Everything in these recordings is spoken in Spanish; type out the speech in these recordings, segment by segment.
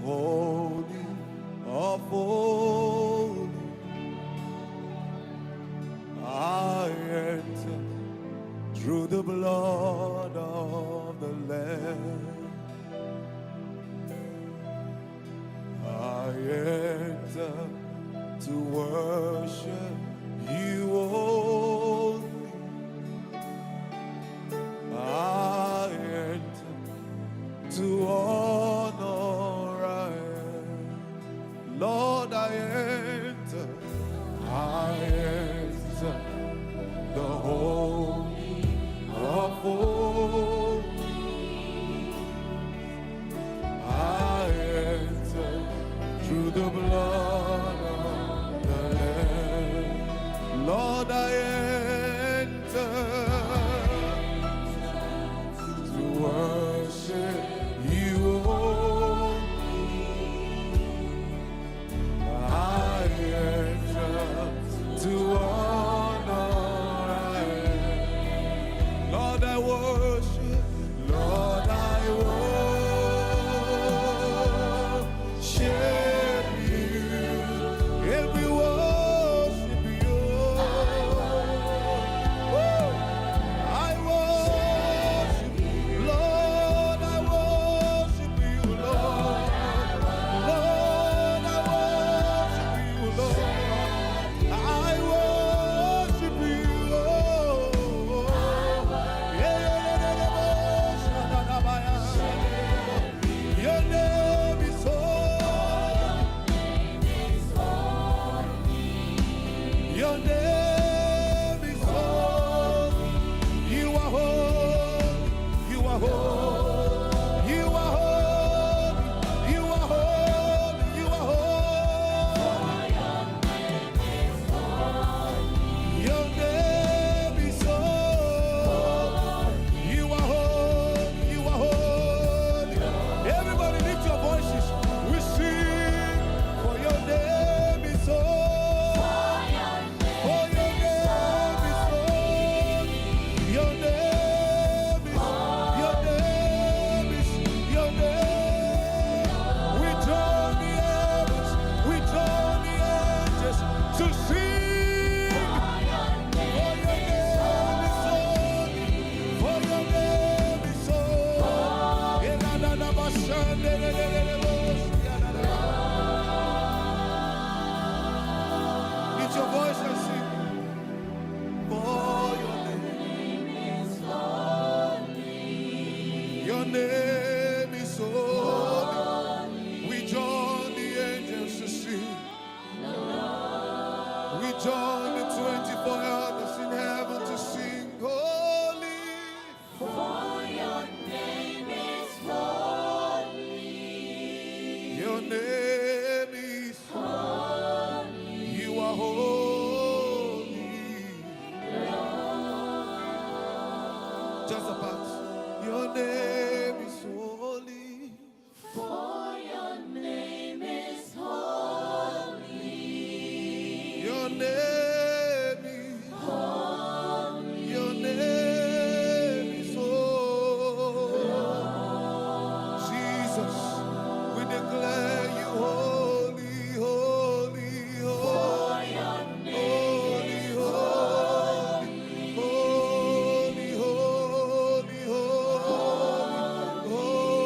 Holy of Holies. I enter through the blood of the Lamb. I enter to worship you only. I enter to honor. Lord, I enter the Holy of Holies. I enter through the blood of the Lamb. Lord, I enter to worship you only. I enter to honor. Lord, I worship. Lord, I worship you. And we worship you. Woo! I worship you. Lord, I worship you, Lord. Lord, I worship you, Lord. I worship you. Your name is holy. Your name is holy. You are holy. You are holy. You are holy. You are holy. You are holy. Your name is holy. You are holy. You are holy. Everybody lift your voices. We sing for your name is holy. For your name is holy. Your name is, your name is, your name. We join the heavens, we join the angels to sing. For your name is holy. For your name is holy. Lift your voice and sing. For your name is holy. Your name is holy. We join the angels to sing. We join the 24 elders in heaven to sing. Holy. For your name is holy. Your name is holy. You are holy. Just a part. Your name is holy. For your name is holy. Your name is holy. Your name is holy. Jesus, we declare you holy, holy, holy. For your name is Holy, holy, holy, holy, holy,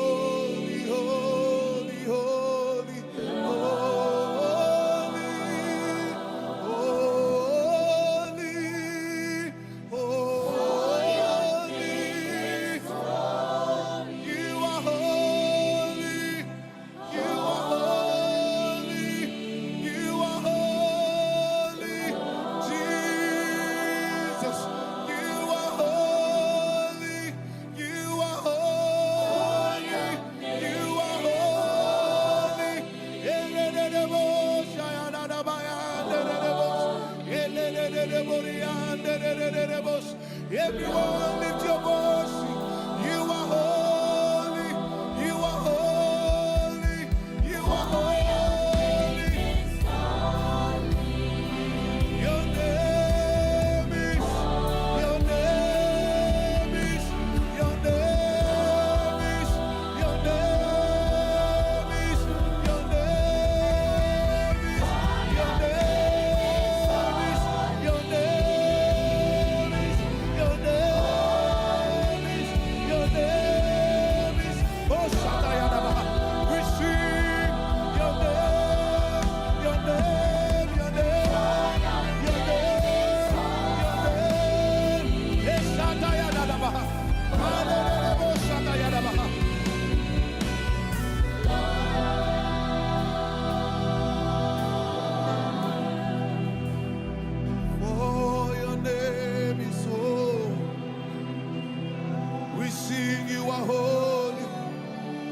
We sing, you are holy,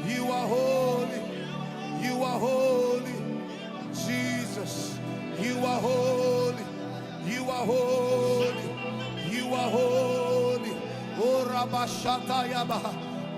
you are holy, you are holy. Jesus, you are holy, you are holy, you are holy. O Rabashata Yaba,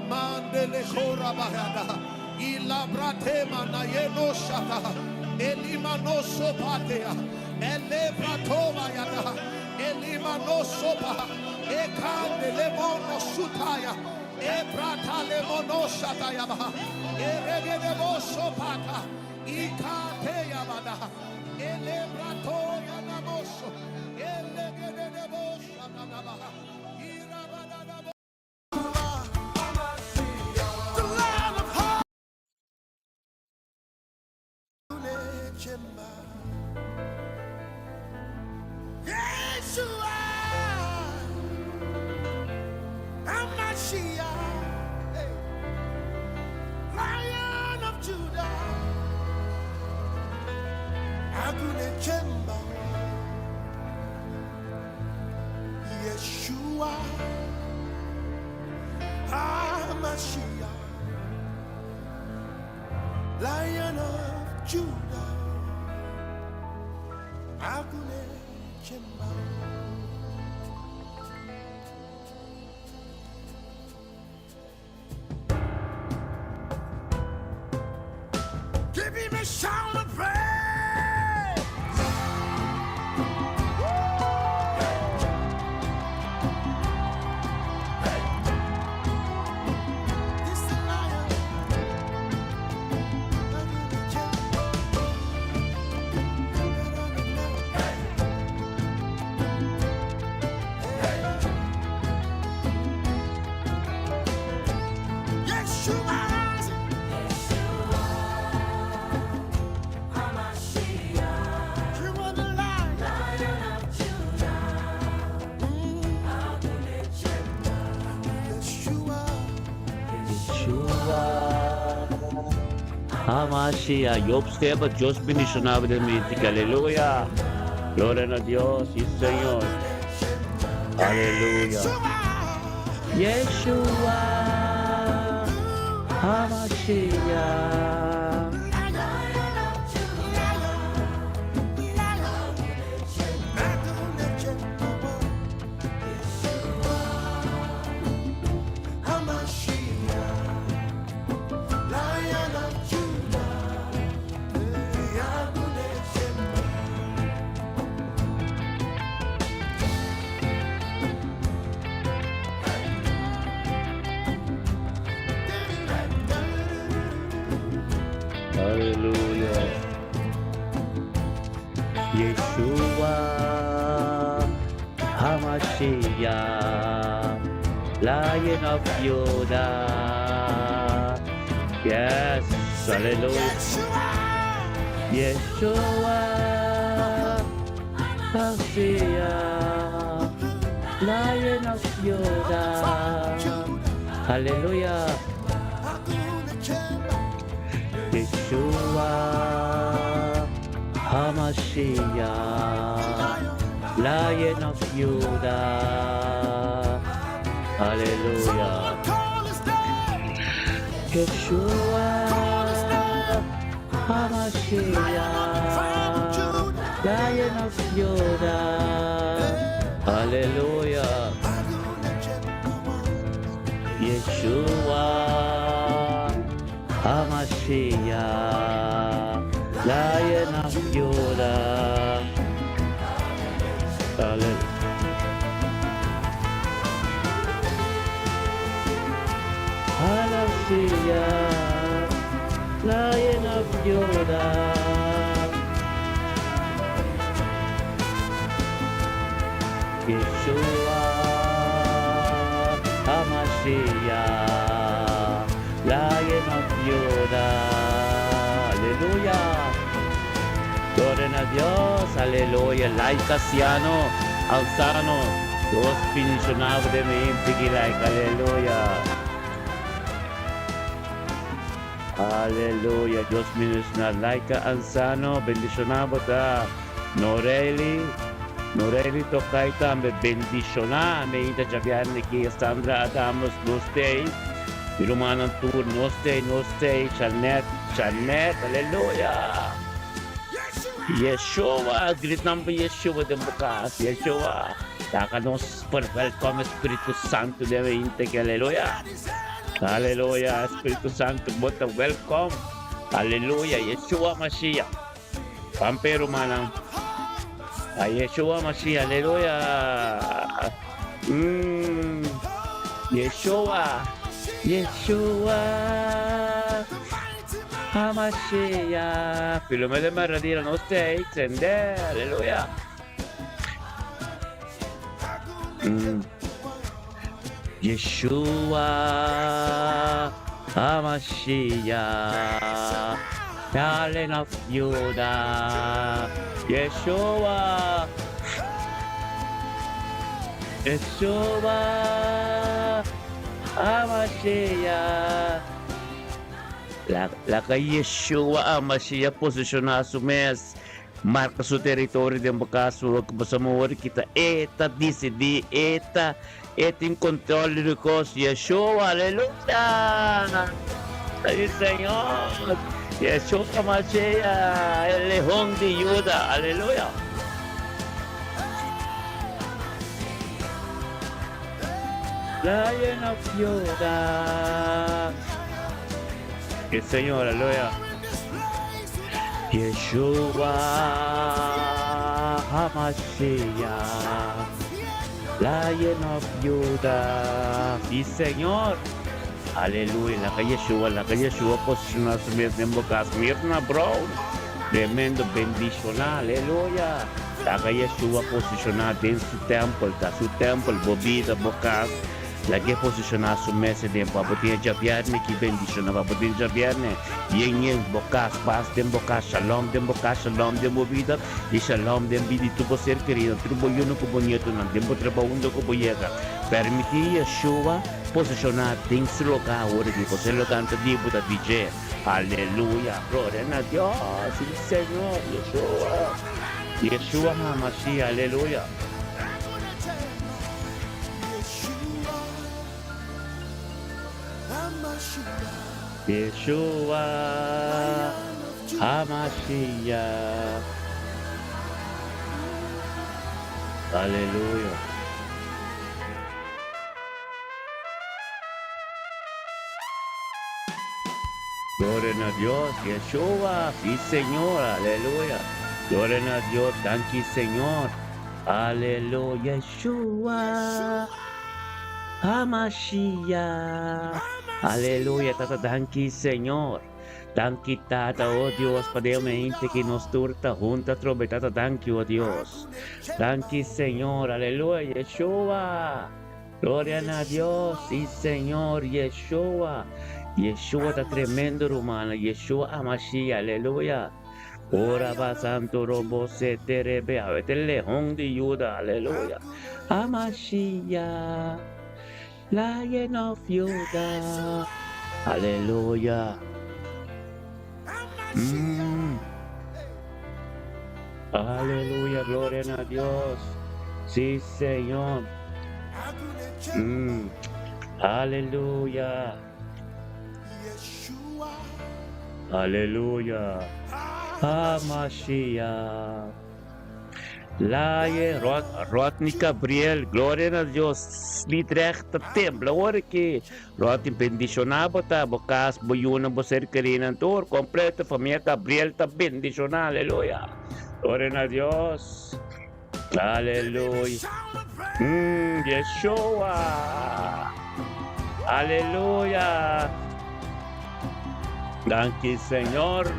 Mandele Korabayada, Ilabratema Nayeno Shata, Elimano Sopatea, Elebratoma Yada, Elimano Sopa, Ekande Lemono Sutaya, Ebrata Lemono Shatayaba, Eregedebo Sopata, Ikate Yabada, Elebrato Yanamoso, Elegedebo Shatanaba, Irabadaba. The Lamb of heart, Yeshua, Hamashiach, hey, Lion of Judah, Agune Chemba, Yeshua, Hamashiach, Lion of Judah, Agune Chemba. Give him a shout of praise. He's the lion. Yeshua. Hamashiach, yo observo Dios bendicionado de mi vida, aleluya. Gloria a Dios, sí Señor. Aleluya. Yeshua, Hamashiach. Hallelujah. Yeshua, Hamashiach, Lion of Judah. Yes, hallelujah. Yeshua, Hamashiach, Lion of Judah. Hallelujah. Yeshua, Hamashiach, Lion of Judah. Hallelujah. Yeshua, Hamashiach, Lion of Judah. Hallelujah. Yeshua, Hamashiach, Lion of Judah. Hallelujah. Hamashiach, Lion of Judah. Yeshua, Hamashiach, Lion of Judah. Aleluya. Gloria a Dios. Aleluya. Laika Siano, Alzano. Dios bendicionado de mi like. Aleluya. Aleluya. Dios bendicionado. Laika Alzano. Bendicionado da Noreli. Norelito Kaita, me bendiciona, me ita Javierne ki Sandra Adamos, no stay. Ilumanan tour, no stay, Charnet, hallelujah. Yeshua, great number Yeshua de bukas, Yeshua. Takanos per welcome Espiritu Santo de veinte, hallelujah. Hallelujah, Espiritu Santo, but welcome. Hallelujah, Yeshua Mashiach. Pampero manang. Yeshua Mashiach, hallelujah. Yeshua HaMashiach. Filomena Maradira no stakes and there, hallelujah. Yeshua HaMashiach, Lion of Judah. Yeshua HaMashiach. La kay Yeshua HaMashiach posisyonar su mes, marca su territorio de Bakasu, kapasamawar kita, eta decidi, eta in control de cos, Yeshua, aleluya. Ay, Señor, Yeshua HaMashiach, el león de Judá, aleluya. Lion of Judah. El Señor, aleluya. Yeshua HaMashiach, Lion of Judah. Sí, Señor. Aleluya. La calle Yeshua posicionar su mes en bocas. Mirna Brown. Tremendo bendición. Aleluya. La calle Yeshua posicionar en su templo, bobita, bocas. La que posicionar su mesa de papotinha javierne que bendicionar papotinha javierne yen bocas paz de bocas shalom de movida e shalom de vida tu ser querido tribo yo no como nieto no tempo trabalhando como llega permitir Yeshua posicionar em seu lugar ahora que você lo canta dibo da DJ aleluya gloria a Dios el Señor Yeshua HaMashiach aleluya. Yeshua HaMashiach. Aleluya. Gloria a Dios, Yeshua, sí Señor, aleluya. Gloria a Dios, thank you Señor. Aleluya, Yeshua HaMashiach. Aleluya, Tata, thank you, Señor. Thank you, Tata, oh Dios, padeamente que nos turta junta trompetata, thank you, oh Dios. Thank you, Señor, aleluya, Yeshua. Gloria a Dios, sí, Señor, Yeshua. Yeshua está tremendo, hermano, Yeshua HaMashiach, aleluya. Ora va santo robo se terebe, a ver, el león de Judá, aleluya. HaMashiach. Lion of Judah, aleluya. Aleluya, gloria a Dios. Sí, Señor. Aleluya. Aleluya. HaMashiach. Laie, Rodney Gabriel, glória a Deus, lidrecht templo, agora que Rodney bendicionado, tá, bocas, boiuna, você querendo, tour, completa, família Gabriel, tá bendicionado, aleluia, glória a Deus, aleluia, Yeshua, aleluia, thank you, Senhor.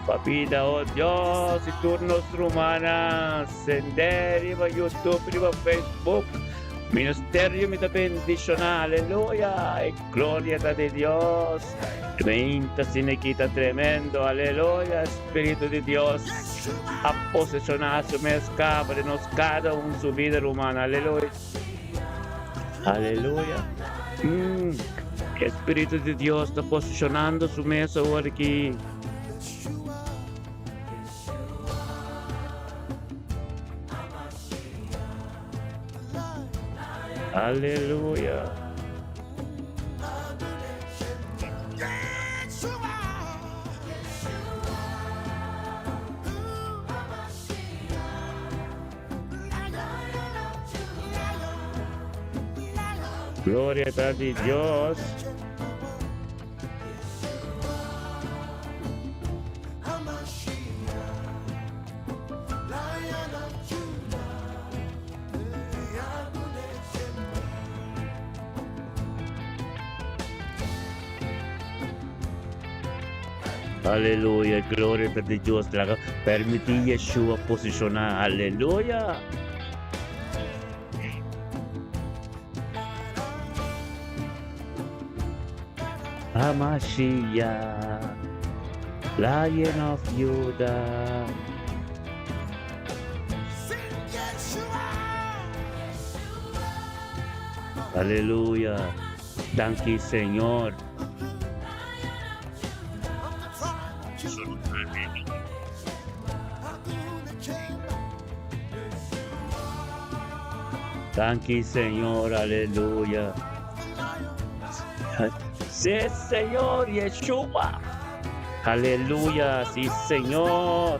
Papita, oh Dios, y turnos rumanas, senderi, va YouTube, va Facebook, ministerio mi da bendicional, aleluya, y gloria de Dios, 30 sin quita tremendo, aleluya, Espíritu de Dios, a posesionar su mezcla, de nos cada un su vida humana, aleluya, aleluya, Espíritu de Dios está posicionando su mesa ahora aquí. Aleluya. Gloria a ti, Dios. Aleluya, gloria a ti, Dios. Permití Yeshua posicionar. Aleluya. Hamashiach, Lion of Judah. Aleluya. Thank you, Señor. Thank you, Señor. Aleluya. Sí, Señor, Yeshua. Aleluya, sí, Señor.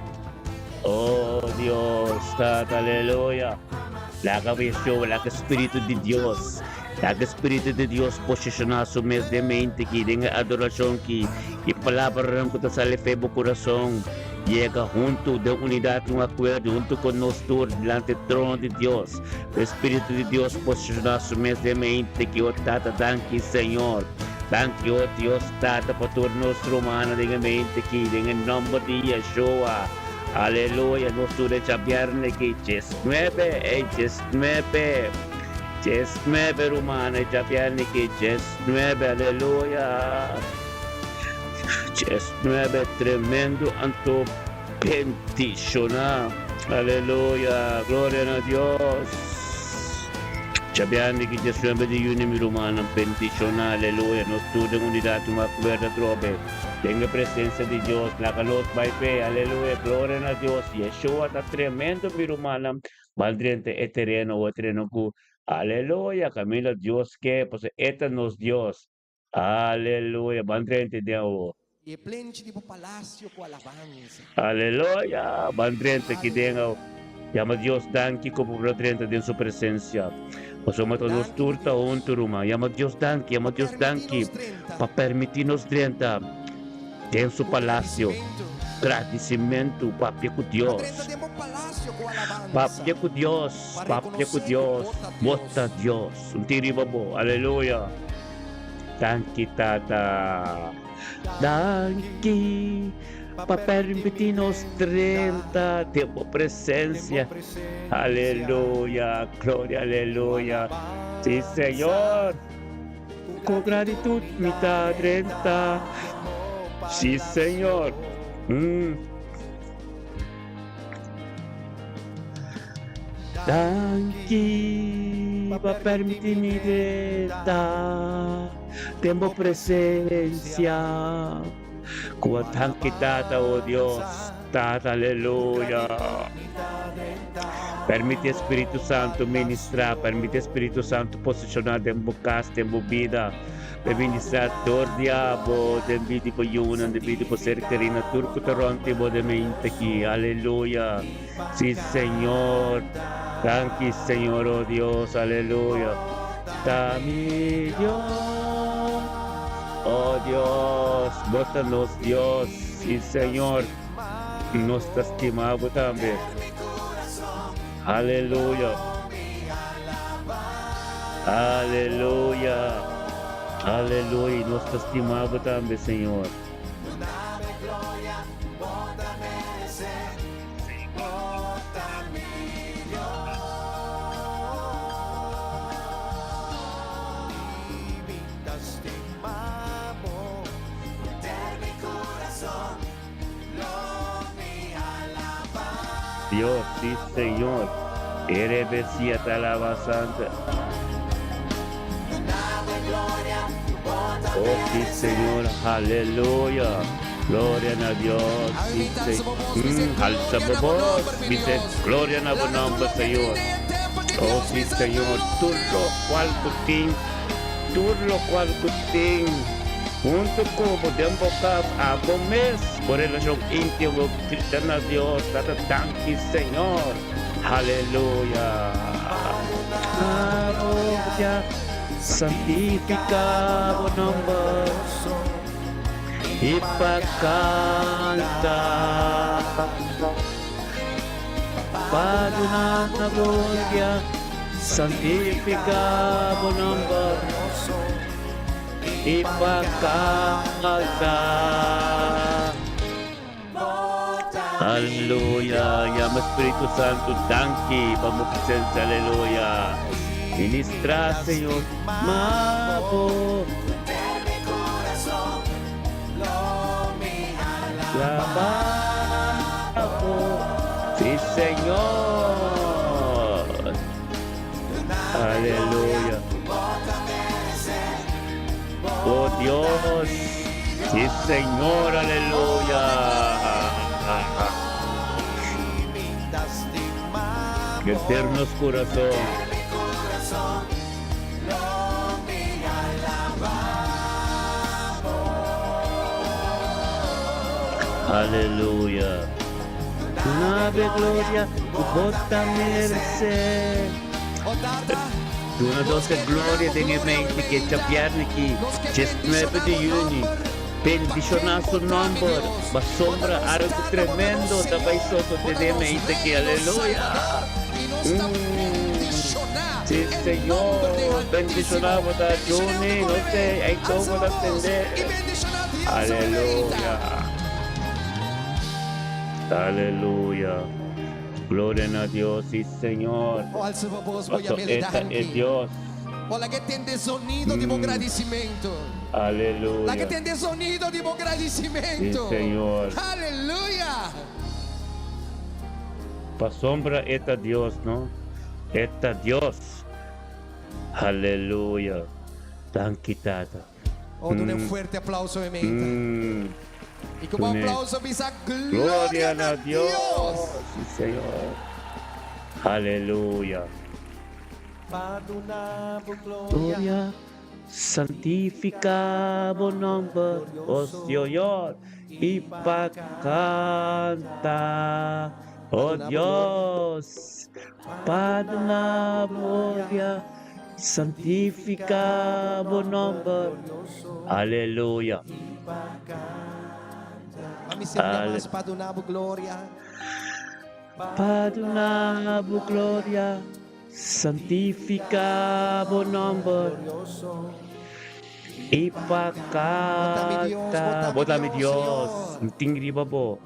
Oh, Dios, aleluya. La Yeshua, la Espíritu de Dios. La Espíritu de Dios posiciona su mes de mente que tenga adoración que y palabra que te sale fe por corazón. Llega junto de unidad, un acuerdo, junto con nosotros delante del trono de Dios. El Espíritu de Dios posiciona su mes de mente que o tata, danke, Señor. Danke, oh Dios, tata, por todo nuestro humano de mente que en el nombre de Yeshua. Aleluya, nuestro de viernes que es 9, es 9. Es 9, rumana, ya viernes que es 9, aleluya. Es 9, tremendo, anto bendicionar. Aleluya, gloria a Dios. Sabiamo che Gesù è di unimi romano, bendicionar, aleluya, nos tuve en unidad, una cuerda trobe, tenga presencia de Dios, la calor by fe, aleluya, gloria a Dios, Yeshua está tremendo, mi romana, valdriente eterno o eterno, aleluya, camino Dios que, pues, eternos Dios, aleluya, valdriente Dios. E plente di palacio con alabanza. Aleluya, valdriente que tenga, llama Dios, danke como valdriente de su presencia. Possono nos turta un turuma. Llama Dios danke para permitirnos drenta en su palacio. Agradecimiento, papia con Dios. Papia con Dios, bota Dios. Un tiribabo, aleluya. Danke, tata. Danke. Para permitirnos 30 tiempo presencia. Aleluya, gloria, aleluya. Sí, Señor. Con gratitud, mitad 30. Sí, Señor. Danke para permitirme 30 tiempo presencia. Cuantanque tata, oh Dios, tata, aleluya. Permite Espíritu Santo ministrar, permite Espíritu Santo posicionar en bocas, en vida. Ministrar todo diabo, de vida por yuna, de vida por ser carina, turco toronte, de mente aquí, aleluya. Sí, Señor, tranqui, Señor, oh Dios, aleluya. Dame Dios. Oh Dios, bótanos Dios, sí Señor, nos estimamos también. Aleluya, aleluya, aleluya, nos estimamos también, Señor. Dios, sí, Señor. Eres bestia, te alaba santa. Oh, sí, Señor. Aleluya. Gloria a Dios. Sí, Señor. Alza voz. Dice, gloria a tu nombre, Señor. Oh sí, Señor, tú lo cual kuting, junto ko podemos buscar a mes por relación íntimo cristiana Dios, thank you, Señor. Aleluya. Aleluya. Santificado nombre. Ipagkanta. Padre na gloria. Santificado nombre. Ipagkanta. Aleluya, llama Espíritu Santo, danke, vamos presencia, aleluya. Ministra, Señor, mabo. Lavabo, sí, Señor. Aleluya. Oh Dios, sí, Señor, aleluya. Eternos corazón. Aleluya. Nave gloria, bota merced. Una doce gloria de mente que chapiarne aquí. 9 de junio. Bendicionar su nombre. Va sombra algo tremendo. Também soto de mente aquí. Aleluya. Sí, Señor, bendicionamos a Johnny, no sé, hay cómo atender. Aleluya. Aleluya. Gloria a Dios, sí, Señor. Alza a voz, voy a me Esta es Dios. Olha que tem de sonido de bom agradecimento. Aleluya. La que tem de sonido de bom Sí, agradecimento. Señor. Aleluya. Pa sombra esta Dios, ¿no? Esta Dios. Aleluya. Tan quitada. Oh, done un fuerte aplauso de mente. Y como Dune. aplauso pisa Gloria gloria a a Dios. Dios. Sí, Señor. Aleluya. Gloria, santificado nombre, oh Señor, y pa canta, oh Dios, Padre na gloria, santificado nombre, aleluya. Vamos sempre mais para donabo glória. Padre na gloria, santificado nombre. Y pa canta, botame Dios, tingri babo.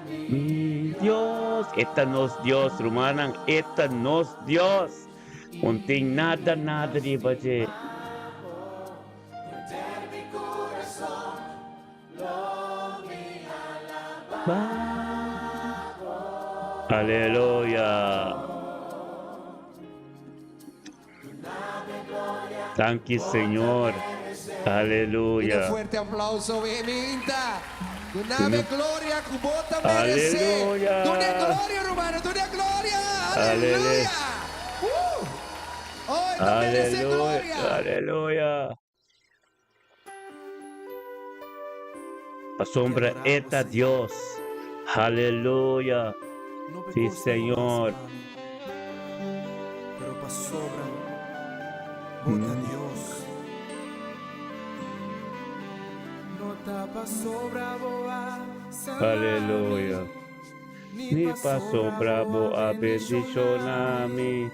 Mi Dios, esta nos Dios, rumanan, esta nos Dios. Unting nada di baje. Aleluya. Thank you, Señor. Un Aleluya. fuerte aplauso vehemente. Donave gloria, cubota merece. Aleluya. Done gloria, romano, done gloria. Aleluya. Aleluya. Hoy te merece Aleluya. gloria. Aleluya. Asombra esta Dios. Aleluya. Sí, Señor. Pero pa sobra, bota Dios. No tapa sobra boa, Aleluya. Ni paso bravo a bendicionarme.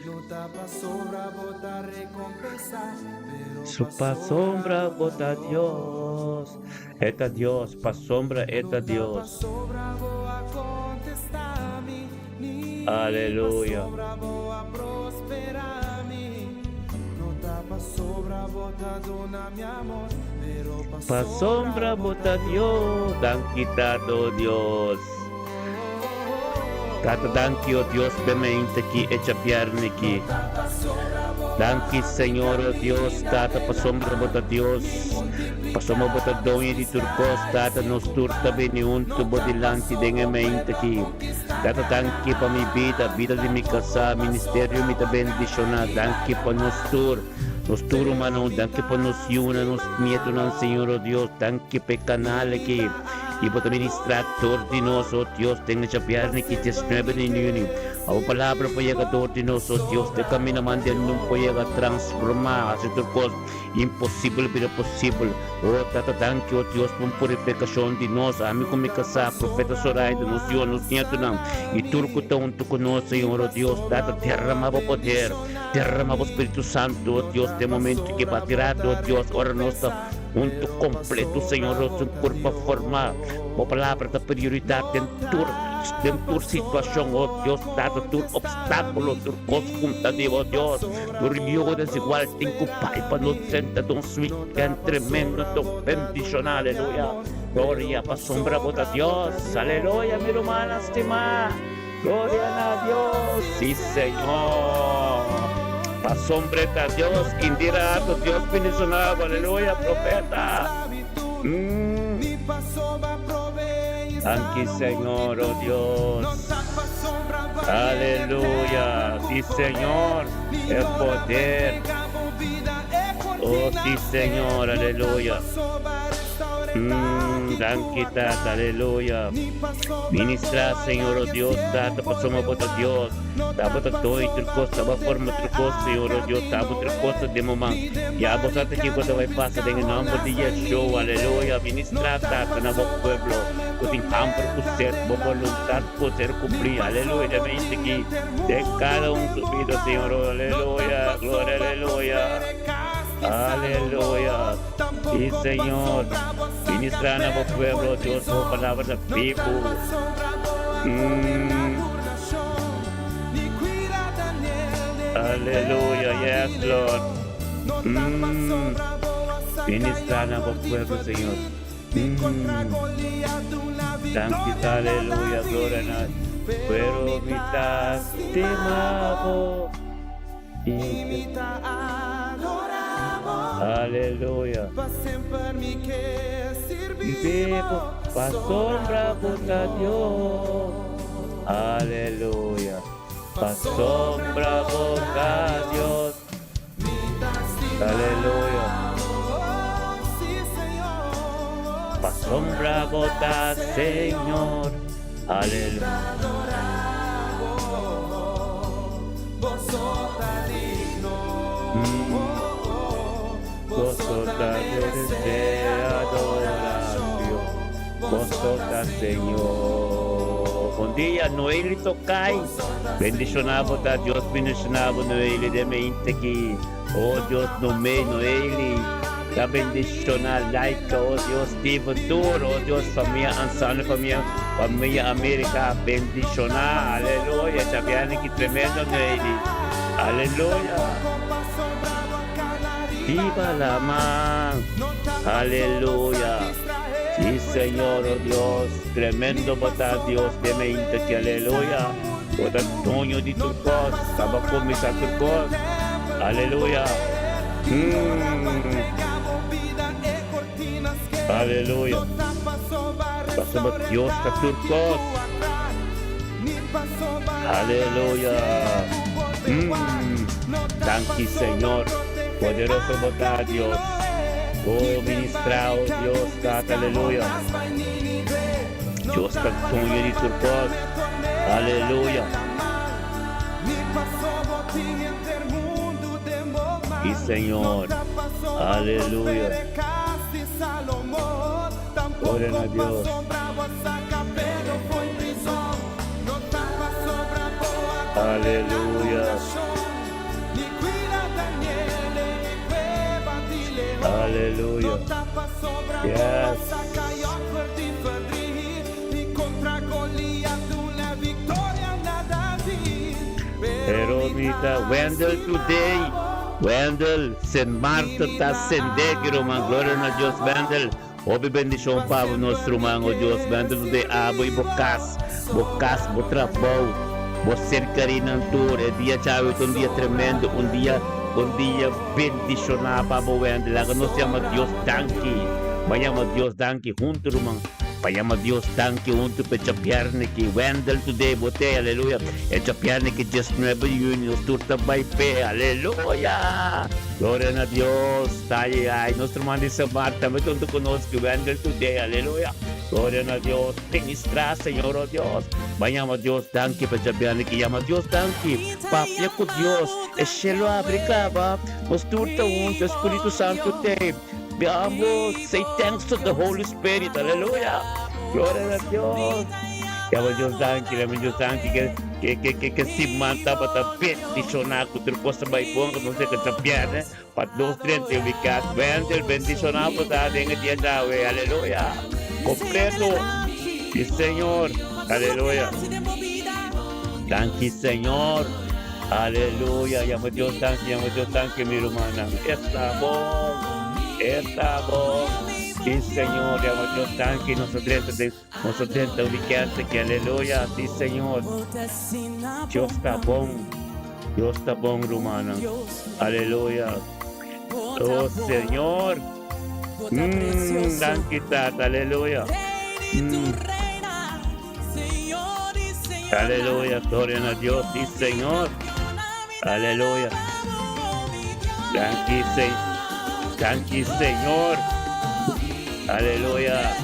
No tapa sobra bota recompensa, pero Su pasombra bota Dios. Esta Dios, pasombra esta Dios. sobra boa contestar-me. Aleluya. Sobra boa prosperar-me. No tapa sobra bota dona mi amor, pero Pa sombra bota Dios, dan quitado Dios. Tata danki oh Dios bemente ki e chapiarne ki. Danki Señor oh Dios, tata pa sombra bota Dios. Pa sombra bota doni di turcos, tata nos turta beni unto bodilanti denga mente ki. Tato, tanki pa mi vida de mi casa, ministerio mi ta bendicionar, tanki pa nos tur humano, tanki pa nos yuna, nos nieto ng Señor, oh Dios, tanki pa canale que y por administrador de nos, oh Dios, tenga chapiar ni que te escribe ni ni. Ako palabra po yung katutinos, oh Diyos, de kami naman din nung po yung transforma, kasi turkos, impossible pero possible. O tatatang ki, oh Diyos, pong purifikasyon din nos, amin kumikasa, Profeta Soray, nos yun, nos niyato nang, iturko taon tuko nos, Señor, oh Diyos, derrama po poder, derrama po Espiritu Santo, oh Diyos, de momento que batirado, oh Diyos, ora nossa, untuk completo, Señor, por forma, po palabra da prioridad, tur situación, oh Dios, dado tur obstáculo, tur conjuntivo, oh Dios, tur río desigual, tengo paipa, no senta, don sweet, tremendo, don bendición, aleluya, gloria, pa sombra, bota Dios, aleluya, mi hermana estima, gloria a Dios, sí, Señor, pa sombra a Dios, Indira, Dios bendicionado, aleluya, profeta, Aquí, Señor, oh Dios. Aleluya. Sí, Señor. El poder. Oh, sí, Señor. Aleluya. Dankitat, aleluya. Ministra, Señor, oh Dios, data pasamos por Dios. Dapat ito iturkos, dapat forma turkos, Señor, oh Dios, dapat turkos de momang. Ya vos hasta que cuando vai pasa en el nombre de Yeshua, aleluya. Ministra, data na vos pueblo. Kuting hamper kuset, vos voluntad poder cumplir, aleluya. Me dice aquí, de cada un su vida, Señor, aleluya, gloria, aleluya. Aleluya. Sí, Señor. Ministra na vos pueblo, Dios, vos palabra de people. Aleluya, yes, Lord. Ministra na vos pueblo, Señor. Thank you, aleluya, gloria a Dios. Pero mi estimado. Aleluya. Vivo pa sombra a Dios. Aleluya. Pa sombra a Dios. Aleluya. Pa sombra a Señor. Aleluya. Vos de adoración, vos Señor. Bom dia, Noeli Tocai. Bendicionado a Deus, bendicionado Noeli de mente que, oh Deus, no meio Noeli. Da bendicionar, like, oh Deus, Steve Tour, oh Deus, família Ansana, família América, bendicionar, aleluia. Sabiane que tremendo Noeli, aleluia. Viva la man, aleluya. Sí, Señor, oh Dios, tremendo para Dios de mente que aleluya. Por Antonio de Turcos, estaba con mis Turcos, aleluya. Aleluya. Pasamos Dios a Turcos, aleluya. Thank you, Señor. Poderoso botar Dios, oh ministrado Dios, cata, aleluya. Dios cantonho de Turcos, aleluya. Y Señor, aleluya. Oren a Dios. Aleluya. Aleluya. Yes. Pero mita, Wendell today, Wendell, St. Marta ta sendegiro, man, glória a Deus, Wendell. Obe bendição para o nosso irmão, oh Deus, Wendell today, abo e bocas, botrapão, bocercaria na altura, dia chave, dia tremendo, dia bendicionar para o Wendell, nós chamamos Deus danke, vayamos Deus danke, junto, irmão, Payama Dios, thank you unto Pechapiarne ki Wendell today, bote, hallelujah. Echapiarne ki just Nueva Union, turta by pe, hallelujah. Gloria a Dios, tayo ay, nuestro mandi sa Marta, me tunto conos ki Wendell today, hallelujah. Gloria a Dios, ministra, Señor, oh Dios. Vayama Dios, thank you, Pechapiarne ki llama Dios, thank you. Papia ko Dios, es cielo abricaba, nos turta unto Espíritu Santo te. Veamos, say thanks to the Holy Spirit, hallelujah. Gloria a Dios. Llama Dios, thank you, que si manta para bendicionar con tu cosa muy buena, no sé qué te pierde, para 2:30 ubicados, bendicionar para dar en el día de hoy, aleluya. Completo, sí, Señor, aleluya. Thank you, Señor, aleluya. Llama Dios, thank you, mi hermana. Estamos, sí, Señor, llama Dios, thank you, nosotros ubicarse, que aleluya, sí, Señor. Dios está bon, hermana, aleluya. Oh, Señor, thank you, Tata, aleluya. Aleluya, gloria a Dios, sí, Señor, aleluya. Thank you, Señor. Aleluya.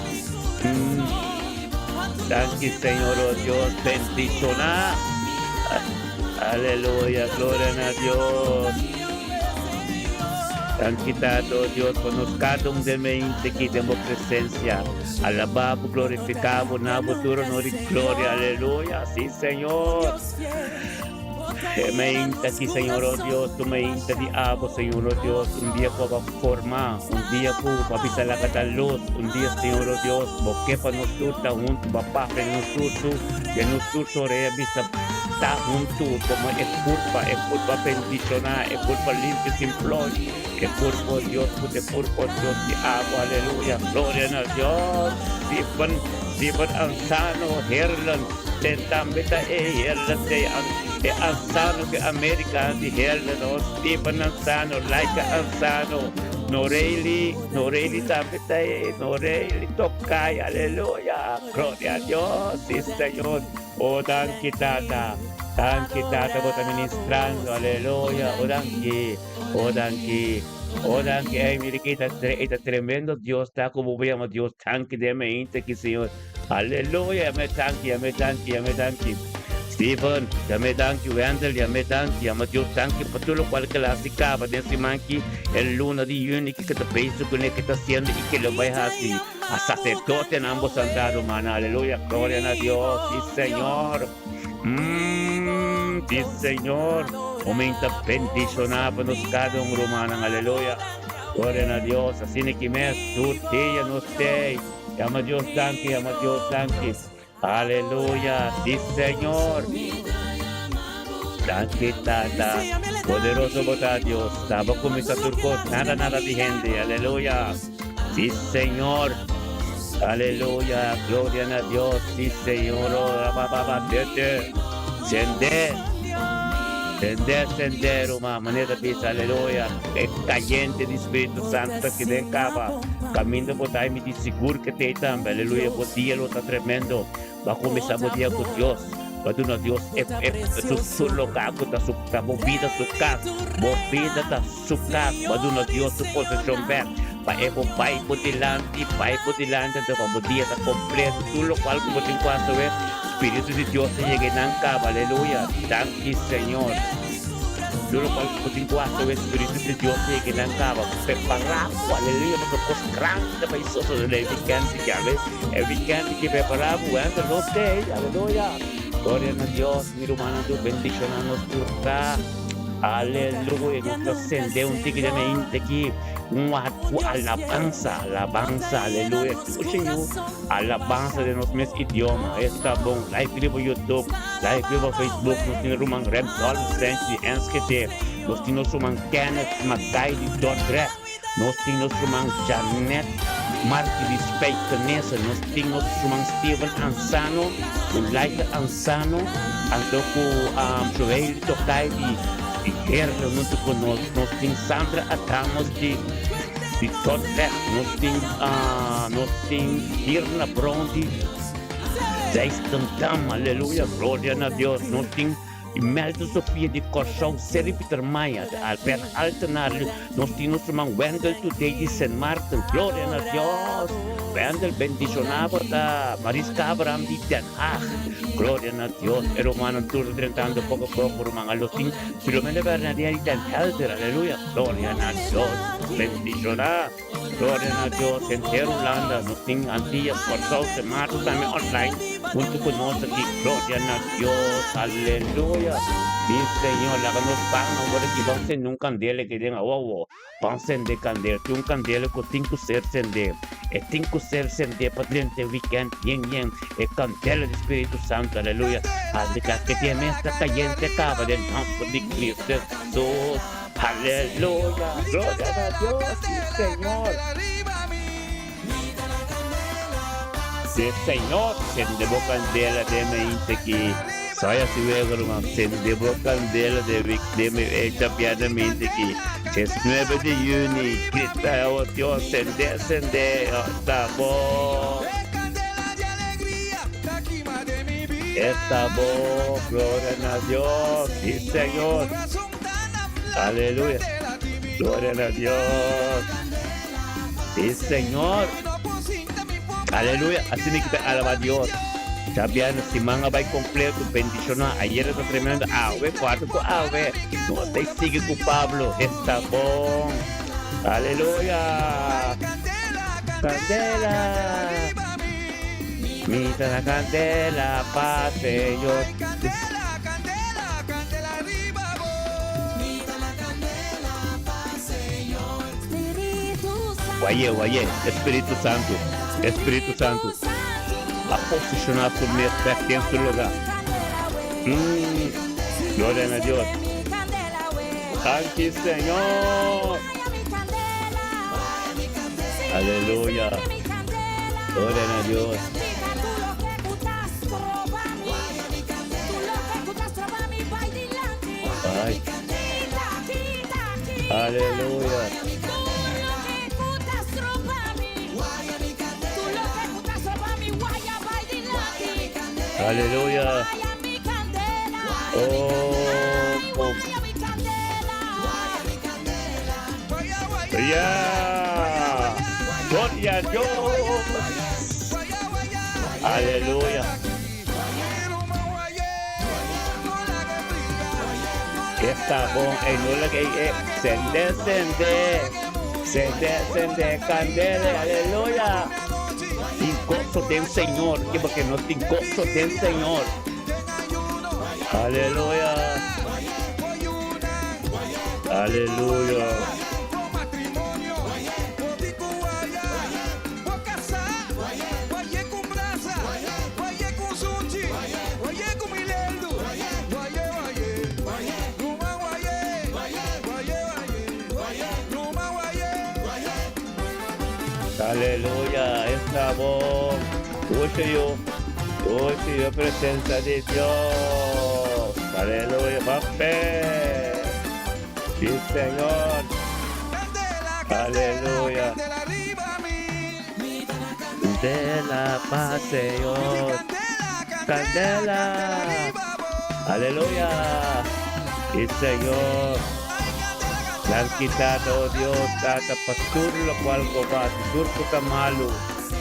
Thank you, Señor, oh Dios. Bendicionar. Aleluya. Gloria a Dios. Thank you, Tato, Dios. Conozcamos de mente que tenemos presencia. Alabamos, glorificamos, naboturo, no gloria. Aleluya. Sí, Señor. Me inta aquí, Señor, oh Dios, tú me inta di abo, Señor, oh Dios, un día para formar, un día para pisar la luz, un día, Señor, oh Dios, porque para nosotros, junto, papá, que nosotros, sobre vista, está junto, como es culpa bendicionar, es culpa limpia, sin flor, es culpa, Dios, Dios, di abo, aleluya, gloria a Dios, Stephen Ansano, Herland, Tentambita, Herland, Ansano que America di Herland, Stephen Ansano, Laika Ansano, Noreli Tambita, Noreli Tokai, aleluya, gloria a Dios, sí, Señor, oh, thank you, Tata, por estar ministrando, aleluya, oh, thank you, ay, mire que está tremendo, Dios está como veamos, Dios, thank you, de mente aquí, Señor, aleluya, me thank you. Stephen, ya me thank you, Wendell, ya me thank you, Dios, thank you, por todo lo cual que la acaba de ese manqui, el luna de Juni que te pienso con el que está haciendo y que lo vaya así, a sacerdote en ambos andados, hermano, aleluya, gloria a Dios, sí, Señor, sí, Señor, aumenta bendicionar para nos cada un romano, aleluya, gloria a Dios, así ni que me surtilla no esté, llama Dios, thank you, aleluya, sí, Señor. Thank you, Tata. Poderoso botar Dios. Estaba con mis turcos, nada de gente. Aleluya. Sí, Señor. Aleluya. Gloria a Dios. Sí, Señor. Sendero, manera de aleluya. Es caliente de Espíritu Santo que te acaba. Camino por ahí, me dice seguro que te también. Aleluya. Por día lo está tremendo. Va a comenzar a día con Dios. Va a Dios. Su local, está movida su casa. Movida está su casa. Va a Dios su posición ver. Pai por delante, então vamos dia está completo, tudo lo cual como te encuentro ver, Espíritu de Dios se llega en cabo, aleluya, thank you, Señor. Tudo lo cual como te encuentro ver, Espíritu de Dios se llega en cabo, preparado, aleluya, para cosas grandes, para eso de la weekend, ya ves, el weekend que preparamos, anda los days, aleluya, gloria a Dios, mi hermano, Dios bendición a nosotros. Aleluya, nos ascende un tigre de mente aquí, una alabanza, aleluya, Señor, alabanza de nuestros idiomas, está bom, live vivo YouTube, live vivo Facebook, nos tiene rumang Rem, Sol, Sensi, Enskete, nos tiene rumang Kenneth, Magay, Dordre, nos tiene rumang Janet, Marty, Speikanesa, nos tiene rumang Stephen Ansano, Ulaika Ansano, Antoku, Joel, Tokai, e guerra junto conosco. Nós temos Sandra Atamos de di totle, nosting hirna bronti, tam, aleluya, gloria a Dios, nosting Imelda Sofia di Corsão, Seri Peter Maia, Albert Altenario, nosting mang Wendel today di San Martin, gloria a Dios, Wendel bendicionado da Mariska Abraham di Den Haag, gloria a Dios, e Romano Tour trentando poco por mga losing, Filomena Bernadette di Den Helder, aleluya, gloria a Dios, bendicionado. Gloria a Dios, entero Irlanda, nosting Antillas, Corsão, San Martin, también online, junto con nosotros aquí, gloria a Dios, aleluya. Sí, Señor, la que nos pagan ahora que vamos a un candela que digan, wow, vamos a de candela, un candela con 5 ser sende, 5 ser sende, patriente weekend, bien, el candela del Espíritu Santo, aleluya. Al de que tiene esta cayente acaba del campo de Cristo Jesús. Aleluya, gloria a Dios, sí, Señor. Sí, Señor, sendebo candela de me que saya si veo sendebo candela de me tapiadamente que es 9 de junio, grita oh Dios, sende, está bon. Está bon, gloria a Dios, sí, Señor. Aleluya. Gloria a Dios. Sí, Señor. Aleluya. Así me quita alabar a Dios. Sabihan si mga bay completo, bendición na. Ayer ito tremendo. Awe, cuarto ko awe. No, te sigue con Pablo. Está bon. Aleluya. Candela. Mita la candela, pase yo. Guaye, Espíritu Santo, a posicionar su mesa aquí en su lugar. Gloria a Dios. Aquí, Señor. Aleluya. Gloria a Dios. Ay. Aleluya. Aleluya. Oh. Ya. Gloria a Dios. Aleluya. Está bon, no la que sende, candela, aleluya. Tem gozo del Señor, porque no tem gozo del Señor. Aleluya. Aleluya. Aleluya, está bon. Oye, presencia de Dios. Aleluya, papé. Sí, Señor. Aleluya. Candela, paz, Señor. Candela. Aleluya. Sí, Señor. Le han quitado, Dios, tata pastor lo cual combate, turco tamalu,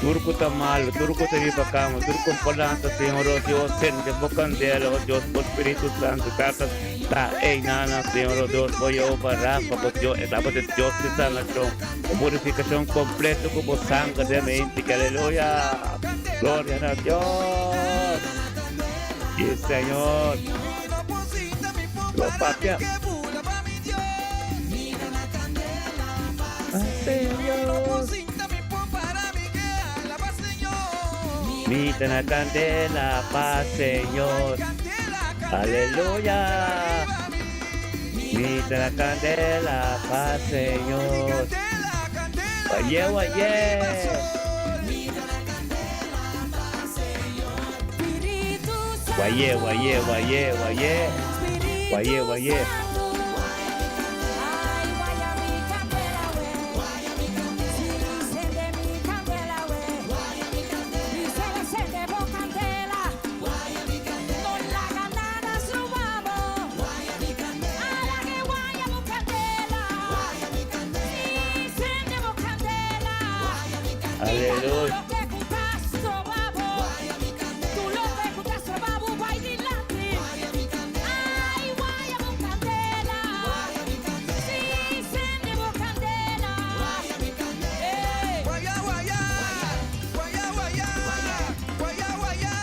turco te ribacamos, turco polanta, Señor, oh Dios, sende bocandela, oh Dios, por Espíritu Santo, tata, ta, nana, Señor, oh Dios, voy a operar, por Dios, etapa de Dios de sanación, purificación completa como sangre de mente, aleluya, gloria a Dios, y Señor, los papias. Señor, mita la candela, paz, Señor, aleluya, mita la candela, paz, Señor, guaye, Aleluya. Guaya, guaya, guaya, guaya, guaya,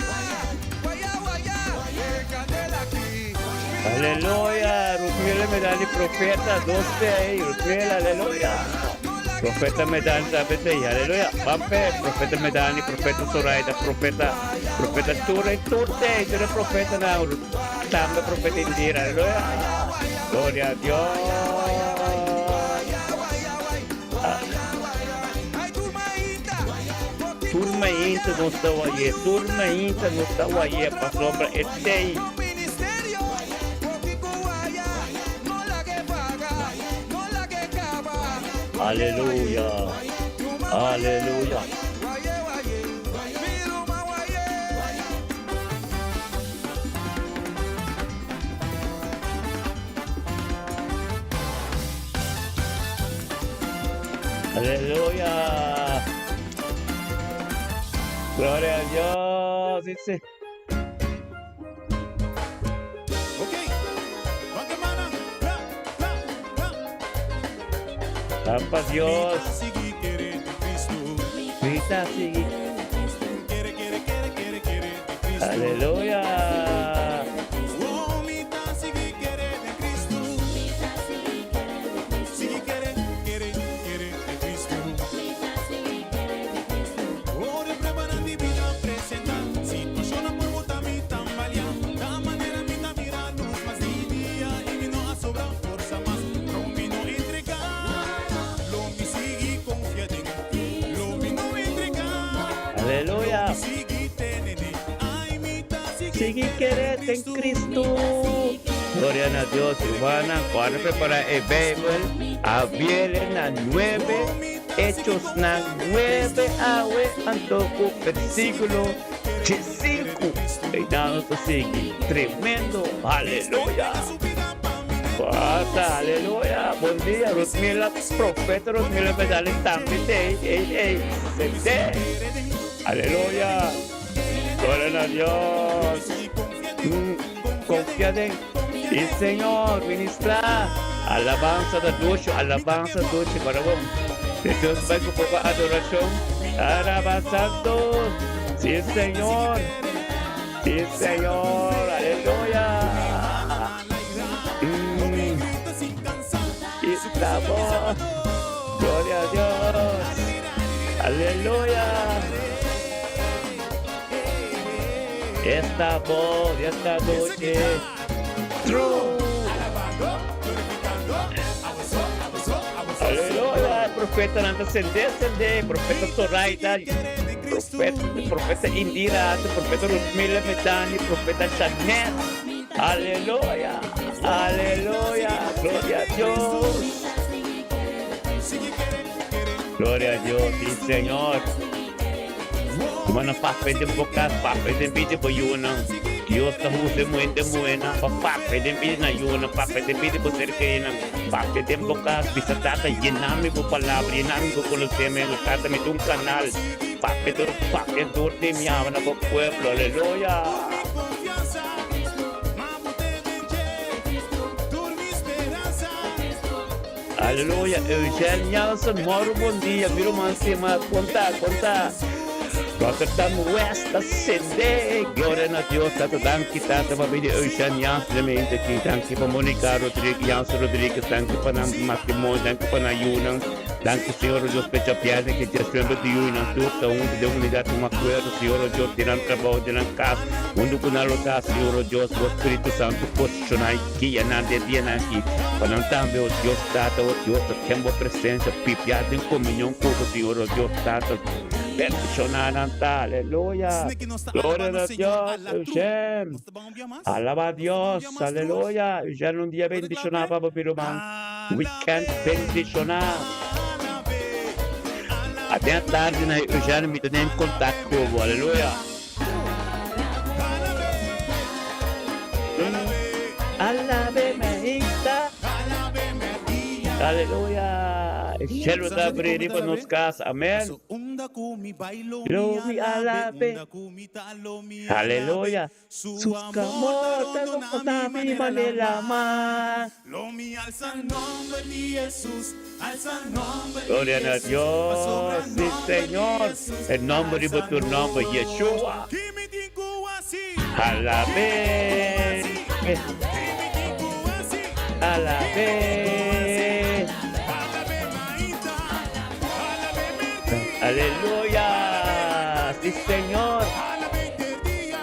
guaya, guaya, guaya, candela aquí. Aleluya. Rutmila Medani, profeta, 12 ahí. Rutmila, aleluya. Profeta Medani, sabi sa iyo, aleluya. Pampe, profeta Medani, profeta Zoraida, profeta Turay, Turte, ito na profeta na, tama profeta Indira, aleluya. Gloria a Dios. Ay, Turma inta no estaba ahí, turma inta no estaba ahí, pasó para este. ministerio, poquito guaya, no la que paga, no la que cava. Aleluya. Aleluya. Guaye, guaye, miro ma guaye. Aleluya. Gloria a Dios. Dice. Ok. Guatemala. La, la, la. Tampa Dios. Sigue querer de Cristo. Grita, sigue. Quiere, quiere, quiere, quiere, quiere de Cristo. Aleluya. Oh, mita, sigue querer de Cristo. Sigue querer, quiere, quiere de Cristo. Oh, de preparar mi vida presenta. Situación por botar mi tambalia. Da manera mi mira luz más día y vino a sobrar fuerza más. Lo vino entregar. Lo mi sigue confiado en. Lo vino entregar. Aleluya. Sigue tenene. Ay, mita, Sigue quererte en Cristo. Gloria a Dios, hermana. Cuando prepara el Bible, abierta na 9, Hechos na 9, awe, antoco, versículo 5. Y nada nos sigue. Tremendo. Aleluya. Pasa, aleluya. Buen día, Rutmila, profeta Rutmila Medali también. Aleluya. Gloria a Dios. Confía en el Señor, ministra. Alabanza de ducho para vos. Jesús va con poca adoración. Alabando. Sí, Señor. Sí, Señor. Aleluya. Y estamos. Gloria a Dios. Aleluya. Esta voz, esta noche. True. Aleluya. El profeta anda ascender. Profeta Zoraida. Profeta Indira. Profeta Rutmila Medani. Profeta Chanel. Aleluya. Aleluya. Gloria a Dios. Gloria a Dios. Sí, Señor. Mana pape de boca, pape de vídeo por yuna. Dios está justamente buena, pape de vídeo na yuna, pape de vídeo por cerquena, pape de boca, bisa tata llename por palabra, llename por conocimiento, tata me un canal, pape de mi alma por pueblo, aleluya. Aleluya, Eugenia Nelson, moro bom dia, miro mancima, conta. Rotterdam West, ascende. Gloria a Dios, tata danki, tata mabili Eugenia, Clemente, danki pa Monica Rodriguez, Jansen Rodriguez, danki pa ng matrimonio, danki pa na yunang, danki Señor Dios, pecha piade, que ya siempre de yunang, tuta, de unidad, un acuerdo, Señor Dios, tiran trabajo, tiran casa, mundo con alota, Señor Dios, o Espíritu Santo, posiciona aquí, ya nadie viene aquí, panantame, o Dios, tata, o Dios, tempo presencia, pipiade en comunión con Señor Dios, tata, perfeccionada, aleluya. Gloria a Dios, Eugene. Alaba a Dios, aleluya. Eugene, un día bendicionado, papirumán. Weekend bendicionado. Até a tarde, né, Eugene, me tenho em contato com aleluya. Alabe, me hija. Aleluya. Shelo Dabri Ribanos Kas. Amen. Glory alabe. Hallelujah. Suskamota no kami malalaman. Alza el nombre de Jesús, alza el nombre de Gloria a Jesús. Dios, sí Señor. El nombre de tu nombre, Yeshua. Alabe. Alabe. Aleluya. Sí Señor.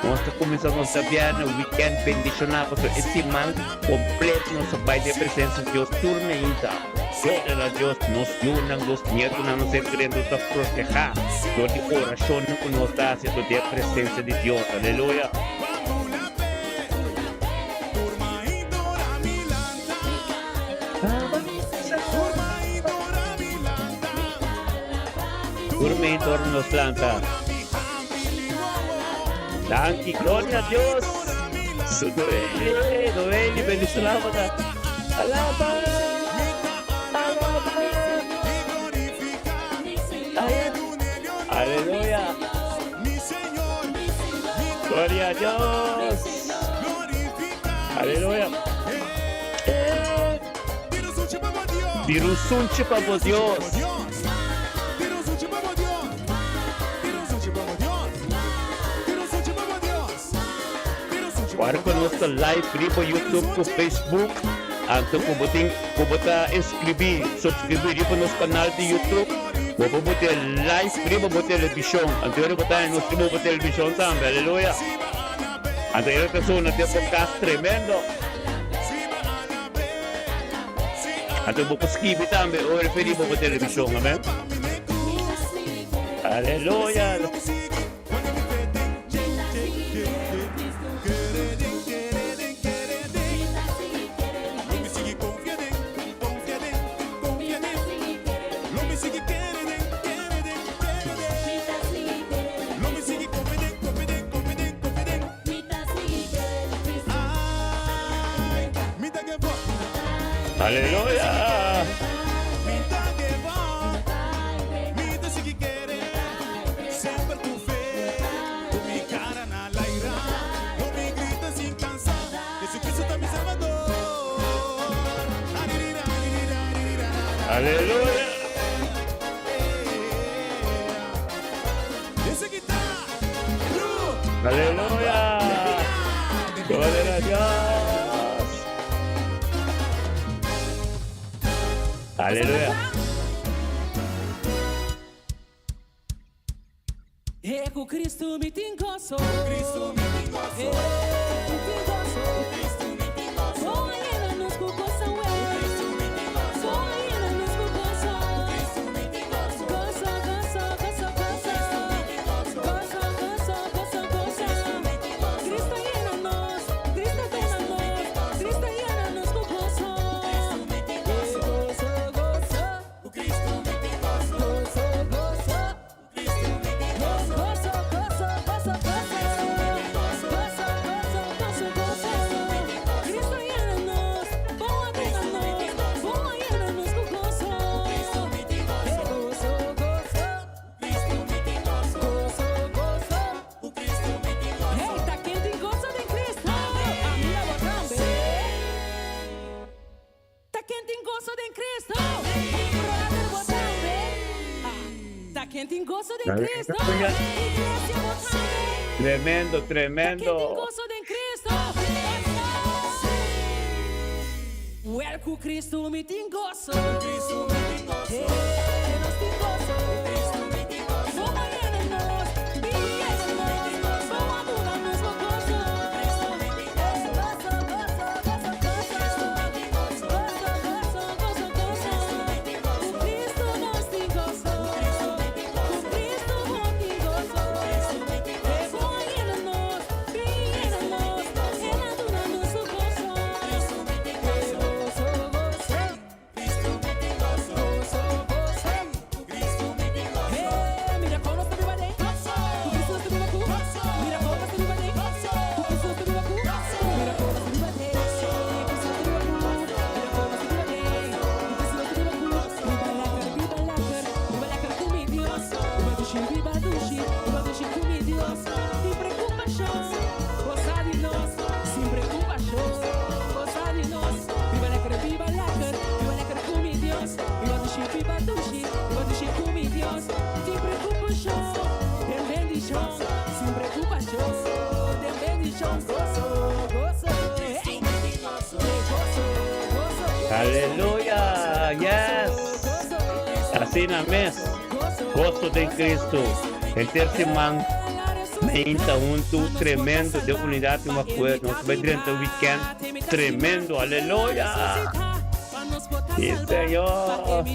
Nós começamos a ver no weekend bendicionado por esse man completo nossa Pai de presença de Deus turma ainda. Glória a Deus, nós unam os nietos na nossa querendo nos proteger. Toda oração que nós está sendo de presença de Deus. Aleluia. Turma em torno nos planta. Danke, gloria a Dios. Noeli, bendicionado. Alaba. Aleluya. Gloria a Dios. Aleluya. Dirusunchi para Dios. Para con nuestro live por YouTube, por Facebook, antes pubuta subscribir por nuestro canal de YouTube, pubuta live por televisión, antes pubuta en nuestro televisión también, aleluya. Antes era persona de podcast tremendo. Antes pubuta escribir también, o referir por televisión, amén. Aleluya. Aleluya. Aleluya. Aleluya. Gloria a Dios. Aleluya. Com Cristo me tem gozo. Cristo me tem gozo. Me tem gozo. Cristo me tem gozo. Só Ele nos gozo. Cristo me tem gozo. Só Ele nos gozo. Cristo me tem gozo. Gozo, gozo, gozo, gozo. Gozo, gozo, gozo, gozo. Cristo llena nos. Cristo llena nos. Cristo llena nos com gozo. Cristo me tem gozo. Gozo, gozo. O Cristo me tem gozo. Gozo, gozo. Cristo me tem gozo. Gozo, gozo, gozo, gozo. Gozo, gozo, gozo, gozo. Cristo llena-nos, boa nos, boa llena-nos com gozo. Cristo me tem gozo. Gozo, gozo, Cristo me tem gozo. gozo, gozo. O Cristo me tem gozo. Hey, tá quem tem gozo de Cristo. A minha boca também. Tá quem tem gozo de Cristo. Brother, boa também. Tá quem tem gozo de Cristo. Igreja, boa também. Tremendo, Quem tem tremendo. gozo de Cristo? Well, com Cristo me tem gozo. Cristo me tem gozo. Nós tem gozo. Cristo me tem gozo. Boa era nós, bia era nós, boa dura nos gozo. Cristo me tem gozo. Gozo, gozo, gozo, gozo. Cristo me tem gozo. Gozo, gozo, gozo, gozo. Com Cristo nós tem gozo. Cristo me tem gozo. Com Cristo nós tem gozo. Cristo me tem gozo. Boa era nós, bia era nós, ela dura nos gozo. Cristo me tem gozo. Gozo, gozo. Cristo me tem gozo. Gozo, gozo. bendición, sin preocupación, de bendición, gozo, gozo, hey, gozo, gozo, Aleluya. Yes. Así na mes. Gozo de Cristo. El tercer man. Mainta junto tremendo de unidad y un acuerdo. Nos va a ir weekend tremendo. Aleluya. Sí, Señor.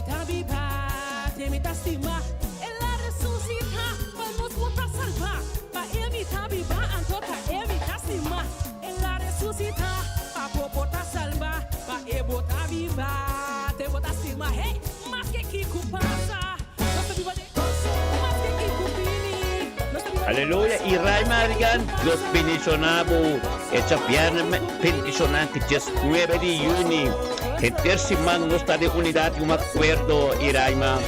Aleluya. Y Raima digan, los pensionamos, hecha pensionante, 19 de junio. El tercer man no está de unidad y un acuerdo, y Raima.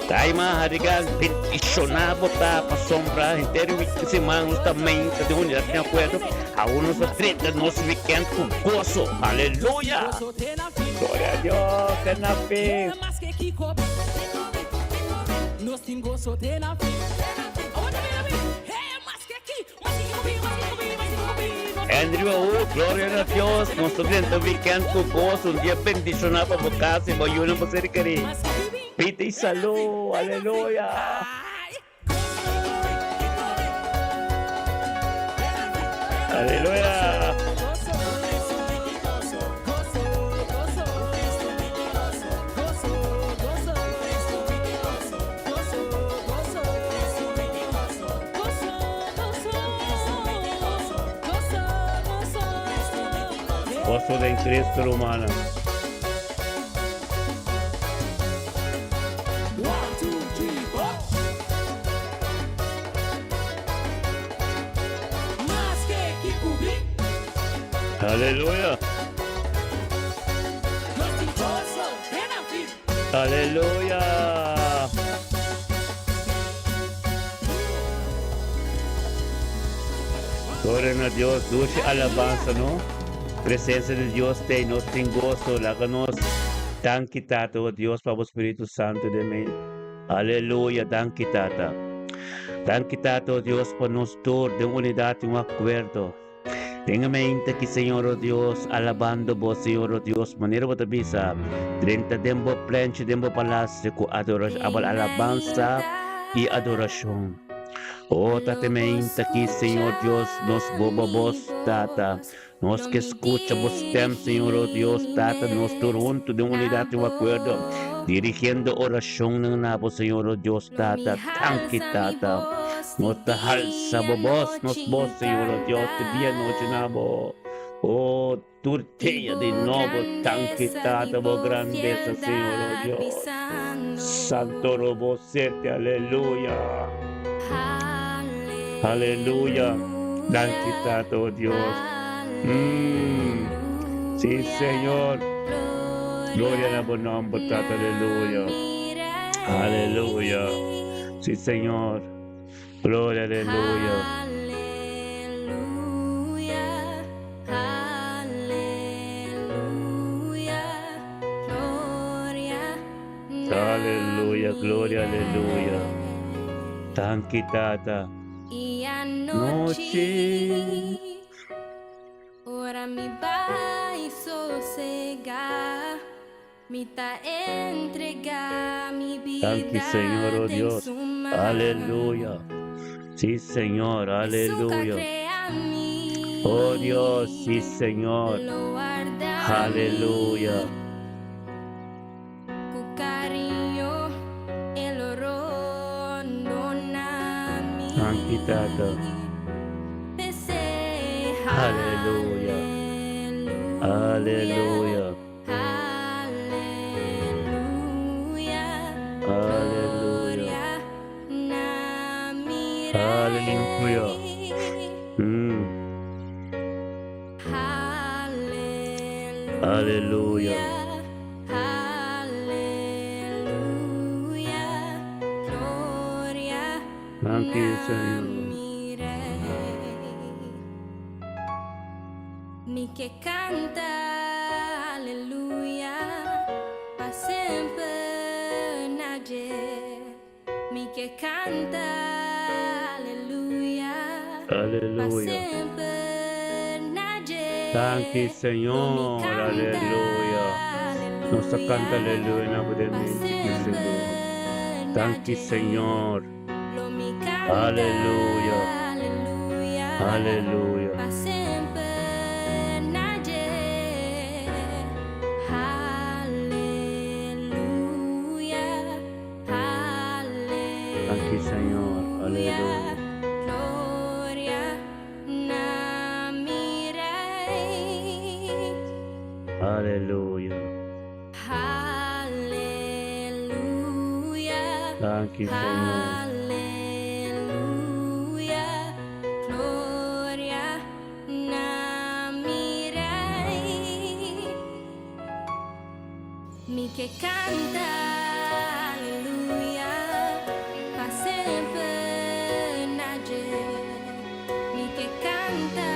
Raima digan, pensionamos, tapa sombra, el tercer man no está mente de unidad y un acuerdo. Aún nos atreta nos weekend con gozo. Aleluya. Gloria a Dios, ten la fe. Andrew, gloria a Dios, nuestro cliente weekend con gozo, un día bendicionado para casa y voy a una misericordia. Pide y salud, aleluya. Aleluya. Gozo de Cristo, hermana. Aleluya. Aleluya. Gloria a Dios, dulce alabanza, ¿no? Presencia de Dios te nos ten gozo, la que nos dan quitata, oh Dios, Pablo Espíritu Santo de mí. Aleluya, dan quitata. Dan quitata, oh Dios, por nos todos de unidad y un acuerdo. Tenga mente que, Señor, oh Dios, alabando vos, Señor, oh Dios, manera vos te visa. 30 dembo plancha, dembo palacio, con adoración, alabanza y adoración. Oh, tate mente que, Señor Dios, nos boba vos, tata. Nos que escucha vos tem, Señor, oh Dios, tata, nos juntos de unidad y un acuerdo. Dirigiendo oración en nabo, Señor, oh Dios, tata, tanque, tata. Nos te alza vos, nos vos, Señor, oh Dios, te día noche nabo. Oh, turteia de nuevo, tanque, tata, vos grandeza, Señor, oh Dios. Santo robo sete, aleluya. Aleluya. Tanque, tata, oh Dios. Sí, Señor. Gloria a buen nombre, tata, aleluya. Aleluya. Sí, Señor. Gloria, aleluya. Aleluya, gloria, aleluya. Tanki, tata. Y Noche. ora mi vai sossegar, mi ta entregar mi vida. Tanki, Señor, oh Dios. Aleluya. Sí, Señor, aleluya. Oh Dios, sí, Señor. Aleluya. Tanki, tata. Aleluya. Aleluya. Aleluya. Aleluya. Aleluya. Thank you, Señor. Mi que canta aleluya pa sempre nadie. Mi que canta aleluya Aleluya. Thank you, Señor. Aleluya. Nos canta aleluya en abundancia, Señor. Thank you, Señor. Aleluya. Aleluya. Thank you, Señor. Aleluya. Aleluya. Thank you, Señor. Mi que canta, aleluya, pa sempre nadie. Mi que canta,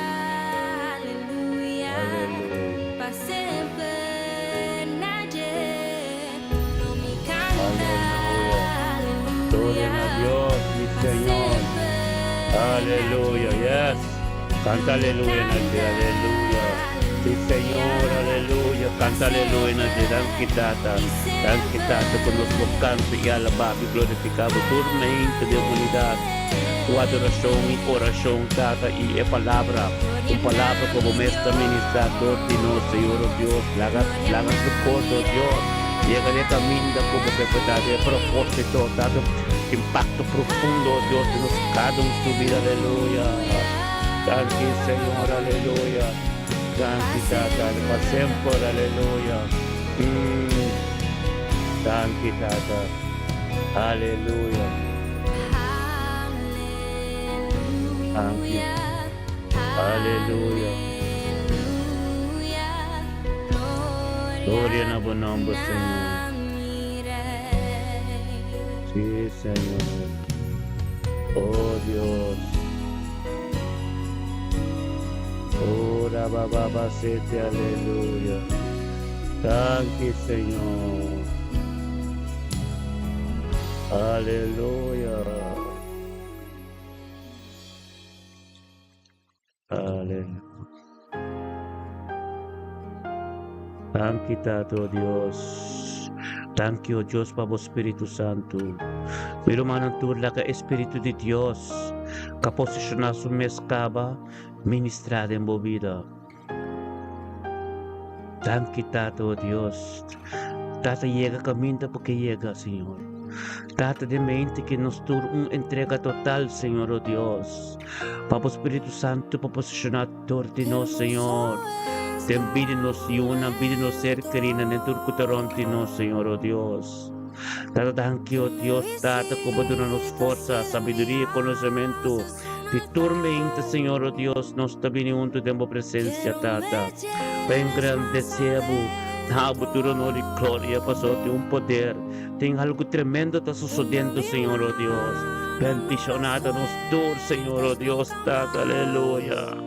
aleluya, pa sempre nadie. No mi canta, Gloria a Dios, mi Señor. Aleluya, yes. Canta aleluya, Nadie, aleluya. Sí, Señor, aleluya. Canta aleluya, Nadie. Dan kitata conosco canto e alabado e glorificado turmente de unidade. Tua adoração e oração, Tata, e é palavra. Palavra como mestre ministrador de nós, Senhor, oh Deus. Lagas de corpo, oh Deus. Llegaré caminho como verdade, propósito, Tata. Impacto profundo, oh Deus, de nos cada su vida, aleluya. Thank you, Señor, aleluya. Thank you, Tata, para siempre, aleluya. Thank you, Tata. Aleluya. Thank you. Aleluya. Gloria a tu nombre, Señor. Sí, Señor. Oh Dios. Ora baba sete, aleluya. Thank you, Señor. Aleluya. Aleluya. Thank you, Tato Dios. Thank you, Dios, Papa Espíritu Santo. Pero mananturla ka Espíritu de Dios, ka posicionar su mescaba, ministrar en mi vida. Thank you, Tato Dios. Tata llega caminho porque llega, Senhor. Trata de mente que nos dá uma entrega total, Senhor, oh Deus. Papa Espírito Santo, para posicionar de nós, Senhor. Pide-nos una, pide-nos ser querida, dentro de nós, Senhor, oh Deus. Tata, thank you, oh Deus, Tata, como dá-nos força, sabedoria e conhecimento. De tormenta, Senhor, oh Deus, nós também juntos temos presença, Tata. Para engrandecer-vos. Na abertura de glória, passou de poder. Tem algo tremendo está sucedendo, Senhor, oh Deus. Bendicionado nos dor, Senhor, oh Deus, Tata, aleluia.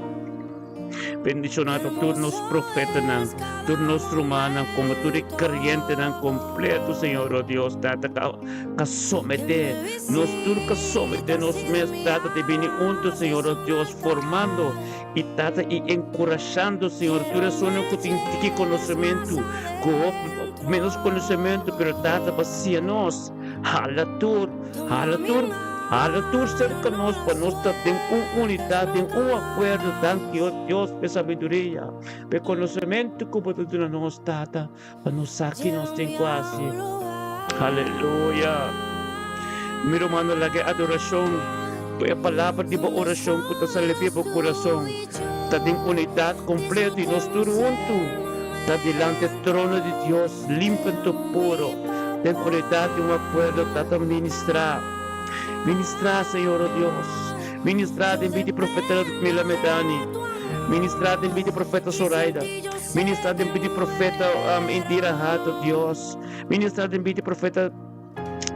Bendicionado todos os profetas, todos os humanos, como todo crente completo, Senhor, oh Deus, Tata, que somete, nós tudo que somete, nós mesmos, Tata, de bem juntos, Senhor, oh Deus, formando e Tata, e encorajando, Senhor, tu és o único que tem conhecimento, menos conhecimento, pero Tata, pacia nós, halatur, cerca nós, para nós ter uma unidade, um acordo, tanto oh Deus, por sabedoria, por conhecimento, como tu na nós, Tata, para nos aqui nós tem quase. Aleluia. Meu irmão, lagi adoração, a palavra de oração, que está salve para o coração, está em unidade completa e nós tudo juntos. Está delante do trono de Deus, limpo e puro. Tem unidade, um acordo, está a ministrar. Ministrar, Senhor, oh Deus. Ministrar em vida de profeta Mila Medani. Ministrar em vida de profeta Soraida. Ministrar em vida de profeta Indira Hato, Deus. Ministrar em vida de profeta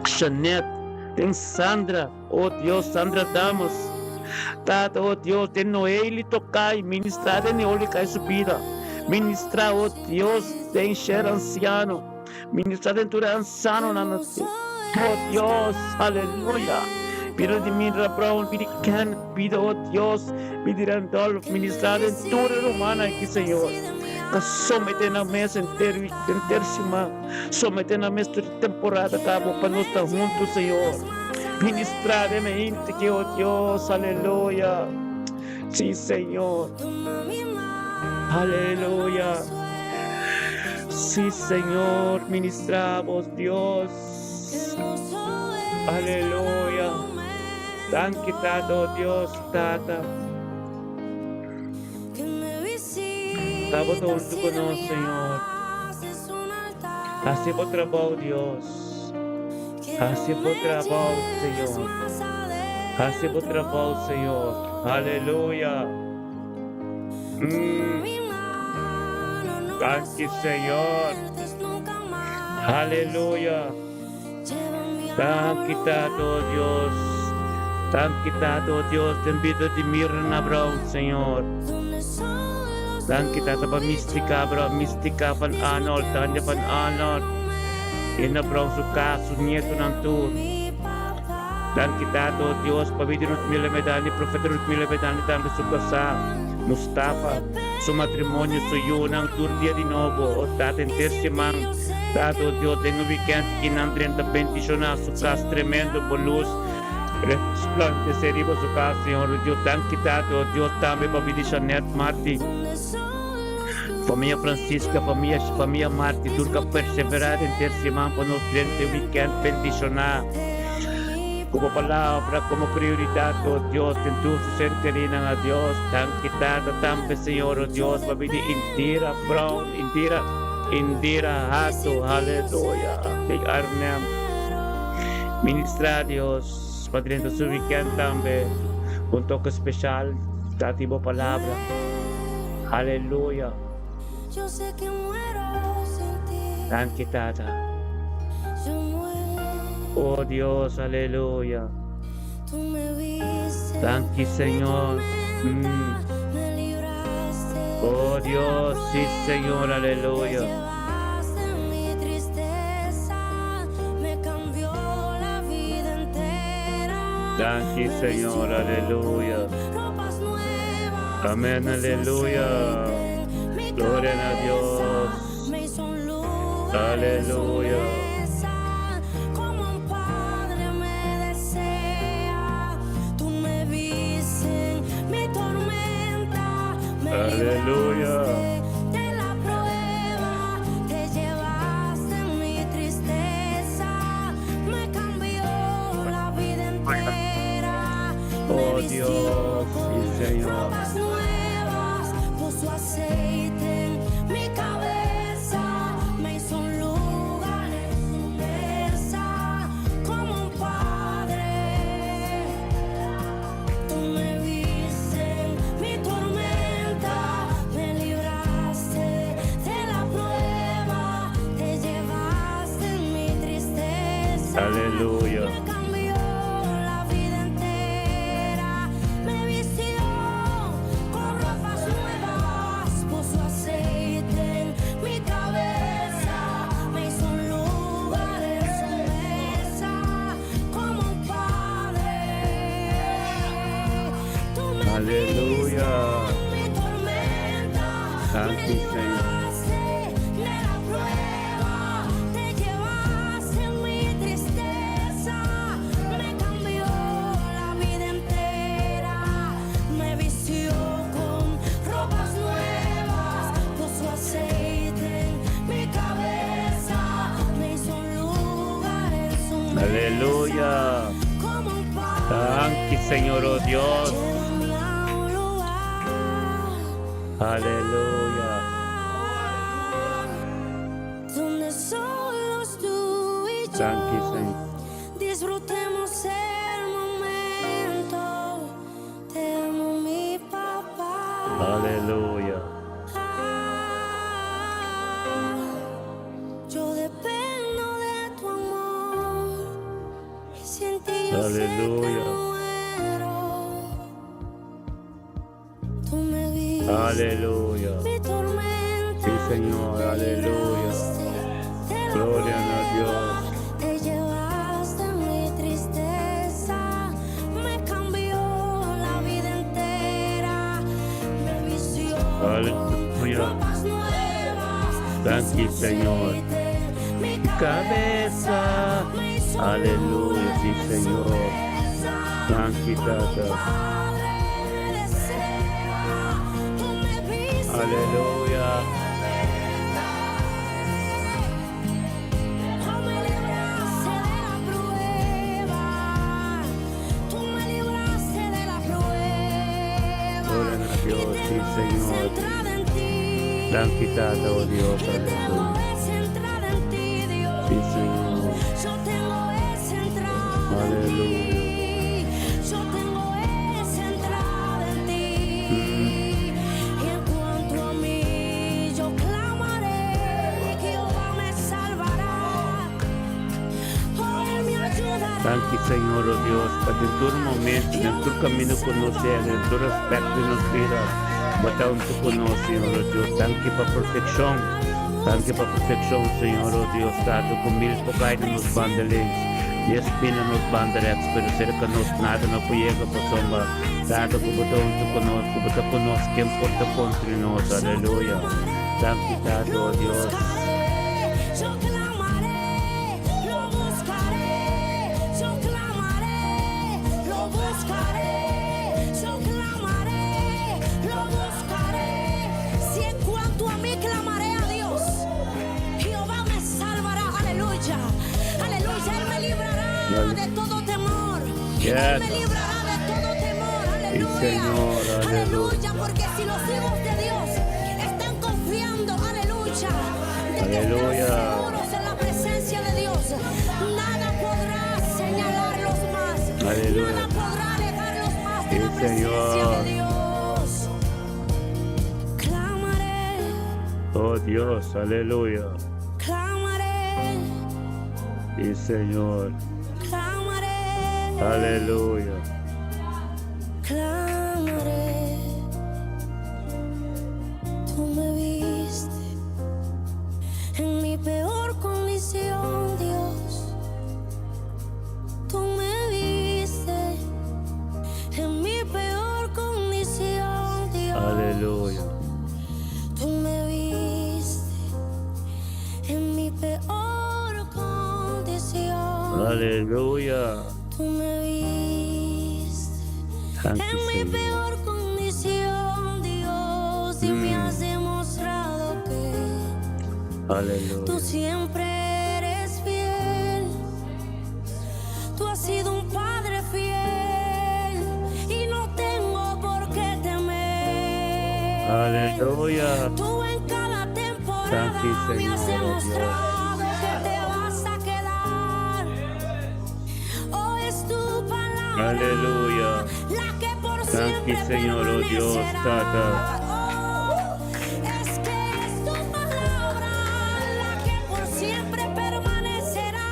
Chanette. Tem Sandra, oh Deus, Sandra Damas. Tata, oh Deus, tem Noeli Tokai. Ministrar em Noeli Kai Subida. Ministrar, oh Deus, tem Cher Anciano. Ministrar em tudo anciano na nação. Oh Dios, aleluya. Pido de Mirna Brown, pido Ken, pido, oh Dios, pido Randolph, ministrado en toda Romana aqui, Senhor. Somete na mesa intersima, somete na mesa de temporada, cabo, para nós estar juntos, Senhor. Ministrar de mente que, oh Dios, aleluya. Sí, Señor. Aleluya. Sí, Señor, ministramos, Dios. Aleluya. Dan kita, oh Dios, Tata. Estamos junto con nosotros, Señor. Así por trabajo, Dios. Así por trabajo, Señor. Así por trabajo, Señor. Aleluya. Gracias, Señor. Aleluya. Tan quitado, Dios. Tan quitado, Dios. Te invito a Mirna Brown, Señor. Tan quitado para Mystica van Arnold, Tanya van Arnold. Ina Brown suka, su nieto ng tour. Dan quitado, Dios, pabidi Ruth Mila Medani, Profeta Ruth Mila Medani, también su casa, Mustafa, su matrimonio, su yunang tour dia di novo, o taten tersimang, dado Dios, en un weekend, kinandren da bendicionar su casa, tremendo, bonus, resplante, seribo su casa, Señor Dios, dan quitado, Dios, también pabidi Janet Marti, família Francisca, família Marti, turca perseverar em ter semana para nos durante o weekend bendicionar. Como palavra, como prioridade, oh Deus, em tu sentirina a Deus, tan quitada, tambe, Senhor, oh Deus, para vir Indira Brown, Indira Hato, aleluia, de Arnhem. Ministrar Deus, para dentro do weekend também, toque especial, dati mo palavra, aleluia. Yo sé que muero sin ti. Tan quitada. Yo muero. Oh Dios, aleluya. Tú me viste. Thank you, Señor. Me libraste. Oh Dios, sí, Señor, aleluya. Llevaste mi tristeza. Me cambió la vida entera. Thank you, Señor, aleluya. Ropas nuevas. Amén, aleluya. Gloria a Dios. Me hizo un lugar. Aleluya. Como un padre me desea. Tú me viste en mi tormenta. Me Aleluya. libraste de la prueba. Te llevaste en mi tristeza. Me cambió la vida entera. Oh Me vistió Dios, con sí, Señor. ropas nuevas. Puso aceite en mi cabeza. Me hizo un lugar en su mesa. Como un padre. Tú me viste en mi tormenta. Me libraste de la prueba. Te llevaste en mi tristeza. Aleluya. Me cambió la vida entera. Me vistió con ropas nuevas. Puso aceite en mi cabeza. Me hizo un lugar en su mesa. Como un padre. Tú me Aleluya. viste en mi tormenta. Thank Me you, Señor. libraste de la prueba. Te llevaste en mi tristeza. Me cambió la vida entera. Me vistió con ropas nuevas. Puso aceite en mi cabeza. Me hizo un lugar en su mesa. Aleluya. Como un Thank you, Señor, oh Dios. Llévame a un lugar Aleluya. donde solos tú y yo Thank you, Señor. disfrutemos el momento. Te amo, mi papá. Aleluya. Yo dependo de tu amor. Y sin ti yo sé que Aleluya. muero. Tú me viste Aleluya. mi tormenta. Sí, Señor, aleluya. Gloria a Dios. Te llevaste mi tristeza. Aleluya. ropas nuevas. Thank you, Señor. Mi Cabeza. Aleluya, sí, Señor. Thank you, Tata. Aleluya. Gloria a Dios, sí, Señor. Thank you, Tata, oh Dios, aleluya. Sí, Señor. Yo tengo esa entrada Aleluya. en ti. Yo tengo esa entrada en ti. Y en cuanto a mí, yo clamaré que Jehová me salvará. Oh, Él me ayudará. Thank you, Señor, oh Dios, para que en todo momento, en todo camino conocer, en todo aspecto de nuestra vida, bataon tu conocer, oh Dios. Thank you para protección. Thank you para protección, Señor, oh Dios. Tato con mil pocay na nos bandalings. Yes, pina nos bandarex, pero cerca nos nada no llega para sombra. Tato con bataon tu conoce, que importa contra nos. Aleluya. Thank you, Tato, oh Dios. Yo clamaré, lo buscaré. Yo clamaré, lo buscaré. Yo clamaré, lo buscaré. Si en cuanto a mí clamaré a Dios, Jehová me salvará. Aleluya, aleluya. Él me librará de todo temor. Yes. Él me librará de todo temor. Aleluya, Señor, aleluya. aleluya. Porque si los hijos de Dios están confiando, aleluya, de que Aleluya. están seguros en la presencia de Dios, nada podrá señalarlos más. Aleluya. Nada podrá alejarlos más de Sí, la presencia Señor. de Dios. Clamaré, Oh Dios, aleluya. clamaré, Sí, Señor. clamaré, Aleluya. clamaré. Tú me viste en mi peor condición, Dios. Tú me viste en mi peor condición, Dios. Aleluya. Tú me viste en mi peor condición. Aleluya. Tú me viste Thank en you, mi Señor. peor condición, Dios, y me has demostrado que tú Aleluya. siempre eres fiel. Tú has sido un padre fiel y no tengo por qué temer. Aleluya. Tú en cada temporada Thank you, me has Señor, demostrado que te vas a quedar. Oh, es tu palabra, Aleluya. la que por Thank siempre you, Señor, oh Dios, Tata. Oh, es que es tu palabra, la que por siempre permanecerá.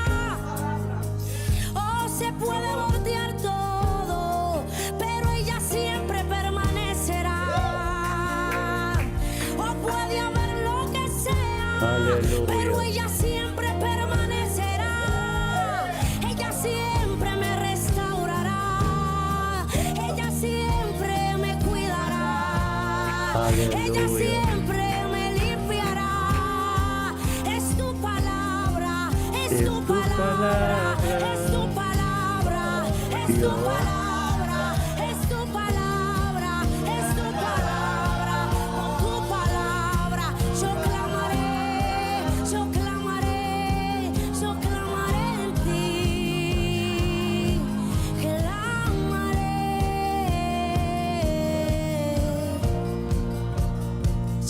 Oh, se puede voltear todo, pero ella siempre permanecerá. Oh, puede haber lo que sea, Aleluya. pero ella siempre permanecerá. Ella siempre me restaurará. Ella siempre me cuidará. Ella Aleluya. siempre me limpiará. Es tu palabra, es tu palabra, es tu palabra, es tu Dios. palabra, es tu palabra, es tu palabra. Con tu palabra yo clamaré, yo clamaré, yo clamaré en ti. Clamaré.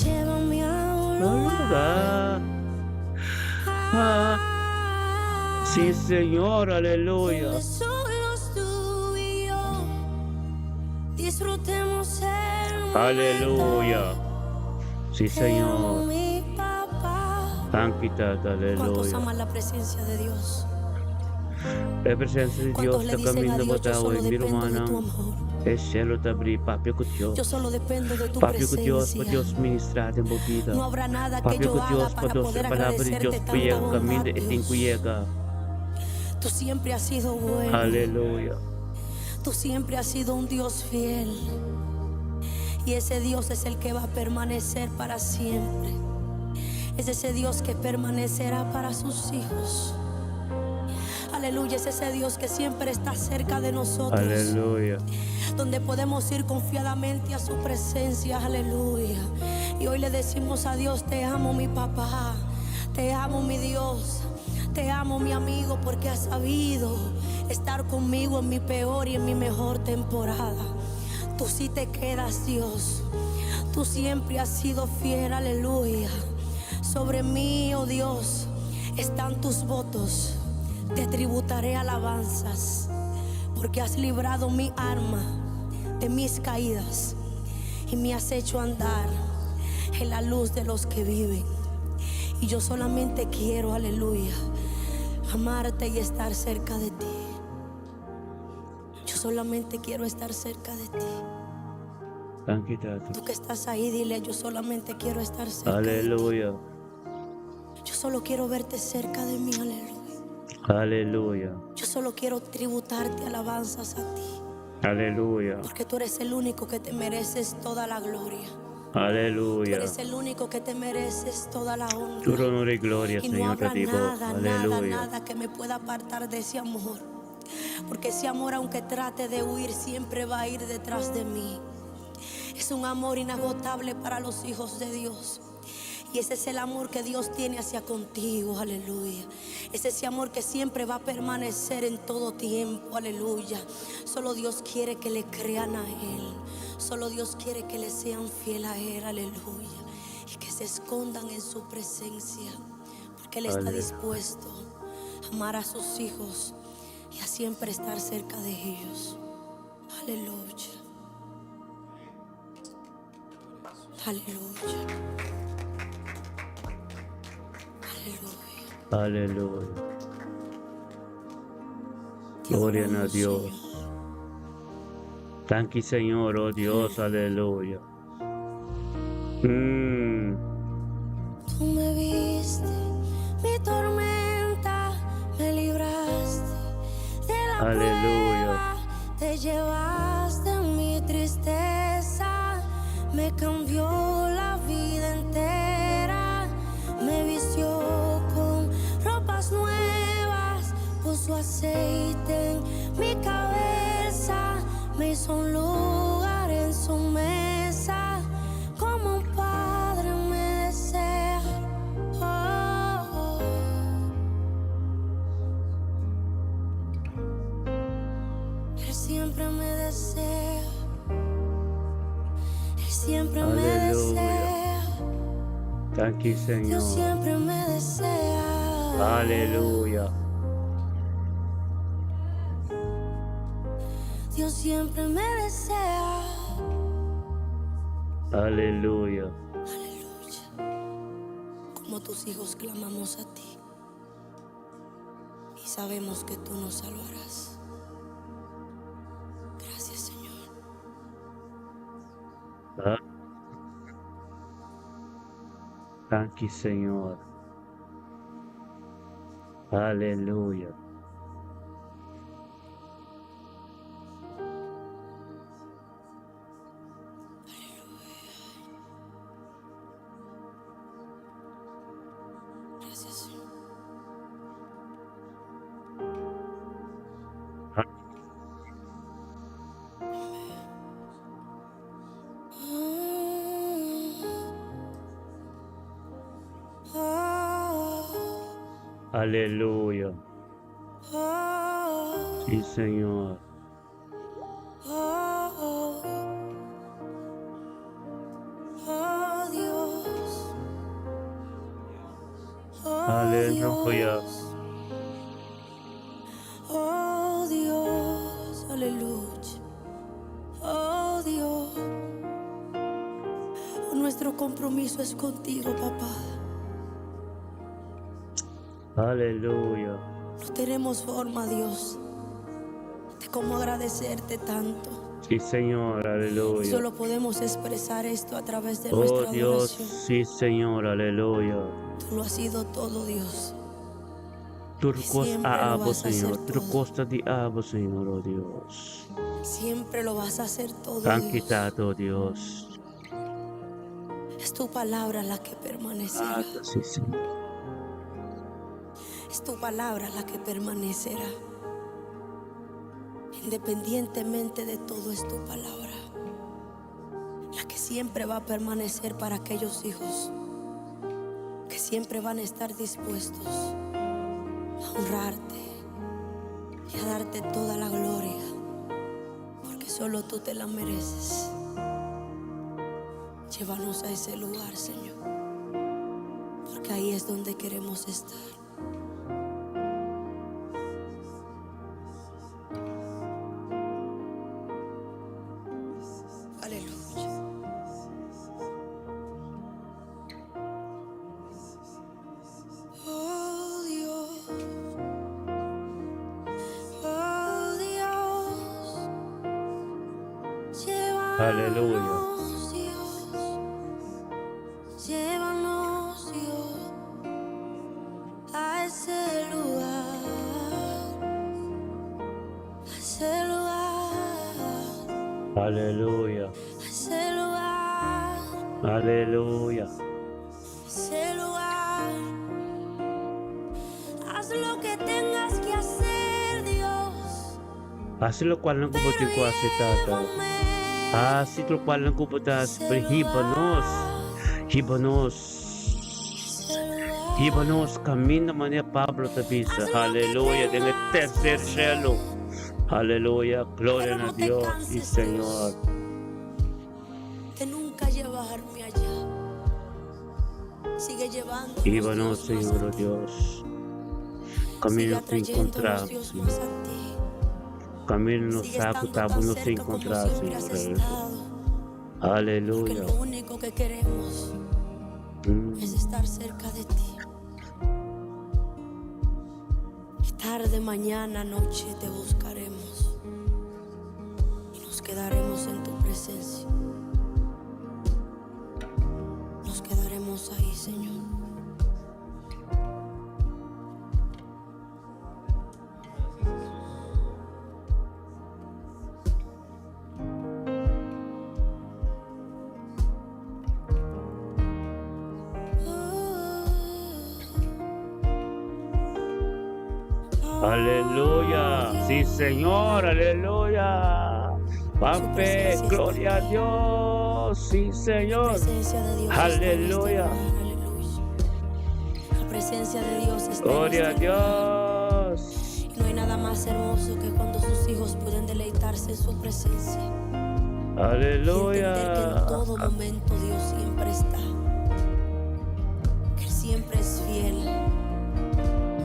Llévame a un lugar. Sí, Señor, aleluya. Donde solos tú y yo disfrutemos el Aleluya. Sí, momento. Te amo, Señor. mi papá. Thank you, Tata, ¿Cuántos aleluya. aman la presencia de Dios? La presencia de Dios ¿Cuántos le está dicen a caminando Dios, yo batao solo en mi dependo de romana. tu amor? El cielo te abrí, papi con Dios. Yo solo dependo de tu Papi con Dios, presencia. para Dios ministrar en mi vida. No habrá nada que Papi yo con haga Dios, para para Dios, poder la palabra de Dios, agradecerte cuya tanta camino bondad, de Dios. llega. Tú siempre has sido bueno. Aleluya. Tú siempre has sido un Dios fiel. Y ese Dios es el que va a permanecer para siempre. Es ese Dios que permanecerá para sus hijos. Aleluya, es ese Dios que siempre está cerca de nosotros. Aleluya. Donde podemos ir confiadamente a su presencia. Aleluya. Y hoy le decimos a Dios: te amo, mi papá. Te amo, mi Dios. Te amo, mi amigo, porque has sabido estar conmigo en mi peor y en mi mejor temporada. Tú sí te quedas, Dios. Tú siempre has sido fiel. Aleluya. Sobre mí, oh Dios, están tus votos. Te tributaré alabanzas, porque has librado mi alma de mis caídas y me has hecho andar en la luz de los que viven. Y yo solamente quiero, aleluya, amarte y estar cerca de ti. Yo solamente quiero estar cerca de ti. Thank you, Daddy. Tú que estás ahí, dile: yo solamente quiero estar cerca de ti. Aleluya. Yo solo quiero verte cerca de mí, aleluya. Aleluya. Yo solo quiero tributarte alabanzas a ti, Aleluya. porque tú eres el único que te mereces toda la gloria. Tú Aleluya. eres el único que te mereces toda la honra. Tu honor y gloria, Y no Señor, habrá te digo. nada, nada, Aleluya. nada que me pueda apartar de ese amor. Porque ese amor, aunque trate de huir, siempre va a ir detrás de mí. Es un amor inagotable para los hijos de Dios. Y ese es el amor que Dios tiene hacia contigo, aleluya. Es ese amor que siempre va a permanecer en todo tiempo, aleluya. Solo Dios quiere que le crean a Él. Solo Dios quiere que le sean fiel a Él, aleluya. Y que se escondan en su presencia, porque Él está Aleluya. dispuesto a amar a sus hijos y a siempre estar cerca de ellos. Aleluya. Aleluya. Aleluya. Aleluya. Gloria a adoramos, Dios. Señor. Thank you, Señor, oh Dios, aleluya. Tú me viste, mi tormenta, me libraste de la Aleluya. prueba, te llevaste mi tristeza, me cambió la vida entera, me vistió con ropas nuevas, puso aceite en mi cabeza, me hizo un lugar en su mesa, como un padre me desea. Oh, oh. Él siempre me desea. Él siempre me Aleluya. desea. Thank you, Dios Señor. siempre me desea. Aleluya. Dios siempre me desea. Aleluya. Aleluya. Como tus hijos clamamos a ti y sabemos que tú nos salvarás. Gracias, Señor. Ah. Thank you, Señor. Aleluya. Gracias, Señor. Aleluya. Sí, Señor. Dios. Aleluya. Oh Dios, aleluya. Oh Dios, nuestro compromiso es contigo, papá. Aleluya. No tenemos forma, Dios, de cómo agradecerte tanto. Sí, Señor. Aleluya. Solo podemos expresar esto a través de Oh nuestra Dios, adoración. sí, Señor. Aleluya. Tú lo has sido todo, Dios. Turcos Siempre lo aabo, vas a hacer Señor. todo. Turcos di abo, Señor, oh Dios. Siempre lo vas a hacer todo, Tan Dios. quitado, oh Dios. Es tu palabra la que permanecerá. Ata, sí, Señor. Es tu palabra la que permanecerá. Independientemente de todo, es tu palabra la que siempre va a permanecer para aquellos hijos que siempre van a estar dispuestos a honrarte y a darte toda la gloria, porque solo tú te la mereces. Llévanos a ese lugar, Señor, porque ahí es donde queremos estar. Aleluya. Oh Dios, oh Dios, Aleluya. llévanos Dios, llévanos Dios a ese lugar, a ese lugar, Aleluya. a ese lugar, Aleluya. ese lugar. Haz lo que tengas que hacer, Dios. Así lo cual ng kubutin ko asi tata. Así lo cual ng kubutas. Hibanos. Hibanos. Hibanos kami naman ni Pablo Tabisa. Aleluya. En el tercer cielo. Aleluya. Gloria a Dios y Señor. De nunca llevarme allá. Sigue llevando. Hibanos, Señor, oh Dios. Kami Sigue nos encontramos. Dios más a ti. Kami nos Sigue estando acotamos, tan nos cerca como encontramos, siempre has Señor. estado. Porque Aleluya. lo único que queremos es estar cerca de ti. Y tarde, mañana, noche te buscaremos y nos quedaremos en tu presencia. Nos quedaremos ahí, Señor. Aleluya. Sí, Señor. Aleluya. Pampe, gloria a Dios. Sí, La Señor. presencia de Dios Aleluya. está en este lugar, aleluya. La presencia de Dios está Gloria a en este lugar. Dios. Y no hay nada más hermoso que cuando sus hijos pueden deleitarse en su presencia. Y entender que Aleluya. en todo momento Dios siempre está. Que Él siempre es fiel.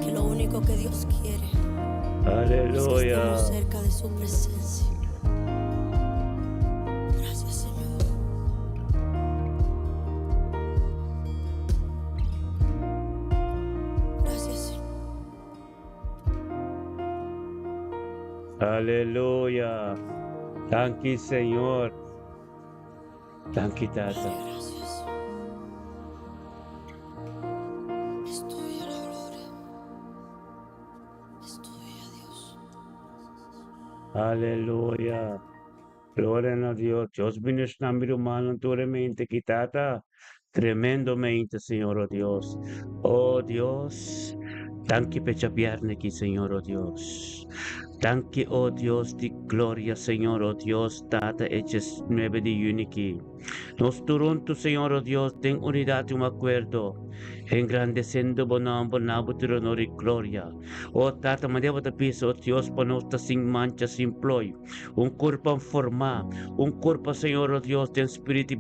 Que lo único que Dios quiere es que Aleluya. estemos cerca de su presencia. Gracias, Señor. Gracias, Señor. Aleluya. Thank you, Señor. Thank you, Tata. Gracias. Es tuya la gloria. Es tuya, Dios. Aleluya. Gloria a Dios. Dios vienes a mi hermano, tu mente quitata. Tremendamente, Señor, oh Dios. Oh Dios. Thank you, pecha viernes aquí, Señor, oh Dios. Thank you, oh Dios, de gloria, Señor, oh Dios, Tata, hechas 9 de unity. Nos turun tu, Señor, oh Dios, ten unidad y un acuerdo. Engrandeciendo bonambo tu honor y gloria. Oh Tata, mandeva ta piso, oh Dios, panosta sin mancha, sin ploy. Un cuerpo en forma, un cuerpo, Señor, oh Dios, de espíritu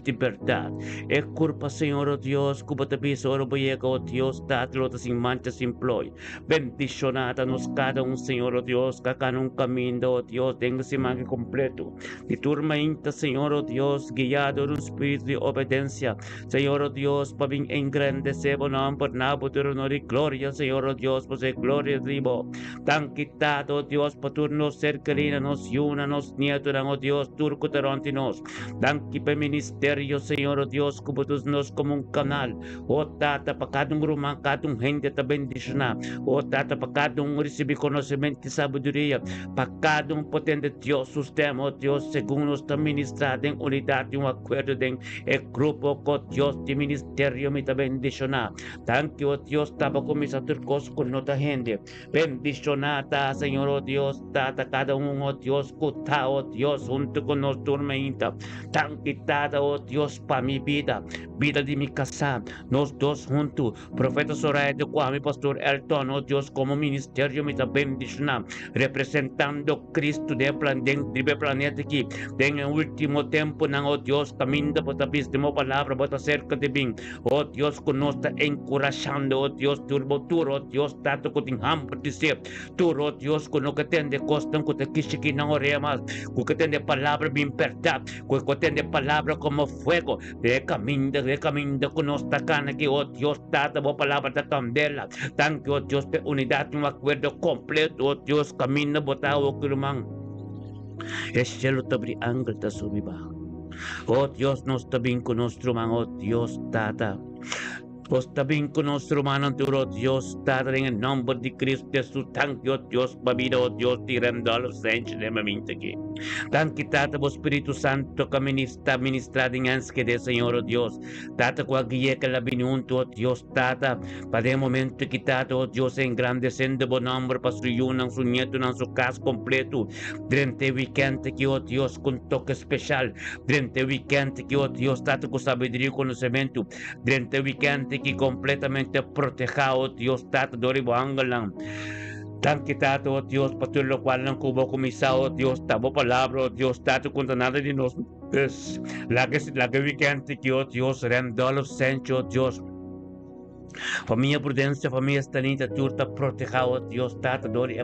y verdad. El cuerpo, Señor, oh Dios, cuba ta piso, oh boyega, oh Dios, Tata, lota sin mancha, sin ploy. Bendicionada nos cada un, Señor, oh Dios, cacan un camino, oh Dios, tenga semana completo. De turma inta, Señor, oh Dios, guiado en un espíritu de obediencia. Señor, oh Dios, para bien engrandecemos nombre, por tu honor y gloria, Señor, oh Dios, por ser gloria vivo. Tan quitado, oh Dios, por tu nos cercarina, nos yuna, nos nieto, oh Dios, turco tarantinos. Dan kipe ministerio, Señor, oh Dios, como tus nos como un canal. O tata, pa kadong rumang kadong gente ta bendisyon na. O tata, pa kadong recibe conocimiento y sabiduría. Pa kadong potente Dios, sistema, oh Dios, según nos ta ministrado en unidad y un acuerdo en el grupo con Dios de ministerio me ta bendisyon na. Thank you, oh Dios, tapa kumisa turcos con nota gente. Bendicionata, Señor, oh Dios, tata cada uno, oh Dios, kuta, oh Dios, junto con nos tormenta. Tan quitada, oh Dios, para mi vida de mi casa, nos dos juntos, profeta Soraya de Kwame, pastor Elton, oh Dios, como ministerio me ta bendición, representando Cristo de planeta aquí, en el último tiempo, oh Dios, camino por ta misma palabra, por acerca de mí, oh Dios, que nos está encorajando, oh Dios, turbo, oh Dios, tato que ting hambre dice, oh Dios, que no que tende costan, que te kishiki no oremas, que tende palabra bien verdad, que tende palabra como fuego, de camino con nos tacan aquí, oh Dios, tata, oh palabra de candela, thank you, oh Dios, de unidad, un acuerdo completo, oh Dios, camino botado, kirumang, es cielo tabri ángel ta subiba, oh Dios, nos tabin con nuestro man, oh Dios, tata, pues también con nuestro hermano Dios, Tata, en el nombre de Cristo Jesús, thank you, Dios, babida, oh Dios, tirando a los anchos de mamita aquí. Thank you, Tata, por Espíritu Santo, que ministrado en ansia de Señor, oh Dios. Tata, cual guía que la vinunto, oh Dios, Tata, para el momento que Tata, oh Dios, engrandeciendo buen nombre para su yunan, su nieto, en su casa completo. Durante el weekend que, oh Dios, con toque especial. Durante el weekend que, oh Dios, Tata, con sabiduría y conocimiento. Durante el weekend que completamente protegido, Dios, Tata, doribo angalang. Tan quitado, oh Dios, por todo lo cual no hubo comisado, oh Dios, tabo palabra, oh Dios, Tata, contra nada de nos. Es la que weekend que, oh Dios, rendo los senchos, oh Dios. Familia prudencia, familia estanita, turta, protegido, Dios, Tata, dori,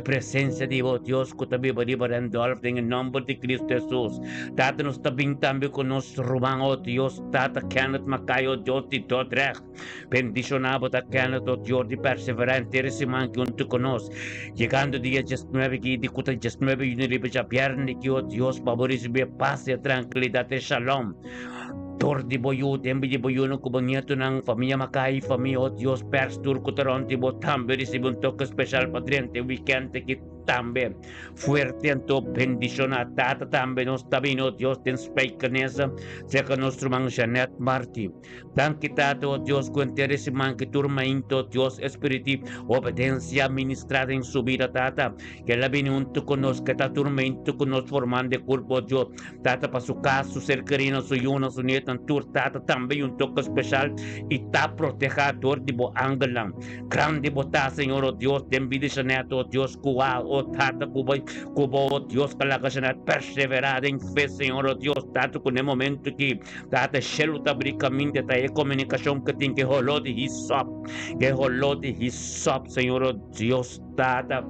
presencia de Dios, que también va a liberar en el nombre de Cristo Jesús. Tata, nos está bien también con nos roban, oh Dios, Tata, Kenneth Macayo, Dios, de todo recht. Bendicionado, Tata, Kenneth, oh Dios, de perseverante, ese man que junto con nos. Llegando día 19, que de cuta 19, y no le veía pierna, que, oh Dios, favoreceme paz y tranquilidad y shalom. Tor di boyu, tembi di boyu ng kubanyato ng familia Makai, familia, oh Dios, pers turco taronti, botambe, recibe un toque especial, padriente, weekend, que tambe, fuerte en tu bendición a Tata, tambe, nos tabino, Dios, ten speikanesa, seca nuestro man, Janet Marti, tan quitado, oh Dios, cuentere si man, que turma into, Dios, espíritu, obediencia ministrada en su vida, Tata, que la vinunto con nos, que ta turma into con nos forman de cuerpo, Dios, Tata, para su casa, su ser querido, su yuno, su nieto, Tata, también un toque especial, y está protegido, de bo angelang, grande bota, Señor, oh Dios, de envidia, oh Dios, cuba, oh Tata, cubo, oh Dios, calacasanat, perseverada en fe, Señor, oh Dios, Tata, con el momento que, Tata, shelu tabricamente, ta comunicación que tiene que holó de hisop, Señor, oh Dios, Tata.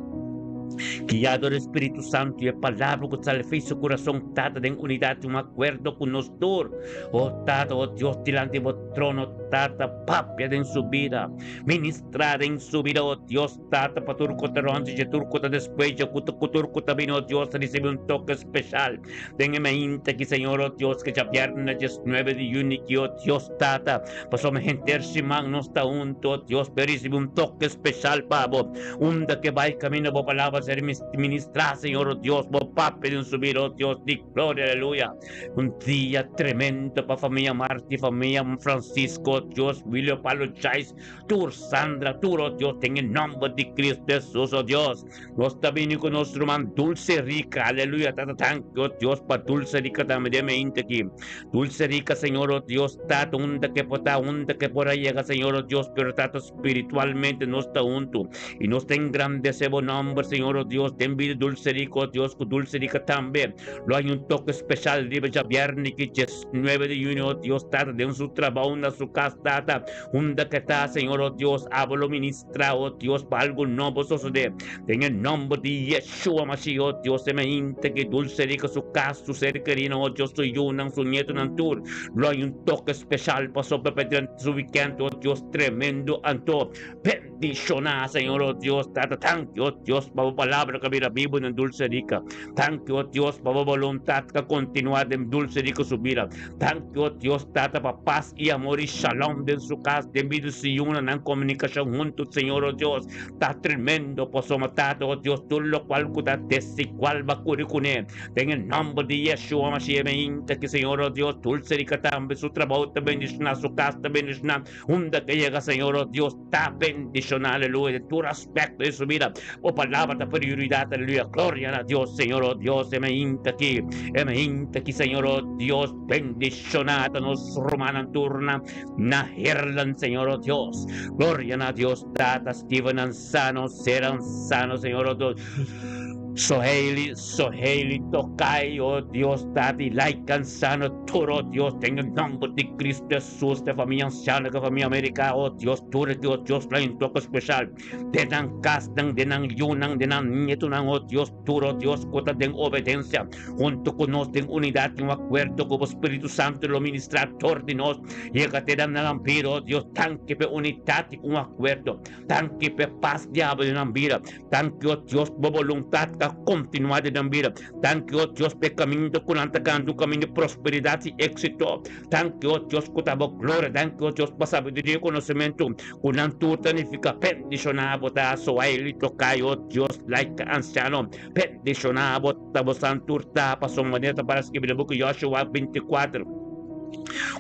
Guiado el Espíritu Santo y el palabra que sale fe su corazón, Tata, en unidad, un acuerdo con nosotros. Oh Tata, oh Dios, delante de trono, Tata, papia en su vida, ministrada en su vida, oh Dios, Tata, para turco taronte, y turco ta después, yo turco también, oh Dios, recibe un toque especial. Téngame inte que, Señor, oh Dios, que ya viernes 19 de junio, que, oh Dios, Tata, pasó mi gente, Simán, no está junto, oh Dios, pero recibe un toque especial, pavo, da que va y camino, por palabras, ser ministrar, Señor, oh Dios, por papel en su vida, oh Dios, di gloria, aleluya. Un día tremendo para familia Marti, familia Francisco, oh Dios, William Palo Chais, Tur Sandra, Tur, oh Dios, en el nombre de Cristo Jesús, oh Dios, nos está bien con nuestro man, dulce rica, aleluya, tata, tanque, oh Dios, para dulce rica, también de mente aquí, dulce rica, Señor, oh Dios, tata, unda que por ahí llega, Señor, oh Dios, pero tata, espiritualmente no está junto, y no está en grande ese buen nombre, Señor, oh Dios, te envío dulce rico, oh Dios, con dulce rica también. Lo hay un toque especial, riba ya viernes, que 9 de junio, oh Dios, tata, de su trabajo, una su casa, tata, que está, Señor, oh Dios, hablo ministra, oh Dios, para algo nuevo suceder. En el nombre de Yeshua Mashiach, oh Dios, se me inte que dulce rica su casa, su ser querido, oh Dios, soy una, su nieto, Nantur. Lo hay un toque especial, pasó para su weekend, oh Dios, tremendo, anto. Bendicionar, Señor, oh Dios, tata, thank you, oh Dios, para palabra que mira vivo en dulce rica. Thank you, oh Dios, para voluntad que continuar en dulce rica su vida. Thank you, oh Dios, tata, para paz y amor y shalom de su casa, de vida y una en comunicación juntos, Señor, oh Dios, está tremendo, pues matado, oh Dios, tú lo cual cuta desigual va curicune. En el nombre de Yeshua Mashiach, me inta que, Señor, oh Dios, dulce rica también, su trabajo te bendiciona, su casa te bendiciona,unda que llega, Señor, oh Dios, está bendicionado, aleluya, de tu respecto de su vida, oh palabra de prioridad, aleluya, gloria a Dios, Señor, oh Dios, me inta aquí, Señor, oh Dios, bendicionado, nos romanan turna, na herlan, Señor, oh Dios, gloria a Dios, tata, Steven Ansano, serán sanos, Señor, oh Dios. Soheli, Tokai, oh Dios, Tati, Laikan, Sano, Toro, Dios, tenga el nombre de Cristo Jesús, de familia anciana, de familia América, oh Dios, Turo, Dios, la un toque especial, de nan castan, de nan yunan, de nan nietunan, oh Dios, Turo, Dios, cuota de obediencia, junto con nos, en unidad, en acuerdo, como Espíritu Santo, lo ministrador de nos, llega te dan ampiro, oh Dios, tanque pe unidad, un acuerdo, tanque pe paz, diablo, de nambira, tanque, oh Dios, por voluntad, continuar de vida. Thank you, Dios, por camino de un camino de prosperidad y éxito. Thank you, Dios, por tu gloria. Thank you, Dios, por sabiduría y conocimiento. Con tu tanifica, bendicionado, so ahí toca, oh Dios, like anciano. Bendicionado, tabo santurta, pasó manera para escribir el book de Joshua 24.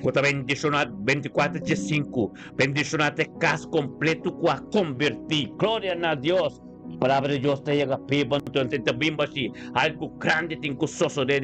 Kota bendicionado 24 de 5. Bendicionado de casa completo a convertir. Gloria a Dios. Palabra de Dios te llega pipa, entonces te bimba así, algo grande te incusoso de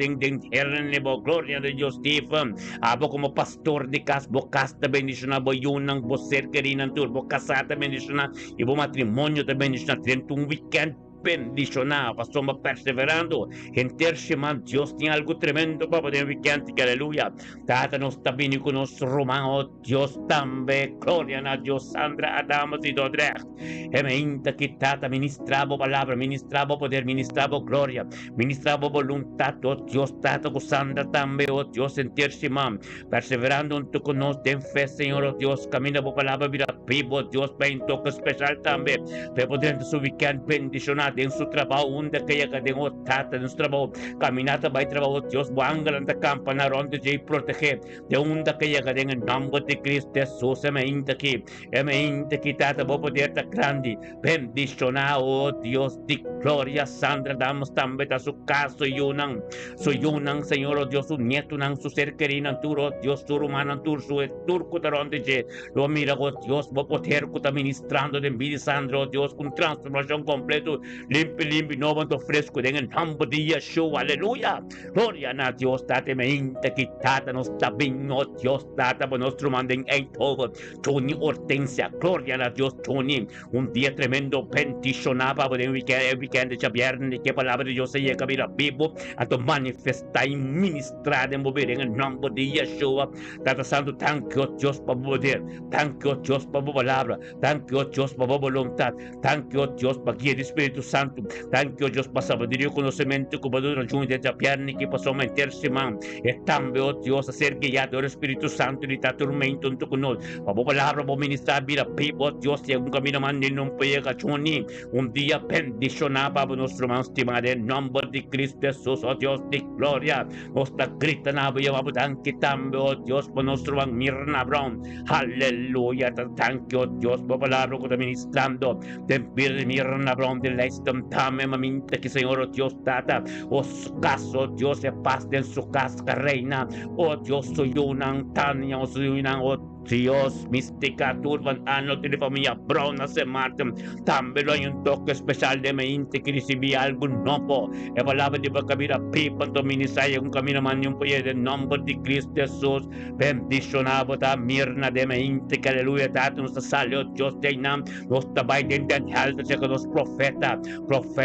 herrenebo, gloria de Dios, Stephen, abo como pastor de casa, bo casta bendicionar, bo yunang, bo ser querinan tur, bo casata bendicionar, y bo matrimonio te bendicionar, dentro un weekend bendicionado, estamos perseverando en terceman. Dios tiene algo tremendo para poder vivir, aleluya. Tata nos está bien con los romanos, Dios también, gloria a Dios, Sandra, Adamos y Dodrecht. Emeinte que tata ministrabo palabra, ministrabo poder, ministrabo gloria, ministrabo voluntad, oh Dios, tata con Sandra también, oh Dios, en terceman, perseverando en tu conoce, en fe, Señor, oh Dios, camina por palabra, vida vivo, Dios, ven toque especial también, para poder su weekend bendicionar en su trabajo, donde que llega de tata en su trabajo, caminata by trabajo, Dios, buanga en la campana, donde se protege, de donde que llega en el nombre de Cristo Jesús, emeinte que tata, voy a poder estar grande, bendicionado, oh Dios, de gloria, Sandra, damos también a su casa, soy unan, Señor, oh Dios, su nieto, su ser querido, oh Dios, su rumano, su turco, donde lo mira, oh Dios, voy a poder estar ministrando de vida, Sandra, oh Dios, con transformación completa, limpi, no vanto fresco, en el nombre de Yeshua, aleluya, gloria a Dios, tate me inte, que tata nos está bien, oh Dios, tata, por nuestro mando en Eindhoven, Tony Hortensia, gloria a Dios, Tony, un día tremendo, bendicionaba, por el weekend de viernes, que palabra de Dios se llega a vida vivo, a tu manifestar y ministrar, en mover en el nombre de Yeshua, tata santo, thank you, Dios, por poder, thank you, Dios, por palabra, thank you, Dios, por voluntad, thank you, Dios, por guía del Espíritu Santo, thank you, Dios, por sabiduría y conocimiento, como de ragione de viernes, que pasó a meterse, man, e también, oh Dios, a ser guiado, el Espíritu Santo, y ta tormento, en tu conol, por palabra, por ministrar, vida vivo, Dios, y un camino, man, y no puede gachoni, un día bendicionado, para nuestro man, estimado, en nombre de Cristo Jesús, oh Dios, de gloria, nuestra grita, nabo, y vamos, tanque, también, oh Dios, por nuestro man, Mirna Brown, aleluya, thank you, Dios, por palabra, que te ministrando, de Mirna Brown, de la instantánea, mamita, que Señor, oh Dios, tata, oh su caso, oh Dios, de paz en su casa, reina, oh Dios, soy una Antania, oh soy una, oh Dios, mística, turban, ano, de familia, brona, se martem, tambelo hay un toque especial de mente que recibí algún nopo, e palabra de camino, pipan, dominisaya, un camino manium, pues, de nombre de Cristo Jesús, bendicionado, ta mirna de mente, que aleluya, tato, nos salió, Dios, de nam, nos tabay, den, halta, se que los profeta,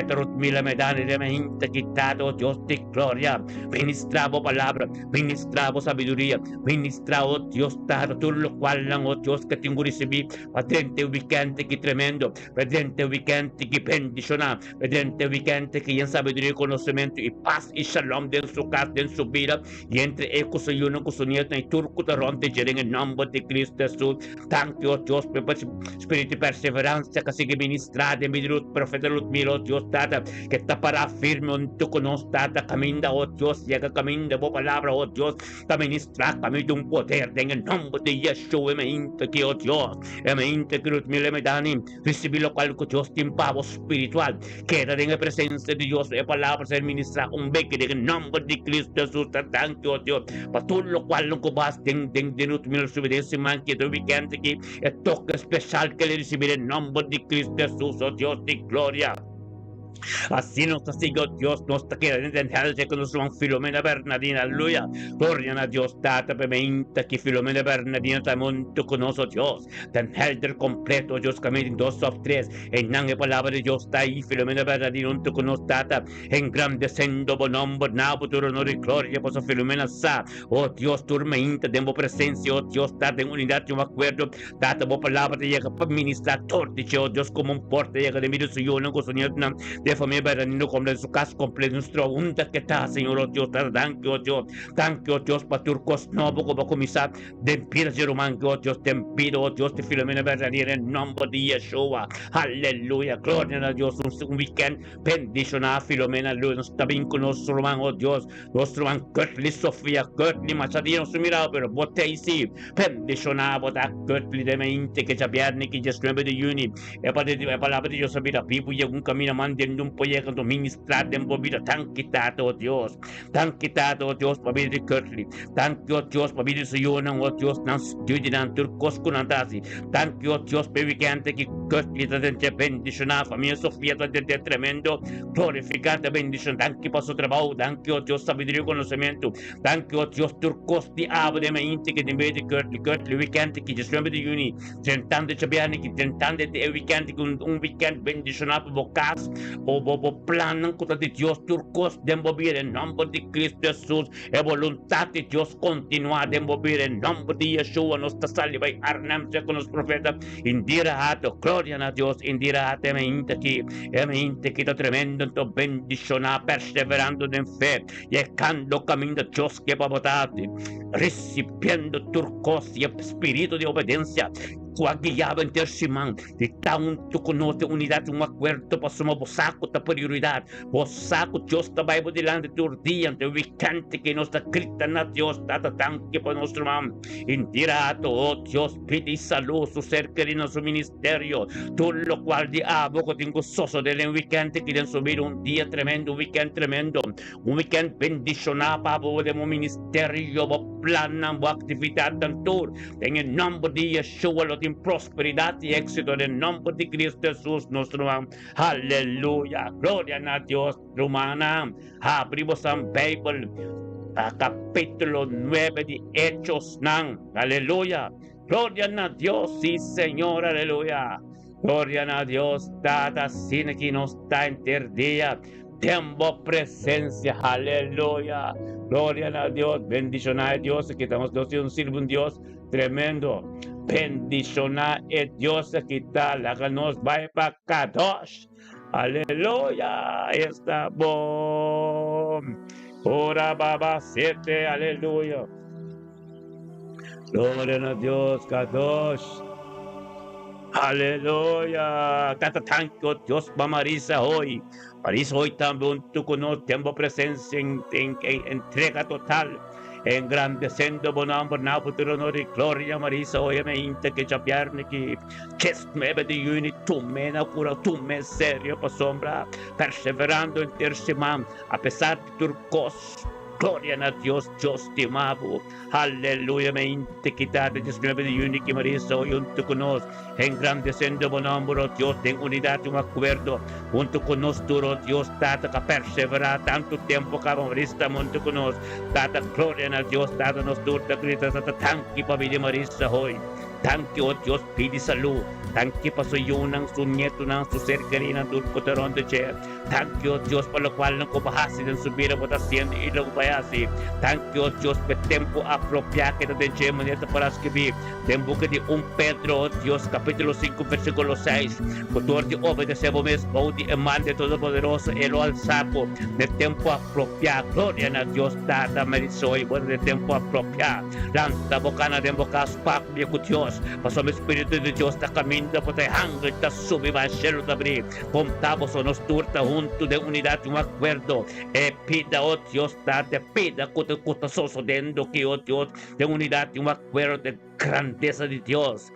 Rutmila, medane, de mente, quitado, Dios de gloria, ministrabo palabra, ministrabo sabiduría, ministrabo Dios, tato, tú lo cual lang, oh Dios, que tengo recibí, padrente ubicante, que tremendo, padrente ubicante, que bendiciona, padrente ubicante, que en sabiduría y conocimiento, y paz y shalom de su casa, de su vida, y entre ecos y uno con su nieto, y turco de ronde, en el nombre de Cristo Jesús, tanto, oh Dios, espíritu y perseverancia, que sigue ministrada, en mi luz, profeta Lutmila, oh Dios, tata, que tapará firme, un tu conoce, tata, camina, oh Dios, llega, camina, oh palabra, oh Dios, que ministra, camina de un poder, en el nombre de Yeshua, me inte que, oh Dios, me inte que Lutmila me dani, recibí lo cual, que Dios, tiene pavo espiritual, queda en la presencia de Dios, la palabra, ser ministra, un beque, en el nombre de Cristo Jesús, tanto, oh Dios, para todo lo cual, lo que vas, de Lutmila, su obediencia, man, que te ubicante aquí, el toque especial que le recibiré en nombre de Cristo Jesús, oh Dios de gloria. Así nos sigue Dios, nos queda en el que nos van Filomena Bernardina, aleluya. Gloria a Dios, tata pemente que Filomena Bernardina tamonto con nosotros Dios. Tan helder completo, Dios camina en 2 of 3. En la palabra de Dios está ahí, Filomena Bernardina, junto con nosotros, tata. Engrandeciendo bonombo, nabuturo, honor y gloria, por su Filomena sa. Oh Dios, turmeinte, demo presencia, oh Dios, tata en unidad, yo me acuerdo. Tata, por palabra te llega para ministrar, dice, oh Dios, como un porte, llega de mi suyo, no con su nieto, de familia Bernardino, como en su caso completo, nuestro unta que está, Señor, oh Dios, tanque, oh Dios, paturcos, no, poco comisar, de piedras de román, oh Dios, te pido, oh Dios, de Filomena Bernardina, en nombre de Yeshua, aleluya, gloria a Dios, un weekend, bendición a Filomena, aleluya, nos está bien con nuestro román, oh Dios, nuestro román, Kirtli, Sofía, Kirtli, Machadino, su mirado, pero bote y sí, bendición a botar, Kirtli, de mente, que ya viernes, que ya 9 de junio, e palabra de Dios, sabida, pipo, y un camino, mandando un proyecto, ministrar, de vida, tan quitado, oh Dios, para vida de Kirtli, tan que, oh Dios, para vida de Suyona, oh Dios, nan studian, turcos con andasi, tan que, oh Dios, pevicante, que Kirtli, de bendición a familia Sofía, de tremendo, glorificante bendición, tan que pasó trabajo, tan que, oh Dios, sabiduría y conocimiento, tan que, oh Dios, turcos de ave de mente, que de vez de Kirtli, weekend, que ya 9 de junio, tentando de chabiani, que tentando de weekend, un weekend bendición a bocas, o planan con de Dios, turcos, de movir en nombre de Cristo Jesús, e voluntad de Dios continuar de movir en nombre de Yeshua, nuestra salva y arnamse con los profetas, indira hato, gloria a Dios, indira hato, mente que tremendo, entonces bendición, perseverando en fe, y ecando camino de Dios que va a votarte, recibiendo turcos y espíritu de obediencia, guiado en tercimán, de tanto conoce unidad, un acuerdo para su bosaco da prioridad, bosaco Dios está Bible delante de tu día, de ubicante que nos está escrita na Dios, data tanque para nuestro man, indirato, oh Dios, pide salud, su ser querido, su ministerio, todo lo cual diablo que tengo soso del ubicante que den subir un día tremendo, un weekend bendicionado para de mi ministerio, plan, actividad, tanto, en el nombre de Yeshua, lo en prosperidad y éxito en el nombre de Cristo Jesús, nuestro Dios. Aleluya, gloria a Dios, romana. Abrimos San Bible, capítulo 9 de Hechos, aleluya, gloria a Dios, sí Señor, aleluya, gloria a Dios, dada sin que nos está en día. Tiempo presencia, aleluya, gloria a Dios, bendición a Dios, que estamos un sirvo un Dios tremendo, bendición a Dios, que está la que nos va para Kadosh, aleluya, está bom, ora baba 7, aleluya, gloria a Dios, Kadosh. Aleluya, tata tanto Dios va Marisa hoy. Marisa hoy también tú conoces, tiempo presencia en entrega total, engrandeciendo bonambo, futuro honor y gloria Marisa hoy me inte que chapiarne que mebe de uni tu me na cura tu me serio pa sombra, perseverando en terceman, a pesar de turcos, Gloria a Dios, Dios te amamos. Aleluya, me integridad de 19 de junio que Marisa hoy junto con nos, engrandeciendo buen nombre, Dios, en unidad y un acuerdo, junto con nosotros, Dios, tata que persevera tanto tiempo que Marisa junto con nos, tata gloria a Dios, tata nos turta, grita, tata tanki pa vida Marisa hoy. Tanki, oh Dios, pidi salud. Tanki pa sa iyo ng sunyeto ng suserkari ng tulkotaron de che. Tanki, oh Dios, pa lo cual ng kubahasi ng subira po tasyan ilang bayasi. Tanki, oh Dios, pe tempo apropiake na den che maneta para escribir. Tempo que de Pedro, oh Dios, capítulo 5, versículo 6. Cotor de obedecemos mes, baudi emande todopoderoso, elo al sapo. De tempo apropiado, gloria a Dios, tata merisoy, bueno, de tempo apropiado. Lanta bocana de bocas pak, biya Dios. Pasó mi Espíritu de Dios na caminda po tayo hanggang ta subiba cielo tabri. Puntamos o nos turta junto de unidad y un acuerdo. Pida o Dios tate, pida kuta sosodendo que o Dios de unidad y un acuerdo de grandeza de Dios.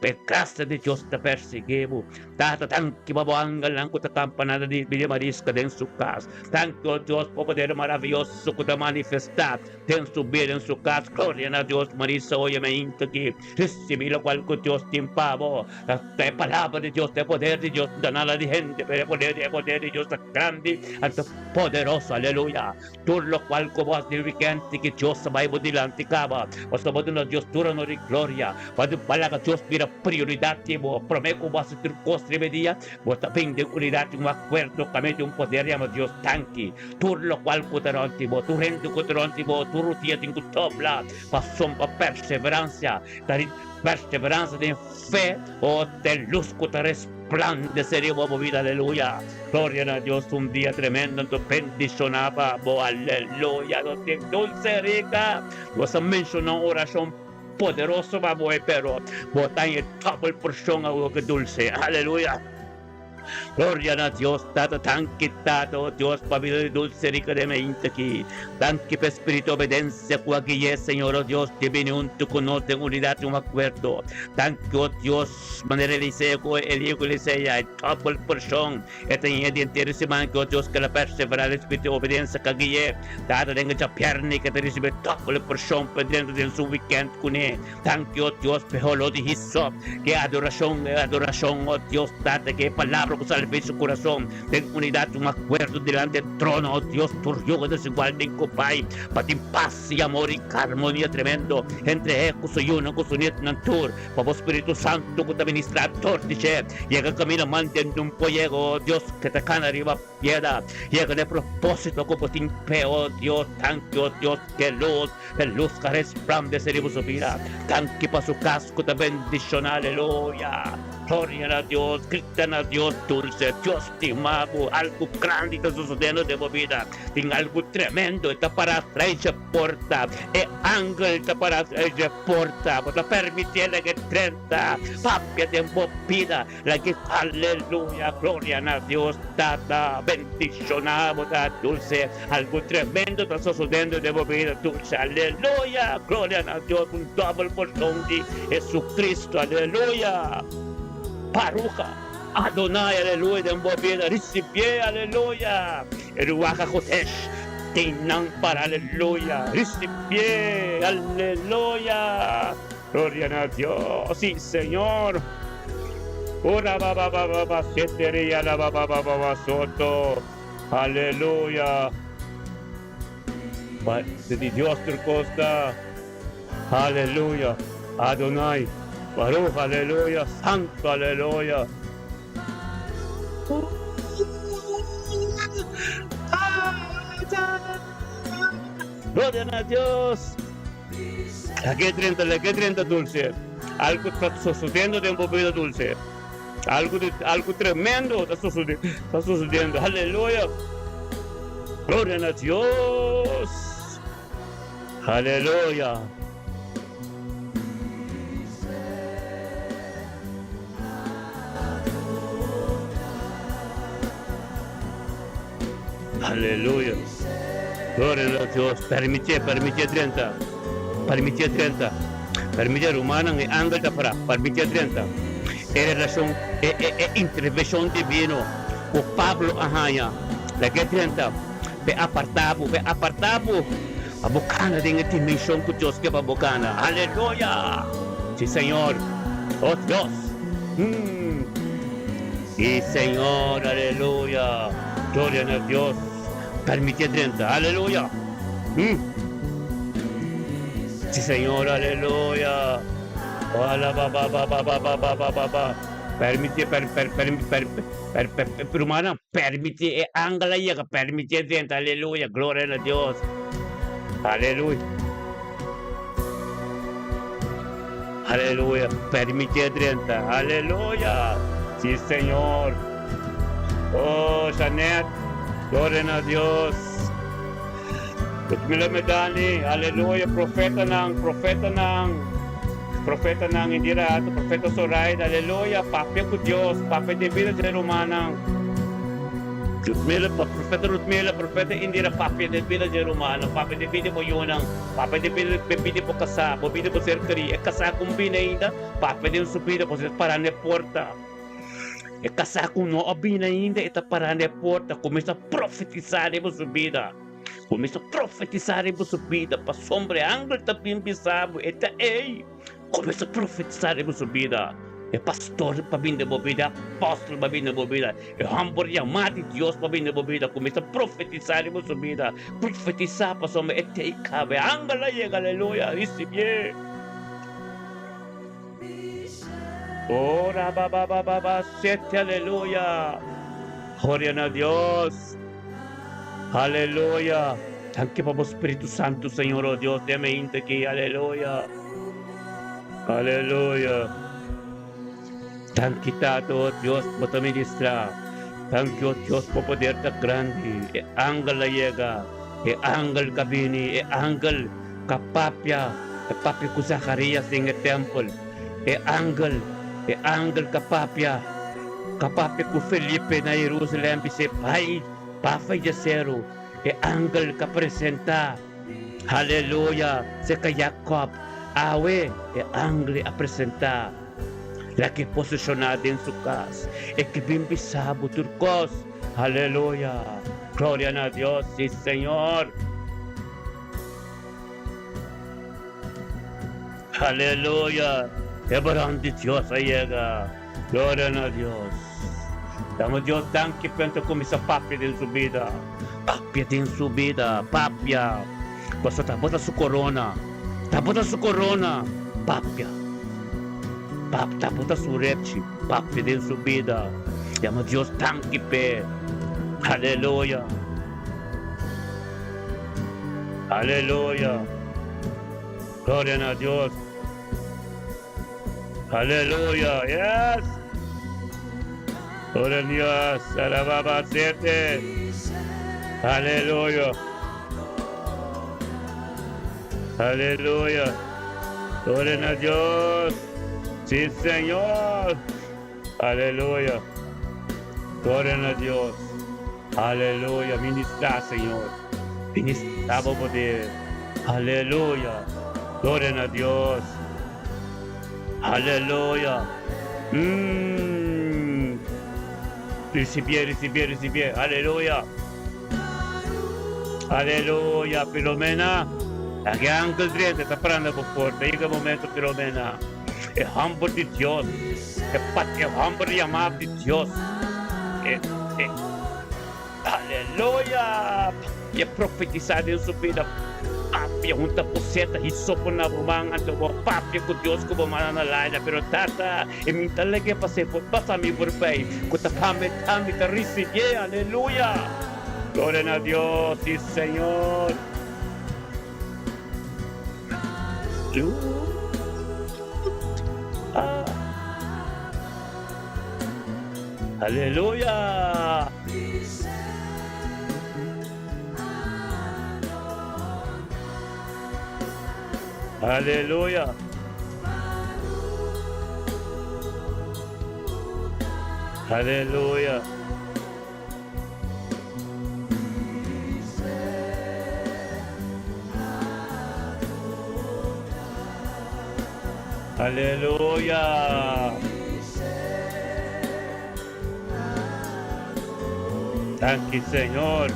Pecasta de Dios te perseguimos. Tata tanki babuangal lang kuta campanada di Villa Marisca den su casa. Tanto Dios po poder maravilloso kuta manifestar. Den subir en su casa. Gloria a Dios Marisa hoy me inta aquí. Recibi lo cual con Dios timpavo. La palabra de Dios, de poder de Dios, danala de gente, pero poder de Dios grande, alto poderoso, aleluya. Tur lo cual como has de weekend que Dios sabay mo dilante kaba. O sabado na Dios tura no de gloria. Padu pala ka Dios mira prioridad mo. Promeco vas a turcos remedia. Bota ping de unidad un acuerdo kami de un poder llama Dios tanki. Tur lo cual kuteronti mo. Turendo kuteronti mo. Turutia ting kutobla. Pasom pa perseverancia. Dari perseverancia de fe o de luz que te resplandeceremos vida, aleluya. Gloria a Dios, un día tremendo, tu bendicionaba, aleluya, no te dulce rica. Vas a mencionar oración poderosa, pero botan el double porción a lo que dulce, aleluya. Gloria a Dios, tata tan quitado, Dios, para vida dulce rica de mente aquí. Tan que per espíritu obediencia, aquí es, Señor, oh Dios, divino junto con nosotros en unidad y un acuerdo. Tan que, oh Dios, manera de ser, el hijo de sea, el double porción, este entero semana que, oh Dios, que la persevera el espíritu de obediencia, que aquí es, tata tenga ya pierna que te recibe double porción, pendiente de su weekend con él. Tan que, oh Dios, mejor lo dijiste, que adoración, oh Dios, tata, que palabra que salve su corazón, ten unidad, un acuerdo delante del trono, oh Dios, tu yugo desigual de incopay, para paz y amor y armonía tremendo, entre ecos y uno, con su nieto nantur, para Espíritu Santo, que te administrador, dice, llega camino manteniendo un pollego, oh Dios, que te cana arriba piedra, llega de propósito, como te impeo, oh Dios, tanque, oh Dios, que luz que resplandece de su vida, tanque para su casco, te bendición, aleluya. Gloria a Dios, gritan a Dios dulce, Dios te amamos, algo grande está sucediendo de mi vida, en algo tremendo, está para traer porta, el ángel está para traer porta, para permitirle que 30, papia de vida, la que aleluya, gloria a Dios, tata, bendicionamos a dulce, algo tremendo está sucediendo de mi vida, dulce, aleluya, gloria a Dios, un doble porción de Jesucristo, aleluya. Paruja, Adonai, aleluya, de vida, recibe, aleluya, el Ruach Jotesh, Tinang para, aleluya, recibe, aleluya, gloria a Dios, sí, Señor. Ora baba, setería la baba soto, aleluya, de Dios tu costa, aleluya, Adonai. Baruch, aleluya, santo, aleluya. Gloria a Dios. La que 30 dulce. Algo está sucediendo de un poquito dulce. Algo tremendo está sucediendo. Aleluya. Gloria a Dios. Aleluya. Aleluya. Gloria a Dios. Permite 30. Permite romana e angel da para. Permite 30. È relazione è intervenzione divino. O Pablo ahaya. La che 30. Be apartado, be apartado. Abukana din ang dimensyon ko Diyos ka pabukana. Hallelujah! Si Señor, oh Diyos. Si Señor, aleluya. Gloria a Dios. Permite 30, aleluya. Si Señor, aleluya. Wala ba. Permite permana, permite angalaya ka, permite 30, aleluya. Gloria a Dios. Aleluya. Aleluya. Permite 30. Aleluya. Sí, Señor. Oh, Janet. Gloria a Dios. Ludmila Medani. Aleluya. Profeta ng Indira. Profeta Zoraida. Aleluya. Papya ko Diyos. Papya de vida de Romanang. Profeta Ludmila, Profeta Indira, Papya de vida de Romana, Papya de vida mo yunang, Papya de vida po kasa, bobida po serkari, kasa kong binaida, Papya de subida po sa parane porta. Kasa kong no binaida, ita parane porta, kumisa profetizare mo subida. Kumisa profetizare mo subida, pa sombre angle tapim bisabo, ita kumisa profetizare mo subida. Pastor pabinda bobida, apóstolo pabinda bobida, hambor mati Dios pabinda bobida, começa a profetizar mo subida, profetizar pa som ete ikabe, angala yega, aleluya, recibie. Ora ba, sete, aleluya. Gloria a Dios. Aleluya. Thank you po Espiritu Santo, Señor, oh Dios, deme inte que, aleluya. Aleluya. Thank you, Tato, Dios, por tu ministra. Thank you, Dios, por poder tan grande. Angel la llega, angel kabini, angel kapapya, kapapya ko Zacarias en el temple. Angel kapapya ko Felipe na Jerusalem, bise pai, pafay jasero. Angel ka presenta. Hallelujah. Se ka Jacob, awe, angel a presenta. La que posicionada en su casa, que bimbisabo turcos, aleluya, gloria a Dios, sí Señor, aleluya, grande Dios llega, gloria a Dios, damos Dios danke pentru cum să papia din su vida, papia, basta tabota su corona, papia. Papta puta surepci, papia din subida. Llama Dios tanque pe. Aleluya. Aleluya. Gloria a Dios. Aleluya. Yes. Gloria a Dios. Alababa siete. Aleluya. Aleluya. Gloria a Dios. Sí, Señor. Aleluya. Gloria a Dios. Aleluya. Ministra, Señor. Ministra poder. Aleluya. Gloria a Dios. Aleluya. Recibir. Aleluya. Aleluya. Filomena. Aquí Ángel 30 está parando por puerta. Llega el momento, Filomena. Humble de Dios, humble llamado de Dios, aleluya, e profetizar em sua vida, papia, junta por seta, e sopa na rumanga, papia com Deus, como mana na laia, pero tata, e me talaga passa me por bem, kuta kame, ta receber, aleluya, glória a Deus, sí, Senhor. Aleluya. Aleluya. Aleluya. Aleluya. Thank you, Señor.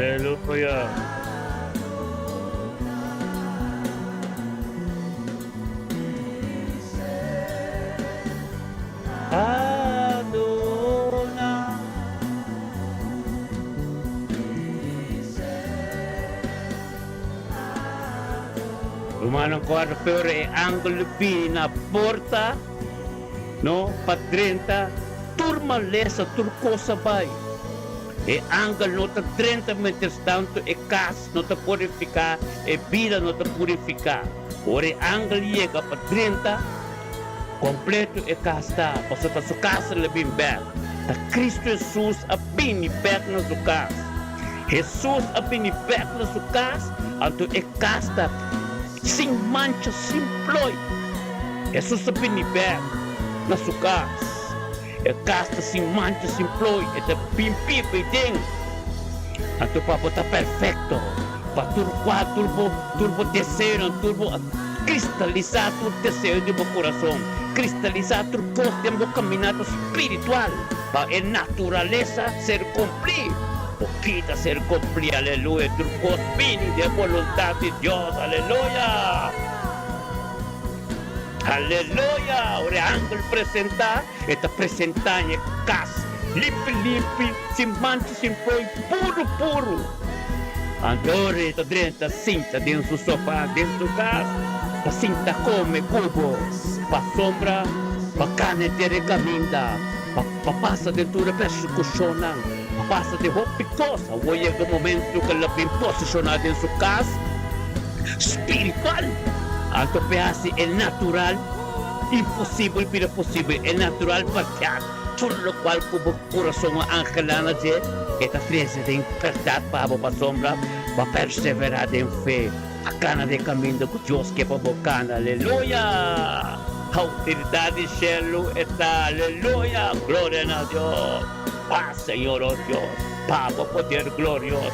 Aleluya. Adonai. Romanong 4 pero e angolo na porta no pa 30 turma lesa turcosa vai e angolo nota 30 metros tanto e cas nota purificar e vida nota purificar ore angolo llega pa 30 completo e casta posso ta su casa lebih back ta Cristo Jesus a bini back na su casa Jesus a bini back na su casa anto e casta sem mancha, sem ploi. Jesus a bini back na su casa e casta sem mancha, sem ploi e ta pimpi piding anto papo ta perfecto pa turbo terceiro turbo cristalizar tu desejo de meu coração, cristalizar tu gosto de meu caminhada espiritual, para a natureza ser cumprida, poquita ser cumprida, aleluia, tu gosto de vontade de Deus, aleluia. Aleluia, ora angel apresentar, está apresentando casa, limpe, sem mancha, sem foi, puro. Andore, está dentro da cinta, dentro do sofá, dentro da casa. Pa cinta come cubo, pa sombra, pa cane de recaminda, pa passa dentro da persecução, pa passa de roupa cosa, hoje é o momento que ela vem posicionada em sua casa, espiritual, anto pedaço é natural, impossível, pero possível, é natural para tudo o qual o coração angelana de, esta frase de verdade para a sombra, para perseverar em fé. A cana de caminho com Deus que é para bocana, aleluia! A autoridade do céu está, aleluia! Glória a Deus! Paz, Senhor, oh Deus! Papa poder glorioso!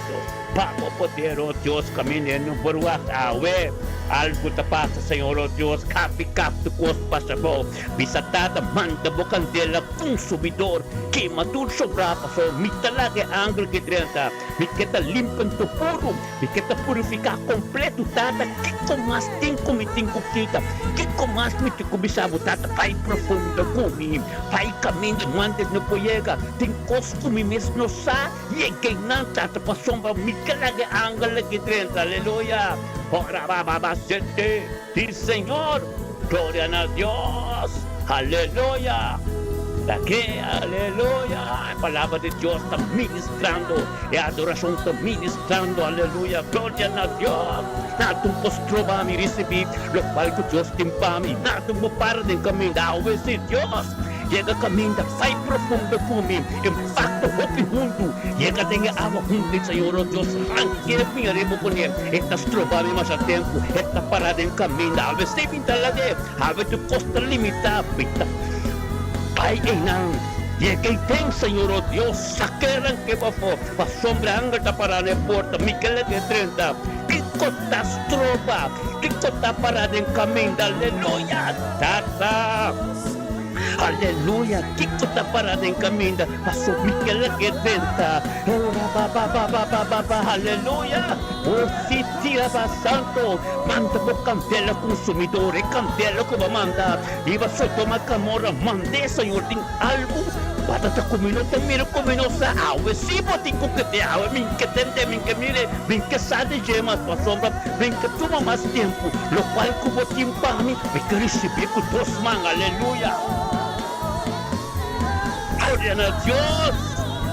Papa poder, oh Deus, caminhando por o awe! Algo te passa, Senhor, oh Deus, capi tu custo passa bom. Bisatada, manda bocandela, consumidor, queima tudo sobrar, passou, me talaga ângulo que 30, me queta limpan tu puro, me queta purificar completo, tata, que comas tem como tem cuquita, que comas me te cubisabo, tata, vai profundo comigo, vai caminho, mantes no poiega, tem costume mesmo no sa, e que não, tata, passou, me talaga ângulo que 30, aleluia. Ora, baba, gente, sí, Señor, gloria a Dios, aleluya, daqui, aleluya, a palavra de Deus está ministrando, e a adoração está ministrando, aleluya, gloria a Deus, nada posso trovar me receber, lo qual que Deus tem para mim, nada me para de caminhar, ao se Deus, chega caminha, vai profundo comigo, impacta o mundo, chega tem água junto, Senhor, oh Deus, arranque minha remo com ele, estas trovas mais a tempo, esta parada em caminho, a ver se pinta lá de, a ver tu costa limitada, pai e não, e quem tem, Senhor, oh Deus, saqueram que vai for, para sombra anga da parada em porta, Miquel de 30, que cotas trova, que cota parada em caminho, aleluia, tata. Aleluia, que está parado em caminho, passou Miquel que tenta, aleluia, o se tira para santo, manda por candela consumidor, e candela que vai mandar, e vai só tomar camora, mande, Senhor, tem algo, para te comer, também comer nossa água, se você tem que água, min que tente, min que mire, min que sabe gemas, para sombra, min que toma mais tempo, lo qual que você tem para mim, me que receber com 2 mãos, aleluia. Gloria a Dios,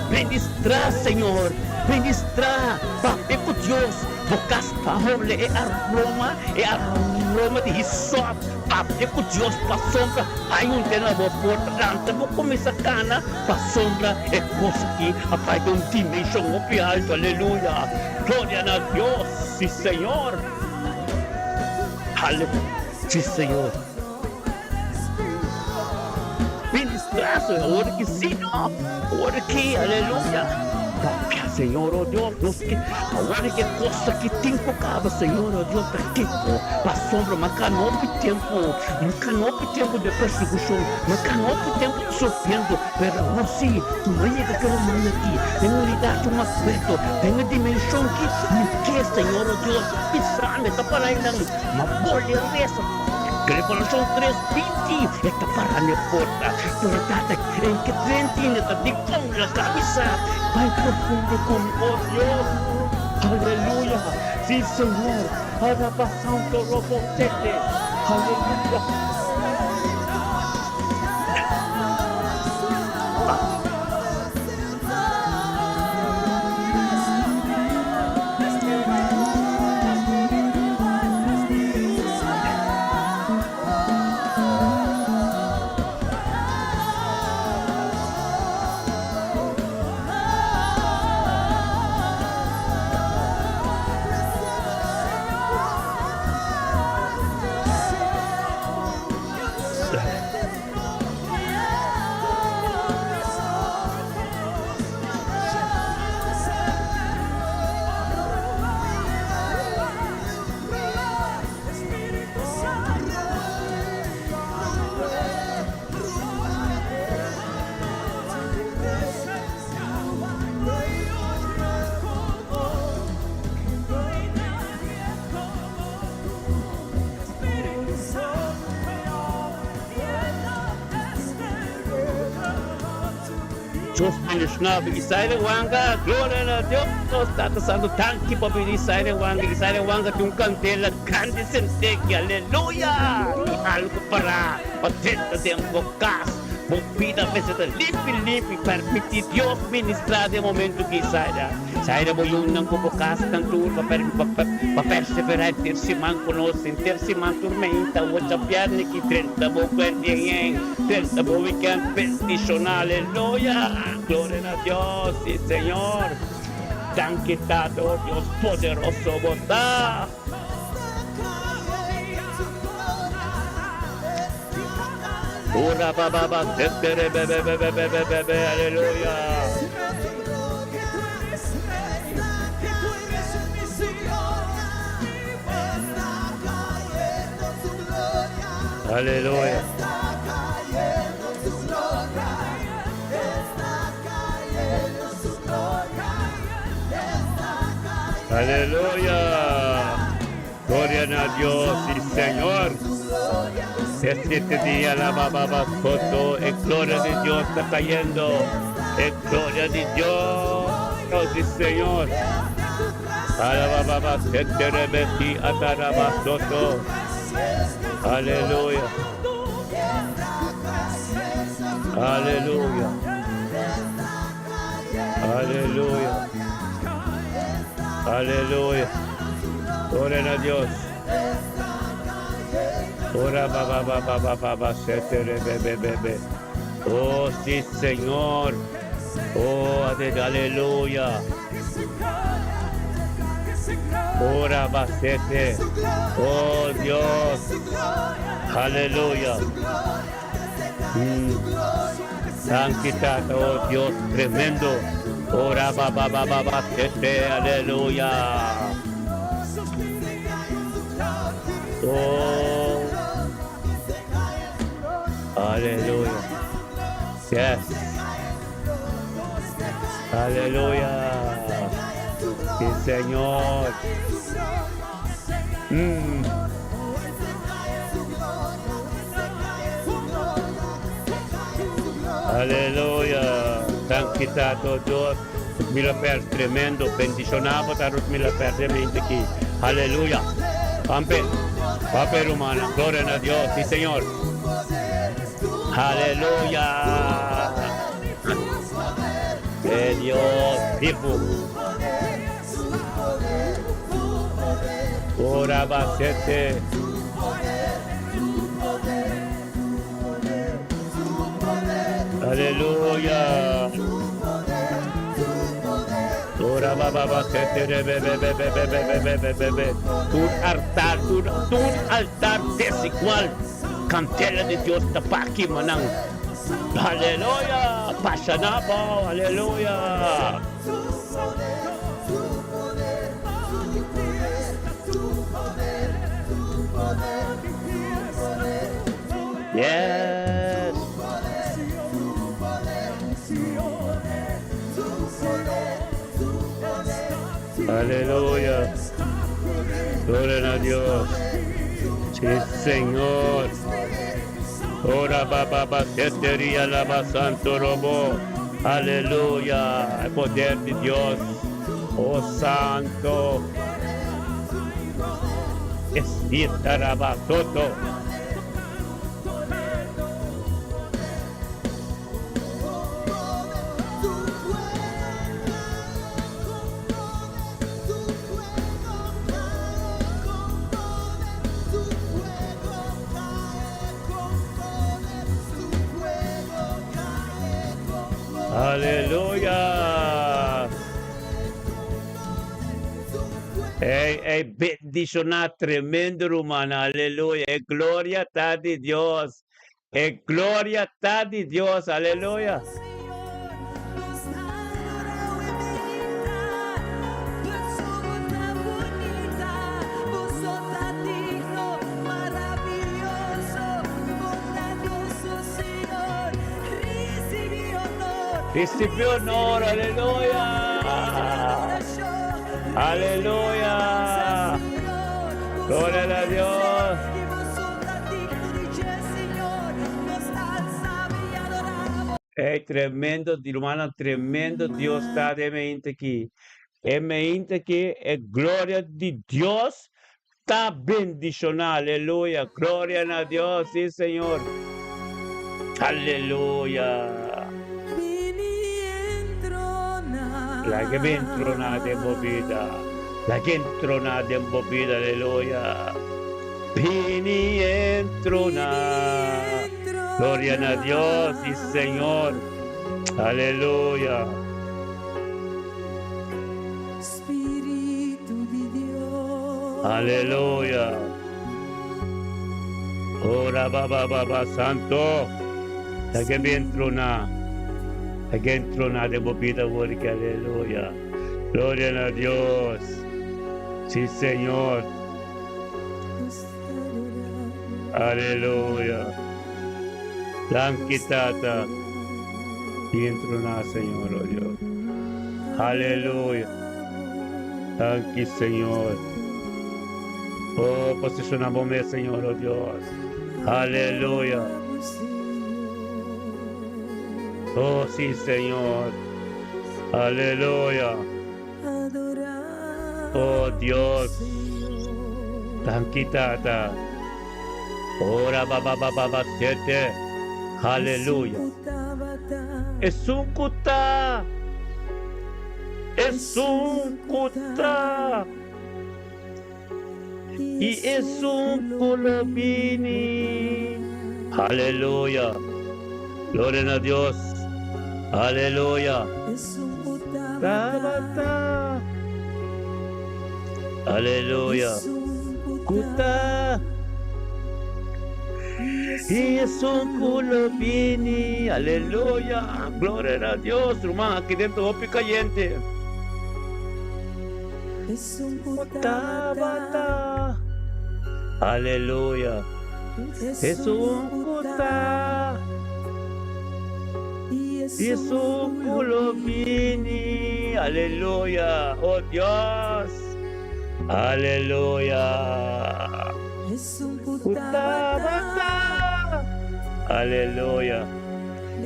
ministrar, Senhor, ministrar, papi com Deus, bocas paole e aroma de risop, papi com Deus, para sombra, aí onde na boa porta, ranta, vou começar a cana, para sombra, é coisa que a pai de dimensão muito alto, aleluia, glória a Deus, sim, Senhor, aleluia, sim, Senhor. Ministrar, Senhor, que sim, ora que, aleluia. propia, Señor, oh Dios, nos que ahora que cosa que te enfocaba, Señor, oh Dios, que para sombra, macanope tempo de persecução, macanope tempo de sofrendo, pero não sim, tu não é que aquela mãe aqui, tem unidade, um aspecto, tem uma dimensão que Senhor, oh Deus, pisando, está para aí, uma bolha dessa. Revelação 3:20 está para a porta, portada em que trentina está de com a cabeça, vai profundo com oh Deus, aleluia, sim Senhor, alabação do robotete, aleluia. Diyos minusnabi, Isaiah Wanga, gloria na Diyos, tatasando tanki pa bin Isaiah Wanga, yung kandela, grande senteki, aleluya! Ihalo ko para, patenta de bokas, vida peseta, limpi, permiti Diyos ministrar de momento que Isaiah mo yung nang bubukas ng tuwa, pa-perseverar, tersiman konosin, tersiman tormenta, what's up yan, Niki, 30 mo kwentiyeng, 30 mo weekend, bendicional, aleluya, gloria a Dios, sí, Señor, tan quitado, Dios poderoso, bota. Ora baba, tetere, bebe, aleluya. Aleluya. Aleluya. Gloria a Dios y Señor. Este día la baba foto, el gloria de Dios está cayendo. El gloria de Dios. Oh, sí, Señor. Alababa, se te rebeti, ataraba, soto. Aleluya. Aleluya. Aleluya. Aleluya. Oren a Dios. Ora baba se te bebe. Oh sí, Señor. Oh, aleluya. Ora basete. Oh Dios. Aleluya. Tan quitado, oh Dios tremendo. Ora baba basete. Aleluya. Oh. Aleluya. Yes. Aleluya. Sí, Señor. Aleluya. Tan quitado Dios. Mila per tremendo. Bendicionato tarot mila per de mente aquí. Aleluya. Amén. Papel humana. Gloria a Dios. Sí, Señor. Aleluya. De Dios vivo. Ora basete. Aleluya. Ora baba basete. Un altar desigual. Cantela de Dios tapaki manang. Aleluya. Pasanabo. Aleluya. Yes. Aleluya. Gloria a Dios. Sí, Señor. Ora baba setería la santo robo. Aleluya. El poder de Dios. Oh Santo. Esitarabasoto. Aleluya. Hey, bendicionar tremendo, hermana. Aleluya. Gloria está de Dios. Gloria está de Dios. Aleluya. Recibe honor, aleluya. Aleluya. Gloria a Dios. Tremendo, hermana, tremendo Dios está de mente aquí. En mente que es gloria de Dios está bendicionada, aleluya. Gloria a Dios, sí, Señor. Aleluya. La que me entronada en bobida, la que entronada en bobida, aleluya. Vini entrona, gloria a Dios y Señor, aleluya. Espíritu de Dios, Aleluya. Ora baba santo, la que me entrona. Again, trona de bobida, work, aleluya. Gloria a Dios. Sí, Señor. Aleluya. Lanquitata. Y entrona, Señor, oh Dios. Aleluya. Aquí, Señor. Oh, posicionamos, Señor, oh Dios. Aleluya. Oh, sí, Señor. Aleluya. Oh, Dios. Tanquitata. Ora baba siete. Aleluya. Es un cuta. Es un cuta. Y es un colobini. Aleluya. Gloria a Dios. Aleluya. Tabata. Aleluya. Kuta. Y es un culopini. Aleluya. Gloria a Dios, hermano. Aquí dentro voy caliente. Tabata. Aleluya. Es un kuta. Y es un culopini, aleluya, oh Dios, aleluya, Kutabata, aleluya,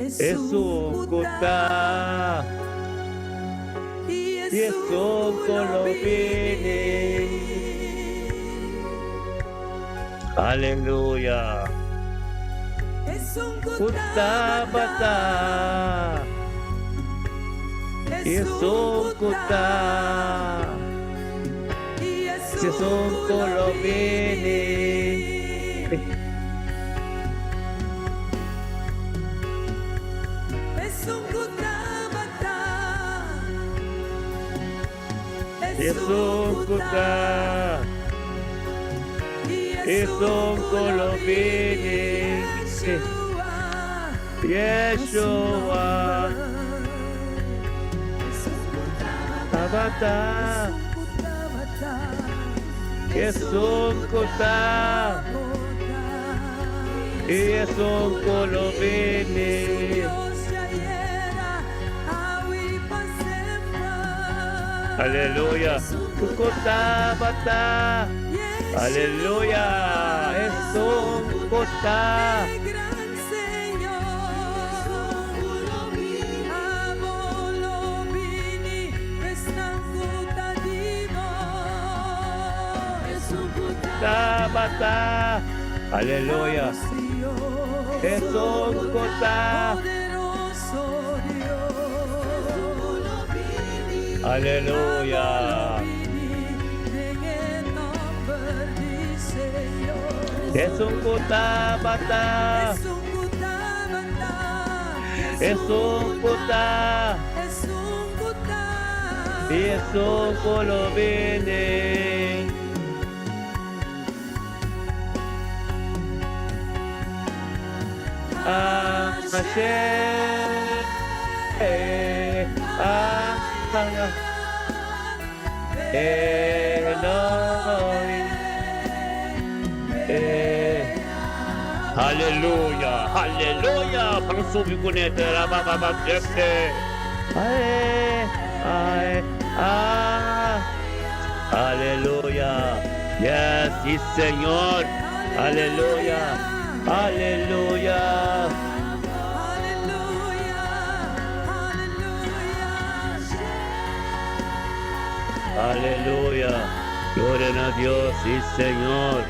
es un kuta, y es un culopini, aleluya. Kutabata. Es un kuta. Es un colobini. Es un kutabata. Es un kuta. Es un colobini. Yeshua. bata. Kesungkuta. Isungkulubini. Aleluya. Kukuta bata. Aleluya. Isungkuta. Bata. Aleluya. Isungkuta. Aleluya. Isungkuta bata. Isungkuta. Isungkulubini. Haleluya, haleluya. Pangsubi ko nito, rabababagdekte. Haleluya. Yes, sí, Señor. Haleluya, haleluya. Aleluya. Gloria a Dios, sí, Señor.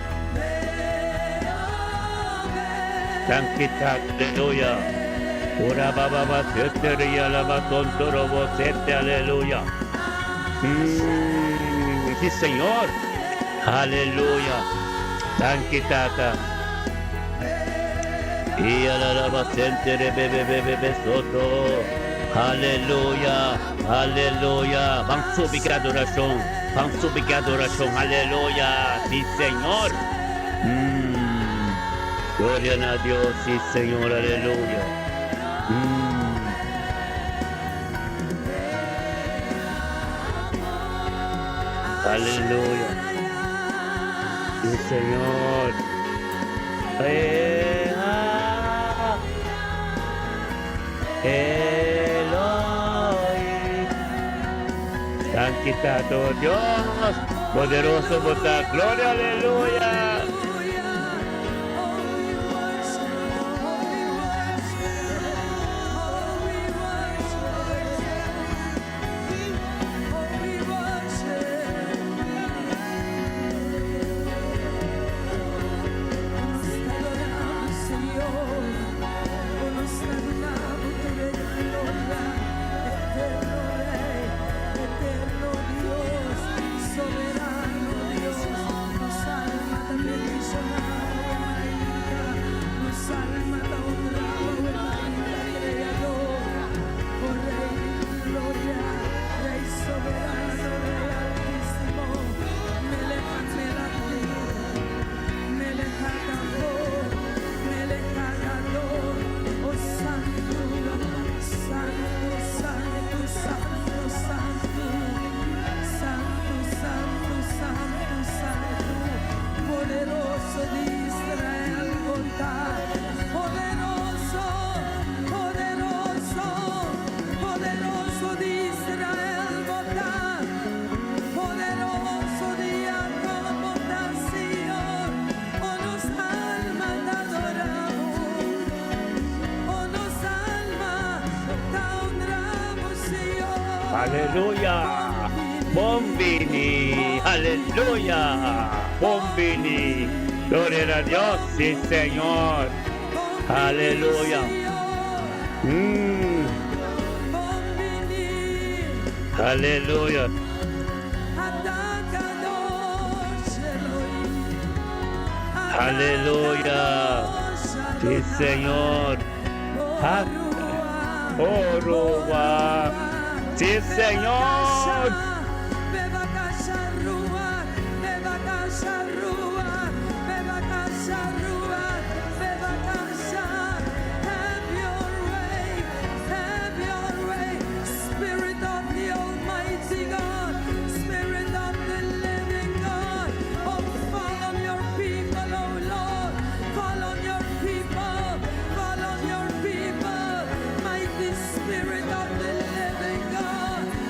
Sankita, aleluya. Ora baba ba teteria la ba tontoro bo sete, aleluya. Sí, Señor. Aleluya. Sankitata. Y a la ba sentere bebe soto. Aleluya. Aleluya. Vamos a subir adoración. Vamos a subir adoración. Aleluya. Sí, Señor. Gloria a Dios. Sí, Señor. Aleluya. Aleluya. Sí, Señor. Santificado Dios, poderoso votar, gloria, aleluya. Aleluya. Bombini. Aleluya. Bombini. Gloria a Dios. Sí, Señor. Aleluya. Aleluya. Aleluya. Sí, Señor. Oruba. Sí, Señor. Spirit of the Almighty God.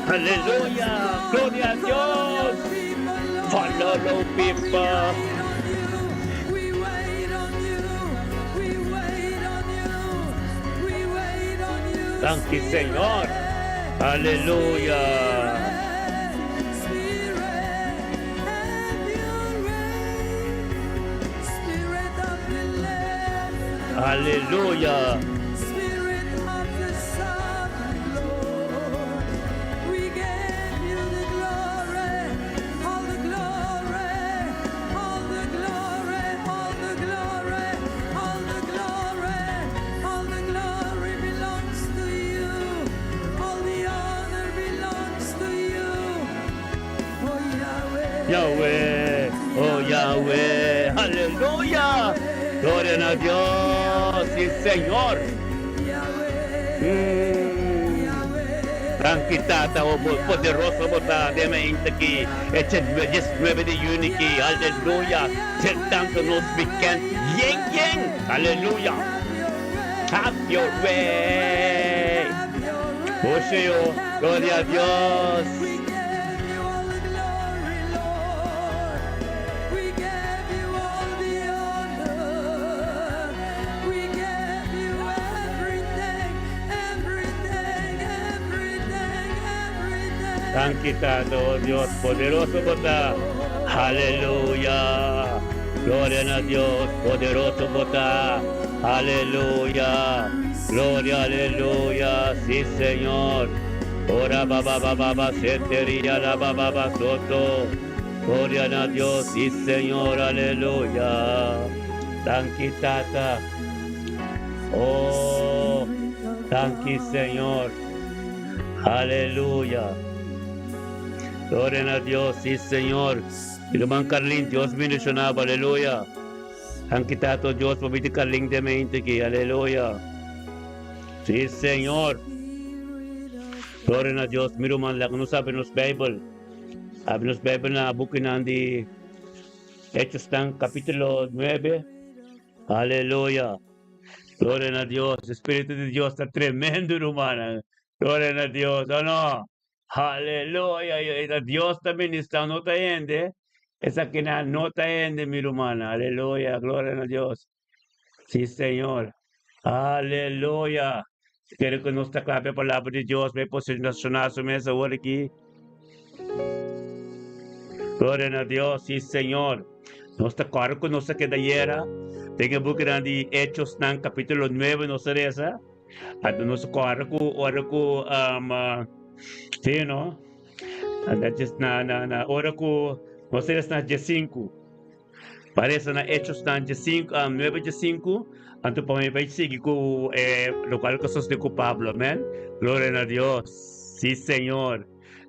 Aleluya. Gloria a Dios. Follow people. We wait on you. We wait on you. We wait on you. Thank you, Señor. Aleluya. Spirit, have your way. Spirit of the living Aleluya. Spirit of the sovereign Lord, we give you the glory, all the glory, all the glory, all the glory, all the glory, all the glory belongs to you, all the honor belongs to you, oh Yahweh. Yahweh, oh Yahweh, aleluya, gloria a Dios, sí Señor. Tranqui tata, oh poderoso bota, deme aquí, este 19 de junio, aleluya, ser tanto nos bekend, yeng, aleluya, have your way, oh Señor, gloria a Dios. We give you all the glory, Lord. We give you all the honor. We give you everything, everything, everything, everything. Sanquitado, Dios poderoso bota. Aleluya. Gloria a Dios, poderoso bota. Aleluya. Gloria, aleluya. Sí, Señor. Ora baba baba setería la baba soto. Gloria a Dios, sí, Señor. Aleluya. Sanquitata. Oh, thank you, Señor. Aleluya. Gloria a Dios, sí, Señor. Irmán Carlín, Dios bendicionaba, aleluya. Han quitado Dios, pabiti Carlín de mente aquí, aleluya. Sí, Señor. Gloria a Dios, mi hermano, la que no sabe nos Bible. Sabe nos Bible na bukin di Hechos tan capítulo 9. Aleluya. Gloria a Dios, Espíritu de Dios está tremendo, hermana. Gloria a Dios, ¿o no? Aleluya, y Dios también está nota ende. Esa que na nota ende, mi hermana. Aleluya, gloria a Dios. Sí, Señor. Aleluya. Si quiere que nos clave la palabra de Dios, me posicionar su mesa ahora aquí. Gloria a Dios, sí, Señor. Nos está claro que nos queda ayer. Tenga buscar de Hechos ng capítulo 9 no sa resa. At nos claro que ora ko sí, no. And that just na ora ko no sa resa na 15. Parece na Hechos ng 9 5. Anto pa may sige ko lokal kasos de ko Pablo, amen. Gloria a Dios. Sí, Señor.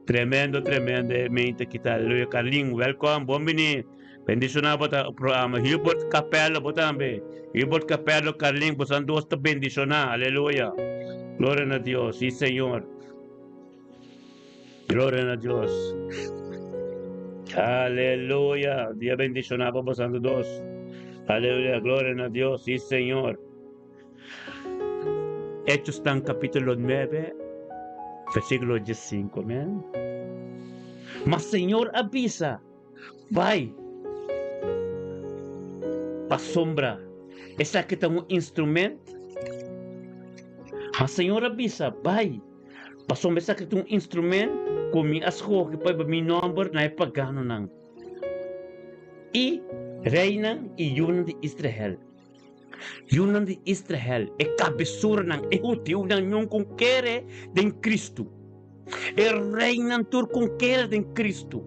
Tremendo, tremendamente kita. Aleluya. Carling, welcome. Bombini. Bendición na bota programa. Hubert Capello botambe. Hubert Capello Carling bosan dos ta bendición na. Aleluya. Gloria a Dios. Sí, Señor. Gloria a Dios. Aleluya. Dia bendición na bosan dos. Aleluya. Gloria a Dios. Sí, Señor. Hechos tan capítulo 9. Versículo 15, amén. Mas Señor avisa, vai, pa sombra, essa que tem instrumento. Mas Señor avisa, vai, pa sombra, essa que tem instrumento, com minhas coisas, que pode me number na pagano nang. E reinan e yunan de Israel. Yunan de Israel é cabeçura ng ehutiu ng yung conquere de Cristo. É reinan tur conquere de Cristo.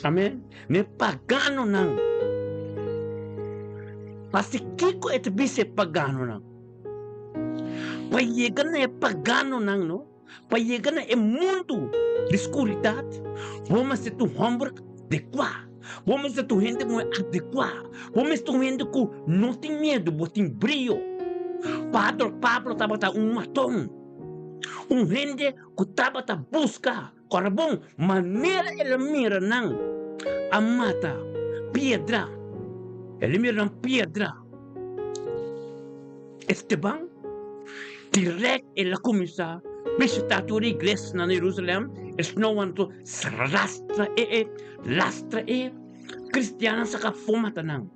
Amen. Ne pagano nang. Pasti kiko et bise pagano nang. Payegan na é pagano nang, no? Payegan na é mundo de escuridad. Vamos ser tu homework de qua. Vamos ser tu gente com adequar. Vamos tu gente com não tem medo, mas tem brilho. Pablo estava matão. Gente que estava buscar. Corabom, maneira ele mira não. A mata, pedra. Ele mira na pedra. Esteban, direct ele começa visitato di iglesia na Jerusalem, es no wanto lastra cristiana sa kafumata nang.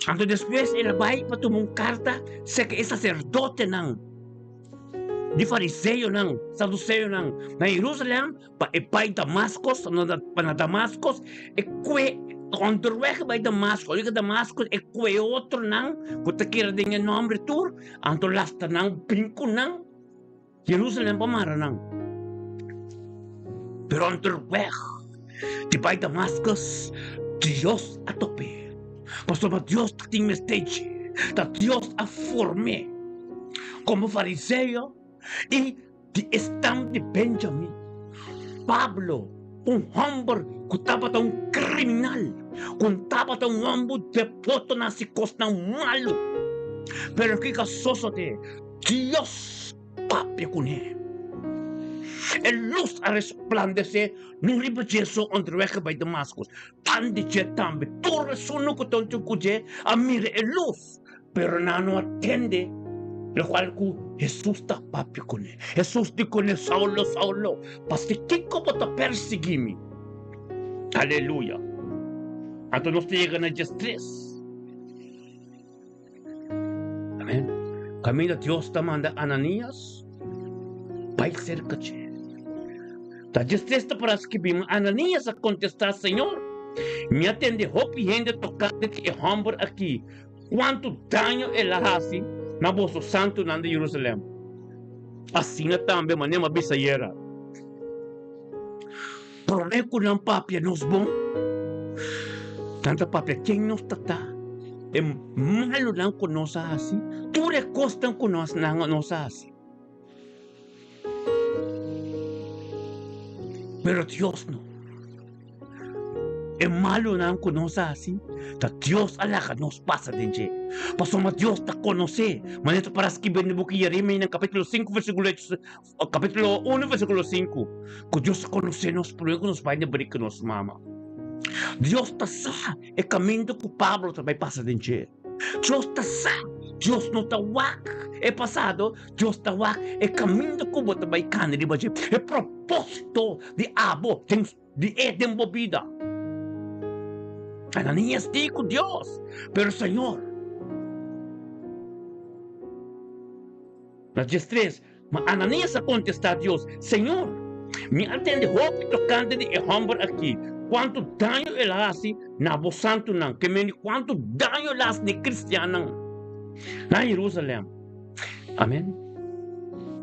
Anto después, ilabay pa tumong karta sa que sacerdote nang. Di fariseo nang, saduceo nang, na Jerusalem, pa ipay Damascus, pa na Damascus, onderweg bij Damascus, liga Damascus, otro nang, kuta kira din yung nombre tour, anto lasta nang, pinko nang, Jerusalem pamara nang. Pero onderweg, di by Damascus, Dios atope. Pastor, Dios tating message, dat Dios a forme, como fariseo, y di estam de Benjamin, Pablo, un hombre que estaba un criminal, que estaba un hombre devoto na sikos ng malo. Pero que casoso de Dios papi con él. El luz a resplandece no riba Jesu onderweg bij Damascus. Tan de je tambe, todo suno que tonto kuje a mire el luz, pero no atende. Lo cual Jesús está papi con él. Jesús dijo con él, Saulo, Saulo, pasitico para perseguirme. Aleluya. Entonces nos llegan a Jes 3. Amén. Camino Dios te manda Ananías. Vai cerca de. Da Jes 3 para escribir. Ananías a contestar, Señor. Me atende hopi gente tocando que é hombre aqui. Quanto daño ele hace na vosso santo nanda Jerusalém. Assim também manema bisayera. Prometo não papia nos bom. Tanta papia quem nos tata. É malo não conosco assim. Tu recostam conosco não nos assim. Pero Dios não. É malo não conosco assim. Da Dios alaga nos passa de gente. Pastor, Dios te conoce. Manito para escribir no book Jeremia, capítulo 5, capítulo 1, versículo 5. Que Dios conoce nos, por eso nos vai brincar nos mama. Dios te sabe, é caminho que Pablo também passa de gente. Dios te sabe, Dios não te wak. É passado, Dios te wak. É caminho que você vai cantar de baixo. É propósito de abo, de Eden bobida. Ananías dijo Dios, pero Señor, las 3, Ananías a contestar a Dios, Señor, me atende hopi tocante de hombre aquí, cuánto daño él hace na voz santo nan, que me cuánto daño él hace de cristiano na Jerusalén. Amén.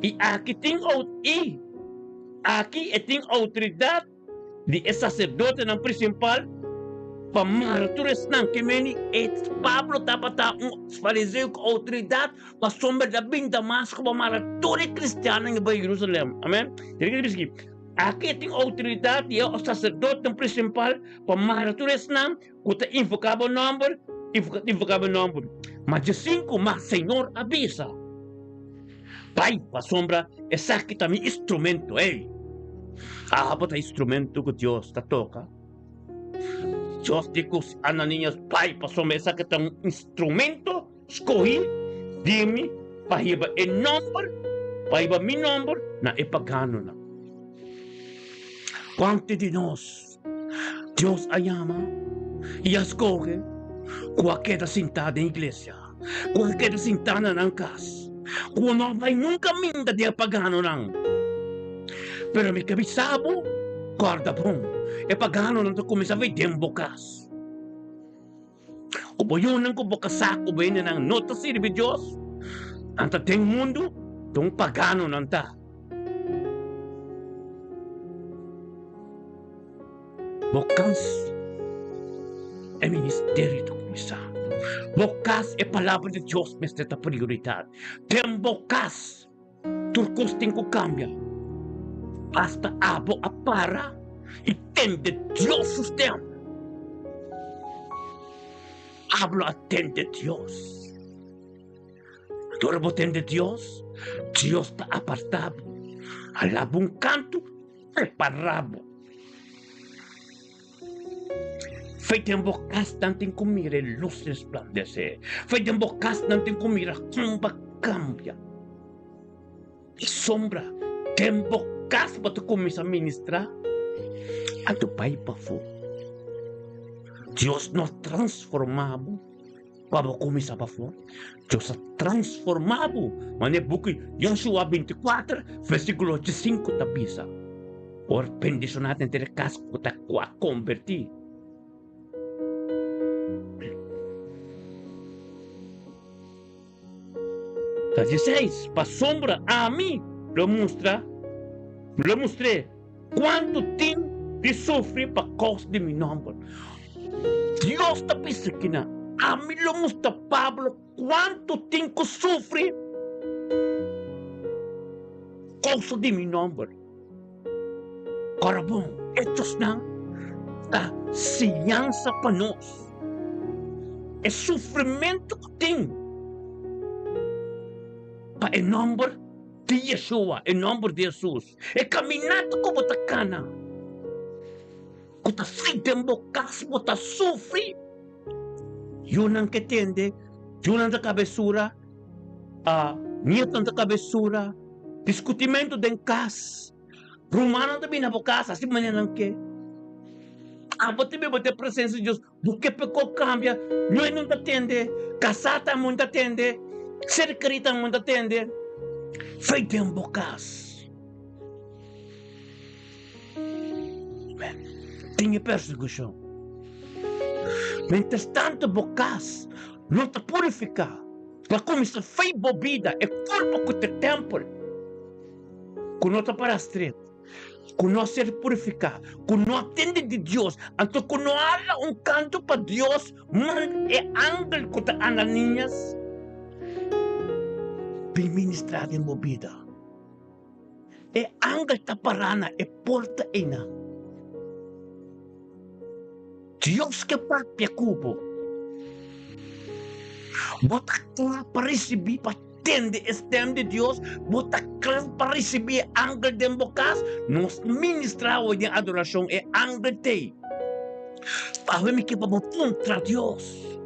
Y aquí tengo autoridad de sacerdote nan principal. Pamartures nang kemeni Pablo tapata fariseu com autoridade para sombra da bem Damasco pamartures cristiano em Jerusalém. Amém? Aqui tem autoridade e o sacerdote principal pamartures nang que invocava o nome, Mas de 5, mas Senhor avisa. Pai, para sombra, essa aqui também instrumento, ei. Bota instrumento que Deus está toca. Dios dijo a Ananías, pai, pasó esa que está un instrumento, escogí, dime, para llevar el nombre, para llevar mi nombre, na epagano na. ¿Cuántos de nos, Dios llama y escoge, cualquiera sentada en iglesia, cualquiera sentada en casa, cuando no hay nunca minda de apagano na. Pero mi cabizabo, guarda bom. E pagano nang kumisa vai dembokas. Kubo yun nang kubokasako ba yun nang nota sirbi Diyos? Ang tating mundo, itong pagano nang ta. Bokas e ministerio do kumisa. Bokas e palavra de Diyos mestre ta prioridad. Dembokas, turcos tem ko cambia. Basta abo apara. Entende Dios usted. Hablo, atende Dios. Ahora vos atende Dios. Dios está apartado. Alaba un canto preparado. Feito en bocas tanto en comida luz resplandece. Feito en bocas tanto en comida comba cambia. Y sombra tempo kas para tu começar a ministrar, a tu pai para fora. Deus nos transformamos para começar para fora. Deus nos transformamos. Mas no book Joshua 24, versículo 5 está bisa. Or pendicionado entre casco está convertir. Está 16, para sombra a mim lo mostrei quanto tempo de sofrer para causa de meu nome. Deus está pensando a mim lo mostra Pablo quanto tempo sofre causa de meu nome. Agora bom, estes não a ciência para nós. É sofrimento que tem para em nome de Yeshua, em nome de Jesus. É caminhando como está cana. Que está feito em bocas, que está sofrendo. Eu não entendo, eu não tenho cabeçura, não tenho cabeçura, discutimento de casa, romano também na casa, assim maneira não quer. Você vai ter presença de Deus, porque pecou cambia, nós não entende, casada não entende, ser cristã não entende, feito em bocas. Tem perseguição. Mientras tanto, bocas não te purifica. Para começar a fazer bebida, é corpo que te templo. Que não te para estreito. Que não ser purificado. Que não atende de Deus. Então, que não habla canto para Deus, mas é ángel que te Ananias. Bem ministrado em bebida. É ángel que parana, é porta ina. Deus que papia cubo. Bota claro para receber, para atender esse tempo de Deus. Bota claro para receber ángel de bocas. Nos ministrar hoje em adoração é ángel de. Para ver que vamos contra Deus.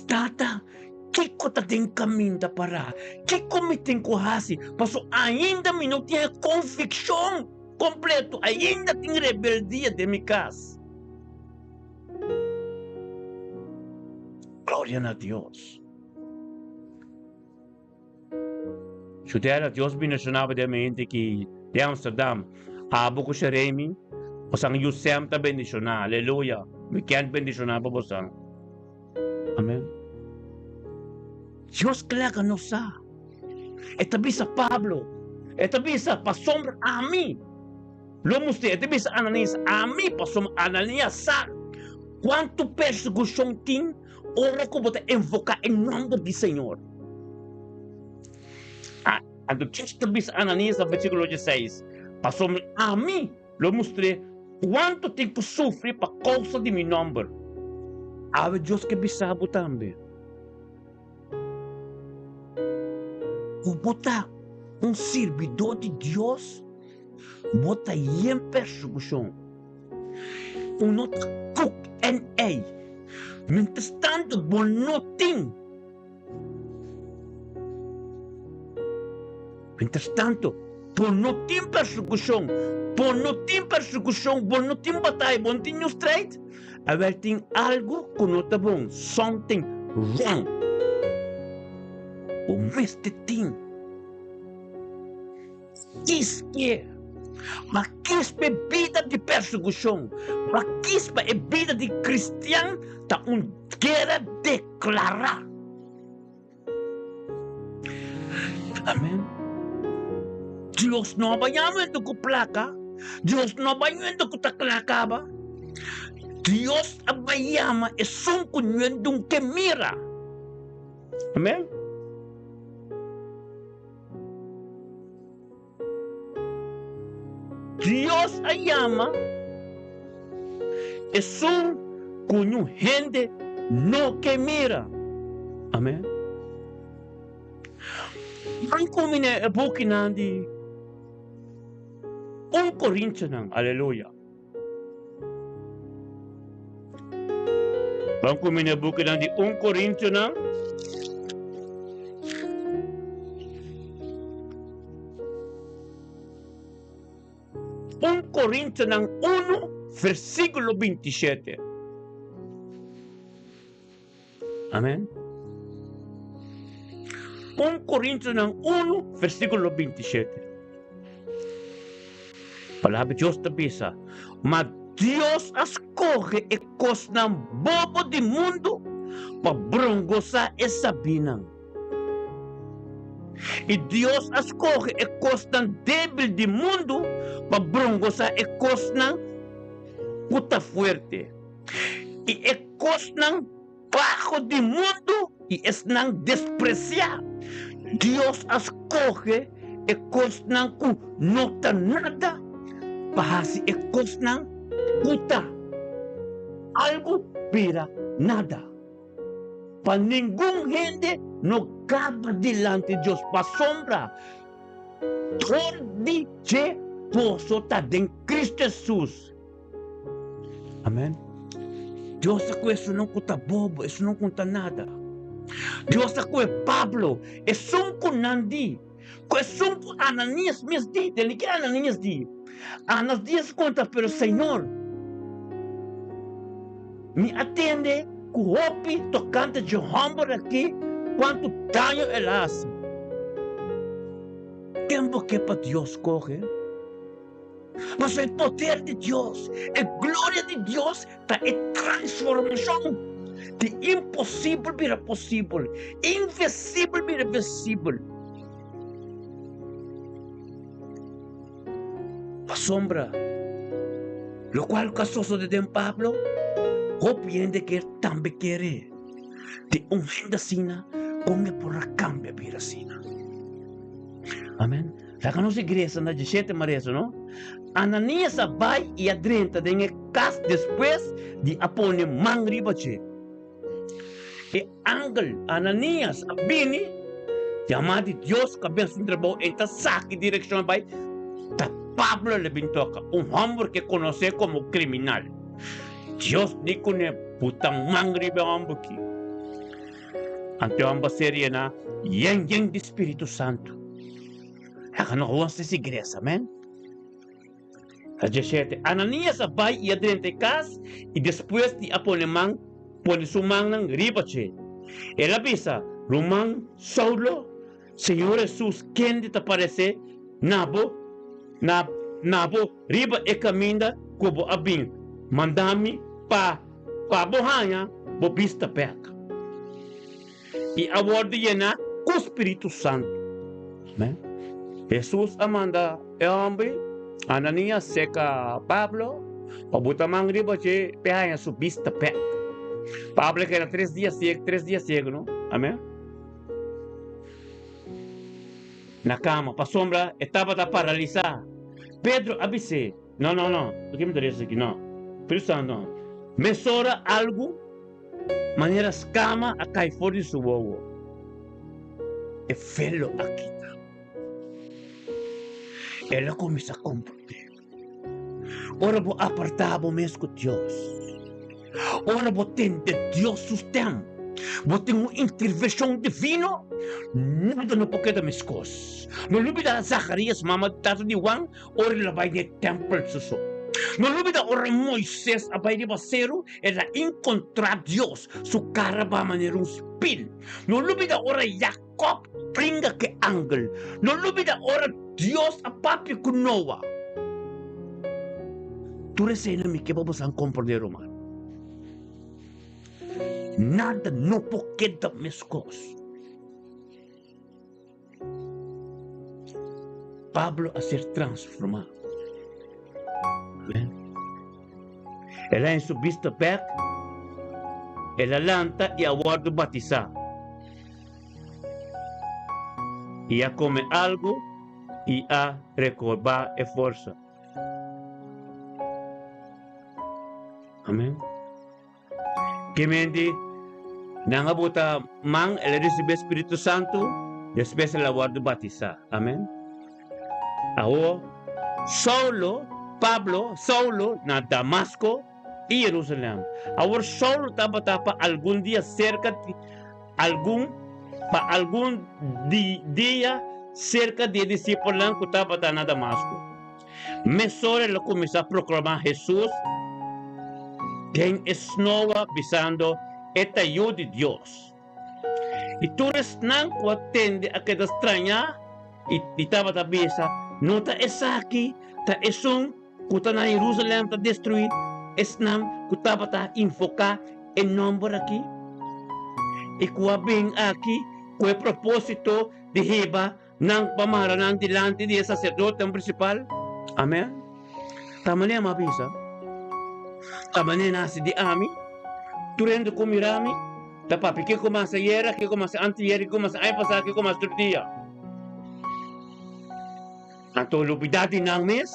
Tata, que coisa tem caminho para? Que como tem coragem? Porque ainda não tem convicção completa. Ainda tem rebeldia de minha casa. Glória a Deus. Chutera, Deus mencionava de mente que de Amsterdam, habo ko siya Remy, pasang Yusem ta bendisyonar. Hallelujah. We can't bendisyonar pa pasang. Amen. Dios kailangan no sa. Etabi sa Pablo. Etabi sa pasombra a mí. Lo musti, etabi sa Ananias a mí, pasombra Ananias sa. Quanto perseguição tem, ora como te invocar em nome do Senhor. Ando texto bis Ananias, versículo 16. Passou a mim, lo mostrei quanto tempo sofri por causa de meu nome. Ave Deus que bisabo também. O botar servidor de Deus, bota em perseguição. O not cook and a. Mientras tanto, bom não tem. Mientras tanto, bom não tem perseguição. Bom não tem perseguição. Bom não tem batalha. Bom tem straight. Agora tem algo que não está bom. Something wrong. O mestre tem. Diz que mas que vida de perseguição, mas que vida de cristão, tá quer declarar. Amém. Deus não vai vendo com placa, Deus não vai vendo com taclacaba. Deus vai amar é só conhecendo que mira. Amém. Dios a llama es un cuño gente no que mira. Amén. Ang kumine e bukinandi 1 Corintios nang. Aleluya. Ang kumine e bukinandi 1 Corintios nang. Corintios 1, versículo 27. Amén. 1 Corintios 1, versículo 27. Palavra de Deus bisa. Mas Deus escolhe e coisas bobo do mundo para brongosa e sabinang. E Deus escolhe e coisas débil do mundo para brongosa e coisas puta fuerte. E coisas bajo do mundo e não despreciar. Deus escolhe e coisas que não tem nada para e coisas puta. Algo para nada. Para nenhum gente não cabe delante de Deus. Para sombra. Todo que posso estar em Cristo Jesus. Amém. Deus sacou isso não conta bobo, isso não conta nada. Deus sacou Pablo, é só com Nandi, é só com Ananias mesmo di, ele que Ananias di. Ananias conta pelo Senhor. Me atende com o hopi tocante de humor aqui, quanto dano ele hace. Tempo que para Deus corre. Mas o poder de Deus, a glória de Deus, está em transformação. De impossível para possível, invisível para visível. A sombra, lo qual casoso de Pablo, compreende que ele também quer. De gente assim, como por a cambia para assim. Amém. Lá que nossa igreja na 17 Maria, não? Ananias vai e adrenta em casa depois de apone mangri bache. E angel Ananias abini chamado de Deus que abençoa o trabalho em saque direção vai ta Pablo le bintoca homem que conhece como criminal. Deus dico ne putang mangri ba ambuki. Ante amba seria na yang de Espírito Santo. Lá que nós essa igreja, amém? A 17, Ananias vai e adrenta casa e depois de aponemang pode sumang ng ribache. Ela bisa, Romang, Saulo, Senhor Jesus, quem te aparece, nabo, riba e caminda, kubo abing, mandami pa bohanya, bo bista peka. E a ordem yana com o Espírito Santo. Amém? Jesus amanda é homem, Ananias seca Pablo, pabutamang riba che pehaya subista peka. Pablo que era 3 dias cego, não? Amém? Na cama, para sombra, estava paralisado. Pedro avise, não, o que me interessa aqui, não. Pedro não. Mesora algo, maneira escama a cair fora de sua boca. E felo aqui. Ela começa a compreender. Ora, vou apartar o mesmo com Deus. Ora, vou ter Deus sustento. Vou ter uma intervenção divina. Nada no poder das minhas coisas. Não lembra de Zacarias, mama de Juan, ora ele vai no templo de Jesus. Não lembra de ora Moisés, a vai de Bacero, ela encontrar Deus. Sua cara vai maneira espelho. Não lembra de ora Jacob, brinca que ángel. Não lembra de ora Deus, a papi com Noah. Tu recebe me que vamos a compreender, mano. Nada no poder das minhas coisas. Pablo a ser transformado. Amém? Ela em sua vista back, ela lanta e aguarda batizar. E a come algo e a recobrar a força. Amém? Que mendi, nangabuta mang, ela recebe o Espírito Santo, depois ela aguarda batizar. Amém? Ahora, Saulo, na Damasco y Jerusalén. Ahora Saulo estaba algún día cerca de algún día cerca de discípulos que estaba en Damasco. Mesora lo comienza a proclamar Jesús, quien es nova visando esta ayuda de Dios. Y tú eres nan que atende a que te extraña y estaba ta bisa, no ta es aquí, ta es un que ta na Jerusalén ta destruir, es nan que estaba ta enfocar en nombre aquí. Y que ven aquí, con el propósito de Jehová, nan pamaranan delante del sacerdote principal. Amén. Tamane mabisa. Tamane nasi di ami. Turendo kumirami. Tapapi que começa ayer, que começa anteayer, que começa ano passado, que começa outro dia. Então, lupidade não mês,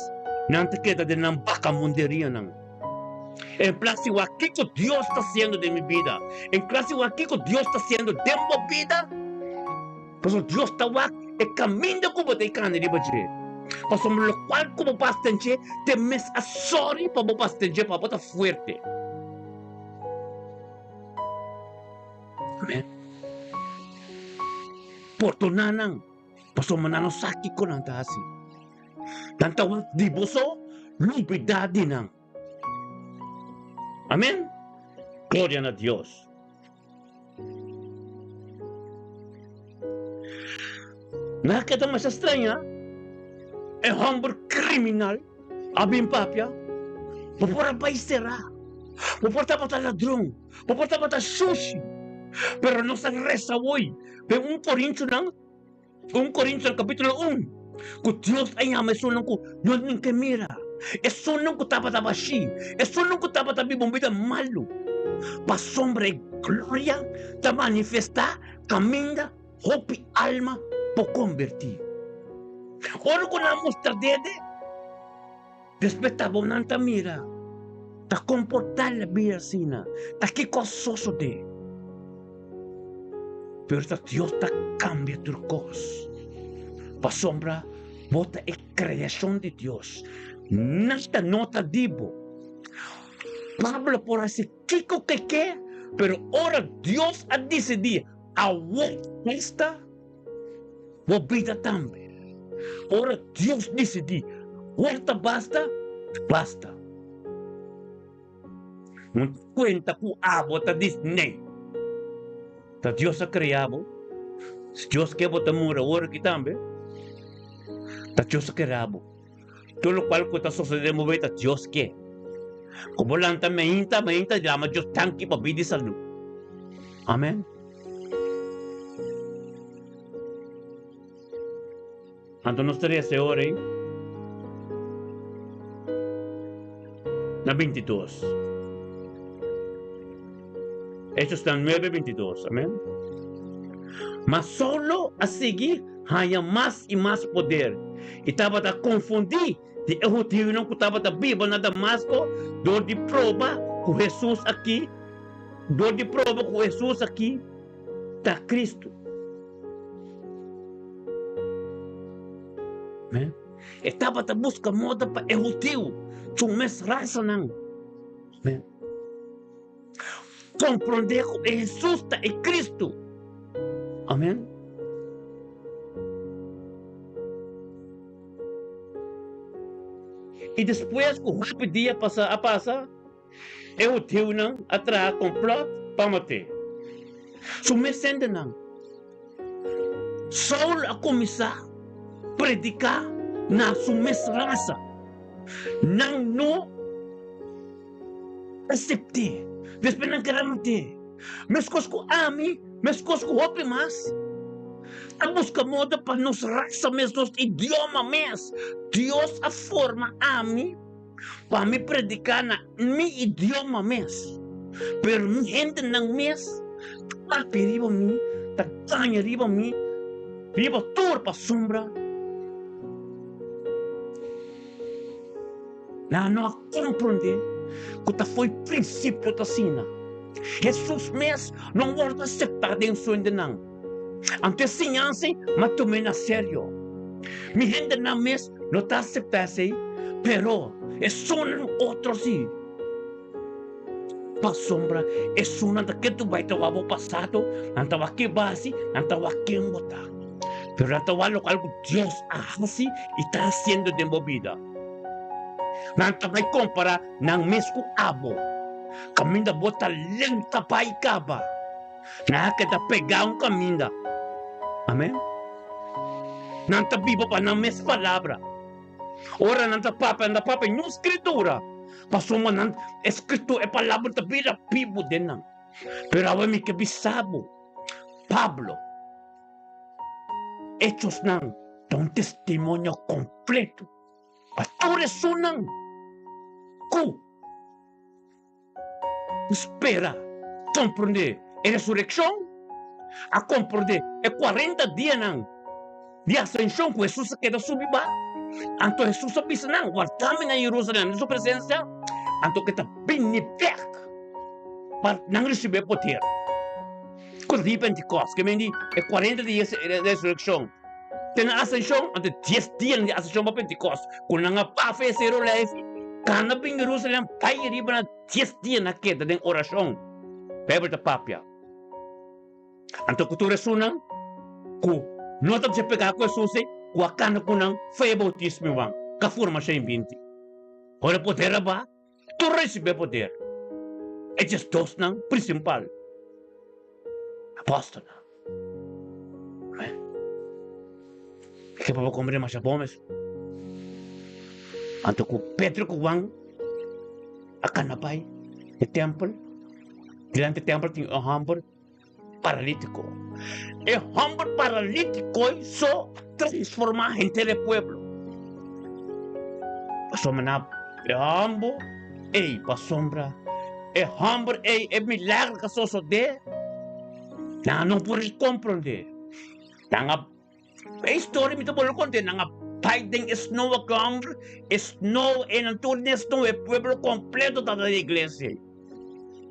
não te queda de não baca munderia não. Em classe o aqui que Deus está sendo de minha vida. Em classe o aqui que Deus está sendo de minha vida. Porque Deus está lá, é caminho como te cana de bater. Porque o qual como bastante, te mes a sorry para o bastante, para botar forte. Amen. Porto nanang, paso manano saki ko ng tasi. Tantawag di boso, lupidadi nang. Amen. Gloria a Dios. Nakita mas estranha, humble criminal, abim papia, popora paisera, popora pata ladrão, popora pata sushi. Pero no se reza hoy. Pero 1 Corintios capítulo 1. Que Dios ay ama eso no no ni que mira. Eso no que tapa tabashi. Eso no que tapa tabi bombita malo. Pa sombra y gloria te manifesta camina hopi alma por convertir. Ora con la mostardede. Después ta bonanta mira. Ta comportar la vida sina. Ta que cososo de. Pero Dios te cambia tus cosas. Para sombra, vota es creación de Dios. Nada nota digo. Pablo por así, chico que, pero ahora Dios ha decidido, a esta, vida también. Ahora Dios decidió, ahorita basta. No cuenta que agua te dice, no. Ta Dios ha creado, Dios que bota mura ahora que también, ta Dios ha creado. Todo lo cual que está sucediendo ta Dios que. Como lanta meinta, llama Dios tanque para vida y salud. Amén. Anto nos estaría ese hora ahí. Na 22. Hechos están 9:22, amén. Mas solo a seguir haya más y más poder. Y estaba a confundir de ejecutivo no que estaba a Bíblia na Damasco, dor de prova com Jesus aqui, está Cristo. Amém. Estava a buscar moda para ejecutivo, um mês raça não. Amém. Compreender que Jesus está em Cristo. Amém. E depois que o rapidinho passa, eu tenho não atrás complot para matar. Sumescendo não. Saul a começar a predicar na sua raça. Não aceitar. Depois não quer matar. Mas com ami, mas com hope mais. A busca moda para nos raça, mas nos idioma mesmo. Deus a forma a mim para me predicar na meu idioma mesmo. Pero mi gente não mesmo. Tá perigo a mim, tá ganha riba a mim, riba tur para sombra. Não compreender que tá foi princípio da sina. Jesus mesmo não guarda aceitar dentro de não. Ante ensinança, mas tomei na sério. Mi gente não mesmo não está aceitando, pero é só outro sim. Pa sombra é só nada que tu vai tomar o passado, não estava aqui base, não estava aqui em botar. Pero não estava algo que Deus hace e está haciendo de movida. Nanta may compara ng mesku abo. Kaminda bota lenta pa ikaba. Nakakita pegaw kaminda. Amen? Nanta bibo pa ng mes palabra. Ora nanta papa yung escritura. Pasuma ng escritura e palabra ta bira pibo din nang. Pero awa mi kabisabo. Pablo. Hechos nang un testimonio completo. Pastores sunang ku espera comprende a resurrección a comprender 40 días nang de ascensión que Jesús queda subiba. Anto Jesús avisa nang guardame na Jerusalém na sua presença. Anto que está bem perto para não receber poder. Quando de Pentecostes, que mendi 40 dias de resurrección. Tem a ascensão, ante 10 dias de ascensão para Pentecostes. Quando não há para fazer o life, cada bem Jerusalém, pai riba na 10 dias na queda de oração. Pebre da papia. Anto que tu resuna, ku nota de pegar com Jesus, ku akana ku nang fé bautismo wang, ka forma siya binti. Ora poder ba? Tu receber poder. É just dos nang principal. Apóstolo. Amém? Que para comer mais bomes. Anto ku Pedro ku wang akan pai de templo. Diante do templo tinha um homem paralítico. E homem paralítico só transforma gente do pueblo. Passou na homem e passombra. E homem e milagre que só de. Não pode compreender. Não a história me pode contar. Não pai tem snow a câmara, snow e não tudo snow é pueblo completo da igreja.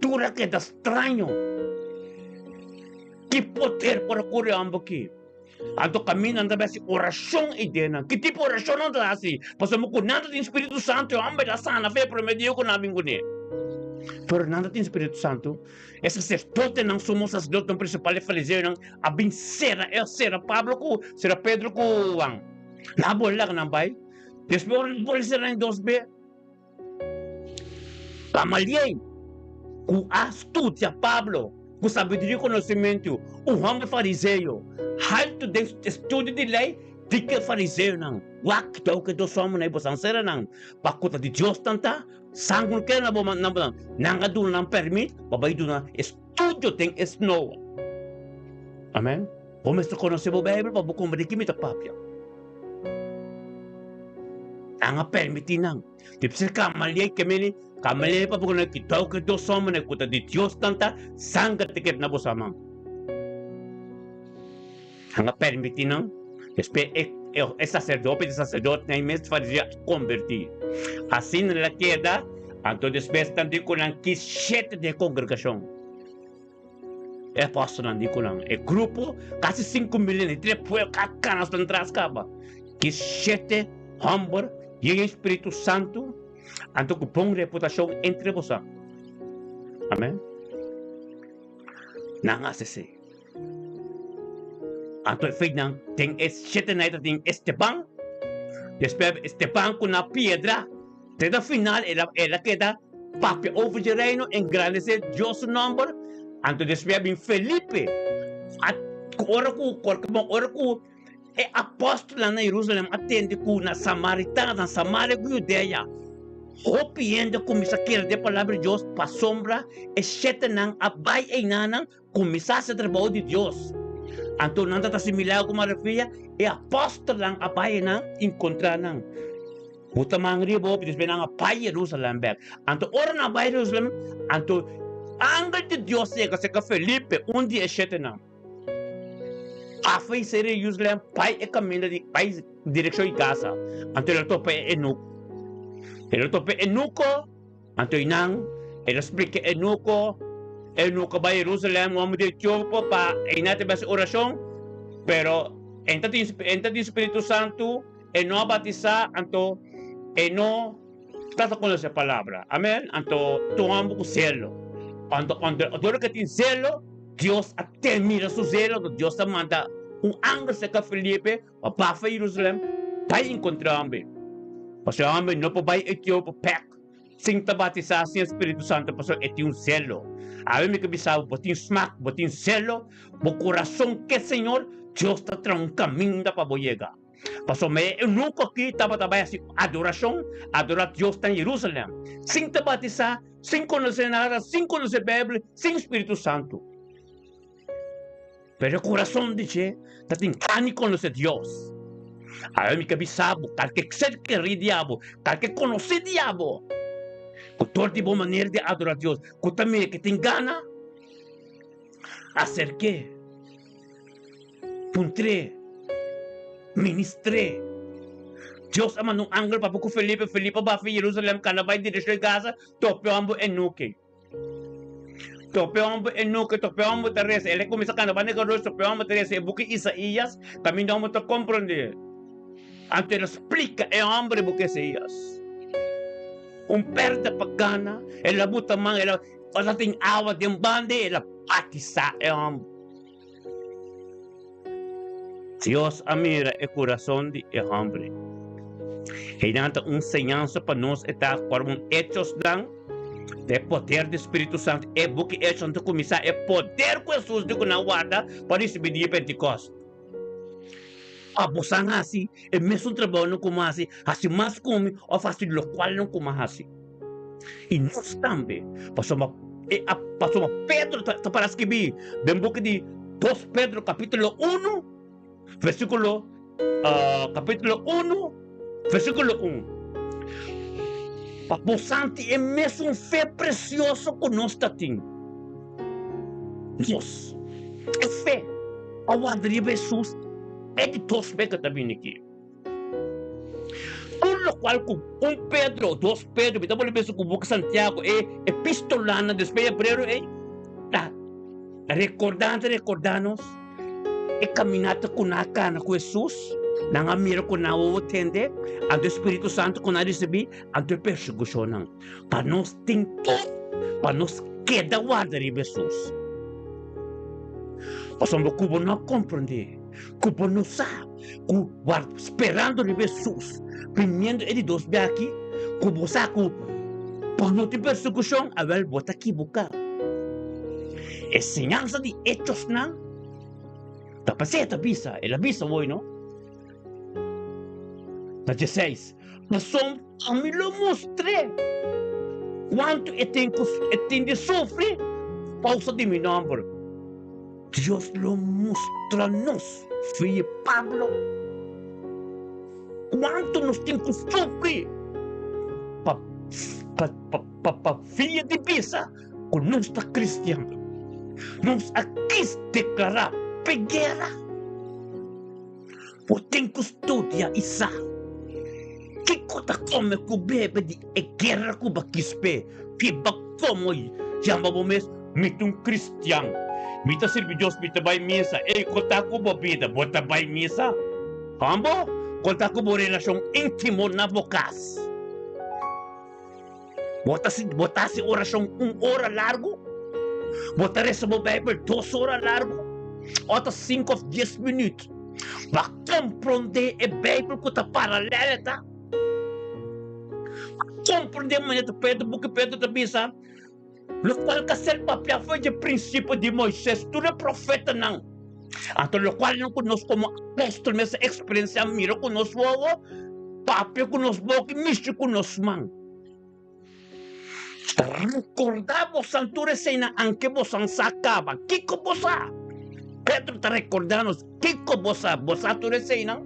Tudo que é estranho. Que poder para curar aqui? Anto caminho anda bem oração e dena. Que tipo de oração anda assim? Passamos com nada de Espírito Santo, eu amo da sana fé para medir com a mingune. Pero nada de Espírito Santo. Esse sacerdote não somos sacerdote principal de fariseu não. A bem será Pablo com será Pedro com Juan. Na bola não vai. Depois pode ser em 2B. Gamaliel com astúcia Pablo. Com sabedoria e conhecimento, o homem fariseu, alto de estudo de lei, de que fariseu não, o que dos homens não possam ser não, para conta de Deus tanta, sangue que não adu não permite, para ir na estudo tem snow. Amém? Vamos conhecer a Bíblia para comer que me tá papia. Não permite não. Tipo se Gamaliel que me Kamali pa pag nakita ko ito sa mga nakuta di Diyos tanta sanggat tikip na po sa mga. Ang permiti nang sacerdote na imes fazia convertir. Assim na queda, anto después tanto ko ng kisete de congregação. É pasto nandi ko lang. E grupo, kasi 5 million, itre po kakanas ng tras ka ba? Kisete, humber, yung Espiritu Santo, anto ko pong reputasyon entre vos. Amen? Nangasisi. Anto fay nang ting siyete na ito ting Esteban. Después Esteban ko na piedra. Teda final, ela queda papi over the reino, engrandecer Dios su nombre. Anto después bin Felipe. At ora ko apóstolo na Jerusalém atende ko na Samaritana, na Samaria, Judea. Hopiendo kumisa kira de palavra de Deus pa sombra e sete nang abay ay nanang kumisa sa trabaho de Deus. Anto nang tatasimilaw ko marafia e apóstol lang abay nang inkontra nang. Buta mangri bo pitis benang abay Jerusalem back. Anto ora na abay Jerusalem anto angal de Deus e kasi ka Felipe undi e sete nang. Afay sere Jerusalem pai e caminho di pai direção e casa. Anto ela topa e no el tope enuco, anto inang, el explique enuco ba Jerusalem, homem de tiempo pa inate bas oração, pero entra de Espírito Santo, e no batiza, anto, e no trata con esa palabra, amén, anto tu amo con cielo, anto todo que tiene cielo, Dios até mira su cielo, Dios te manda un ángel seca Felipe, pa Jerusalem, pa encontrar-me. Pastor hombre, no po bay ityo po pek. Sing tabatisa si Espiritu Santo, pastor, iti un celo. Awe mi kabisao, botin smack, botin celo, bo corazón que Señor, Dios ta tra un camino da paboyega. Pastor, me nunca aquí tabatabaya si adoración, adorar Dios en Jerusalén. Sin tabatisa, sin conocer nada, sin conocer Biblia, sin Espíritu Santo. Pero el corazón dice, tatin cani conoce Dios. Awe mi kabisabo, tal que ser que ri diabo, tal que conoce diabo. Con toda tipo manera de adorar a Dios, con también que te gana, hacer qué, puntre, ministre. Dios ama un ángel para poco Felipe va a Jerusalén, canabay directo de Gaza, tope ambo enuque. Tope ambo enuque, tope ambo Teresa, ele comienza a canabay negros, tope ambo Teresa, e buque Isaías, también vamos a comprender. Antes explica el hombre buque Isaías. Un perde pagana, ela buta man, ela wala ting awa din bande, ela pati sa Dios mira el corazón de el hombre. Hay tanta enseñanza para nos estar por un hechos dan de poder do Espírito Santo. É porque é santo começar é poder com Jesus de na guarda para receber dia Pentecostes. A bosan assim, é mesmo trabalho como assim mais come, ou faz lo qual não como assim. E nós também, passamos Pedro, tá para escrever, bem boca de 2 Pedro, capítulo 1, versículo, capítulo 1, versículo 1. Paposante é mesmo fé precioso que nós temos. Deus, é fé. A guarda Jesus é de todos que está vindo aqui. Tudo qual com Pedro, 2 Pedro, então vou pensar com o book Santiago, é epistolana, depois Hebreu, recordando-nos, é caminhada com a cana com Jesus, não mira com a atender, ante o Espírito Santo com a receber, ante a perseguição, para nós tentar, para nós quedar guarda de Jesus. Passamos como não compreender, como não sabe, esperando de Jesus, primeiro ele dos bem aqui, como sabe, por não ter perseguição, a ver, bota aqui boca. Enseñanza de hechos não, tá passando a visa, ela visa hoje, não? Na 16, mas a mim lo mostrei quanto eu tenho de sofrer, pausa de meu nome. Deus lo mostra nos, filho Pablo, quanto nós temos que sofrer para filha de Bisa, com nós está cristiano. Nós aqui declarar guerra. Por tem que estudar isso. Que coisa como que bebe de guerra que ba kispe, que ba como chama mesmo, mito um cristiano. Mita sirve Deus, mita vai missa. Ei, conta com bebida, bota vai missa. Ambo, conta com relação íntimo na vocas. Bota-se oração 1 hora largo. Bota receber o Bíblia 2 horas largo. Outra 5 ou 10 minutos. Para compreender a Bíblia que está paralela, tá? Compreender a maneira de Pedro, porque Pedro também sabe. O qual que ser papel foi de princípio de Moisés, tu não é profeta não. Então, o qual não conosco como apóstolo, mas a experiência mira conosco, papel conosco, que misto conosco, man. Recordamos santura cena, anque você sacava, que você? Pedro está recordando, que você tu cena?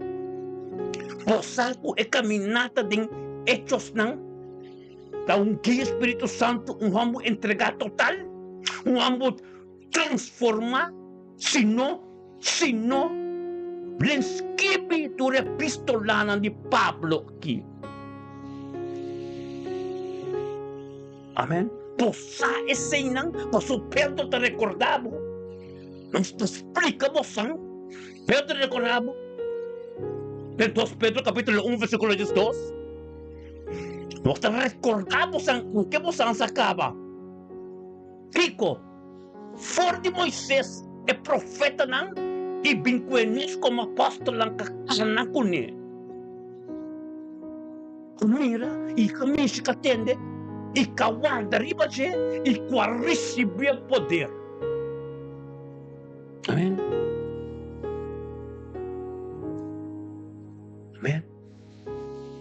Você é caminhada de hechos não? Tá guia Espírito Santo, homem entregar total, homem transformar, senão, escreve do epistolana de Pablo aqui. Amém? Possa esse não, posso Pedro te recordava, nós te explicamos, Pedro recordava, Pedro capítulo 1, versículo 12. Nós te recordamos o que você sacava. Fico, fora de Moisés, é profeta não, e vincuenis como apóstolo não com ele. mira, e caminho que atende, e que aguarda riba de, e que recebe poder. Amém? Amém?